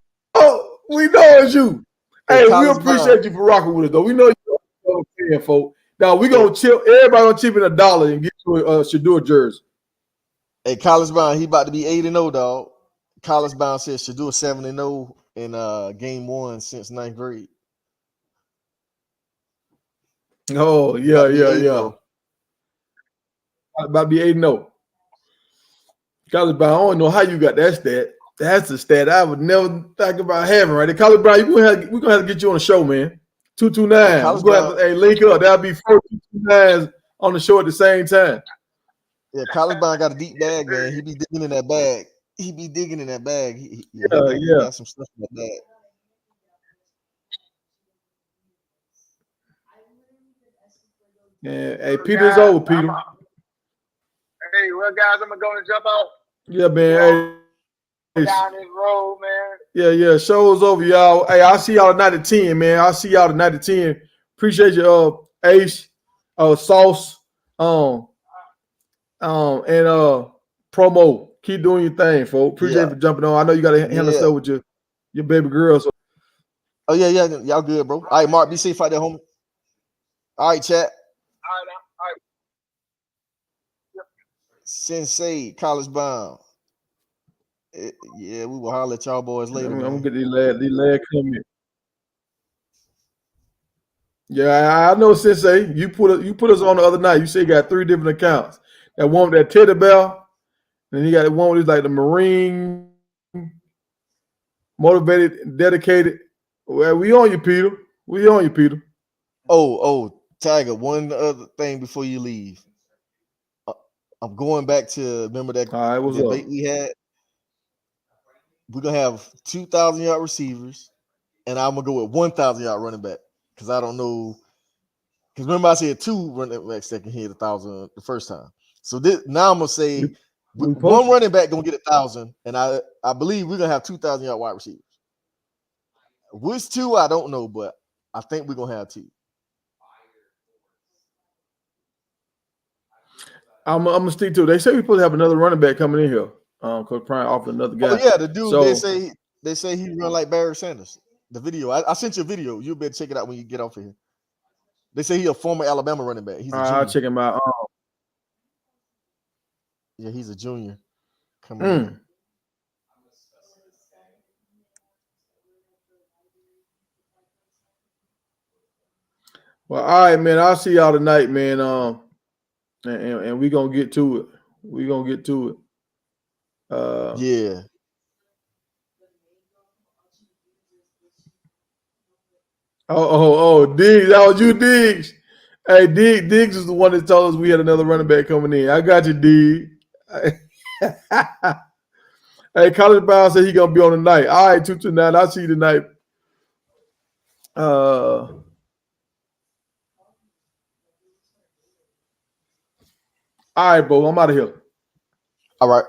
We know it's you. Hey, we appreciate you for rocking with us, though. We know you're a fan, folks. Now we gonna chip. Everybody gonna chip in $1 and get you a Shedeur jersey. Hey, College Bound, he about to be 8-0, dog. College Bound says Shadur 7-0 in game 1 since 9th grade. Oh yeah. About to be 8-0. College Bound, I don't know how you got that stat. That's a stat I would never think about having, right? College Bound, we're gonna have to get you on the show, man. 229. We're gonna have to link up. That'll be 4 229s on the show at the same time. Yeah, College Bound got a deep bag, man. He be digging in that bag. He got some stuff in that bag. Yeah, hey, Peter's over, Peter. Hey, well, guys, I'm gonna jump out. Yeah, man. Hey, down this road, man. Yeah. Show's over, y'all. Hey, I'll see y'all tonight at 10, man. I'll see y'all tonight at 10. Appreciate you, Ace, Sauce, and Promo. Keep doing your thing, folks. Appreciate you for jumping on. I know you got to handle stuff with your baby girl. So. Oh, yeah. Y'all good, bro. All right, Mark, be safe out there, homie. All right, chat. All right. Yep. Sensei, College Bound. We will holler at y'all boys later. I'm gonna get these lads coming. Yeah, I know, Sensei. You put us on the other night. You say you got 3 different accounts. That one with that teddy bear, and you got one with like the Marine, motivated, dedicated. Well, we on you, Peter. Oh, Tiger. One other thing before you leave. I'm going back to remember that debate we had. We're gonna have 2,000-yard receivers, and I'm gonna go with 1,000-yard running back because I don't know. Because remember I said 2 running backs that can hit 1,000 the first time. So now I'm gonna say One running back gonna get 1,000, and I believe we're gonna have 2,000-yard wide receivers. Which two, I don't know, but I think we're gonna have two. I'm gonna stick to it. They say we're supposed to have another running back coming in here. Because Prime offered another guy. Oh yeah, the dude. They say he run like Barry Sanders. The video I sent you a video. You better check it out when you get off of here. They say he's a former Alabama running back. He's a junior. I'll check him out. Yeah, he's a junior. Coming in. Well, all right, man. I'll see y'all tonight, man. And we're gonna get to it. We're gonna get to it. Yeah. Oh, Diggs. That was you, Diggs. Hey, Diggs is the one that told us we had another running back coming in. I got you, Diggs. Hey, College Brown said he gonna be on tonight. All right, 229. I'll see you tonight. All right, Bo. I'm out of here. All right.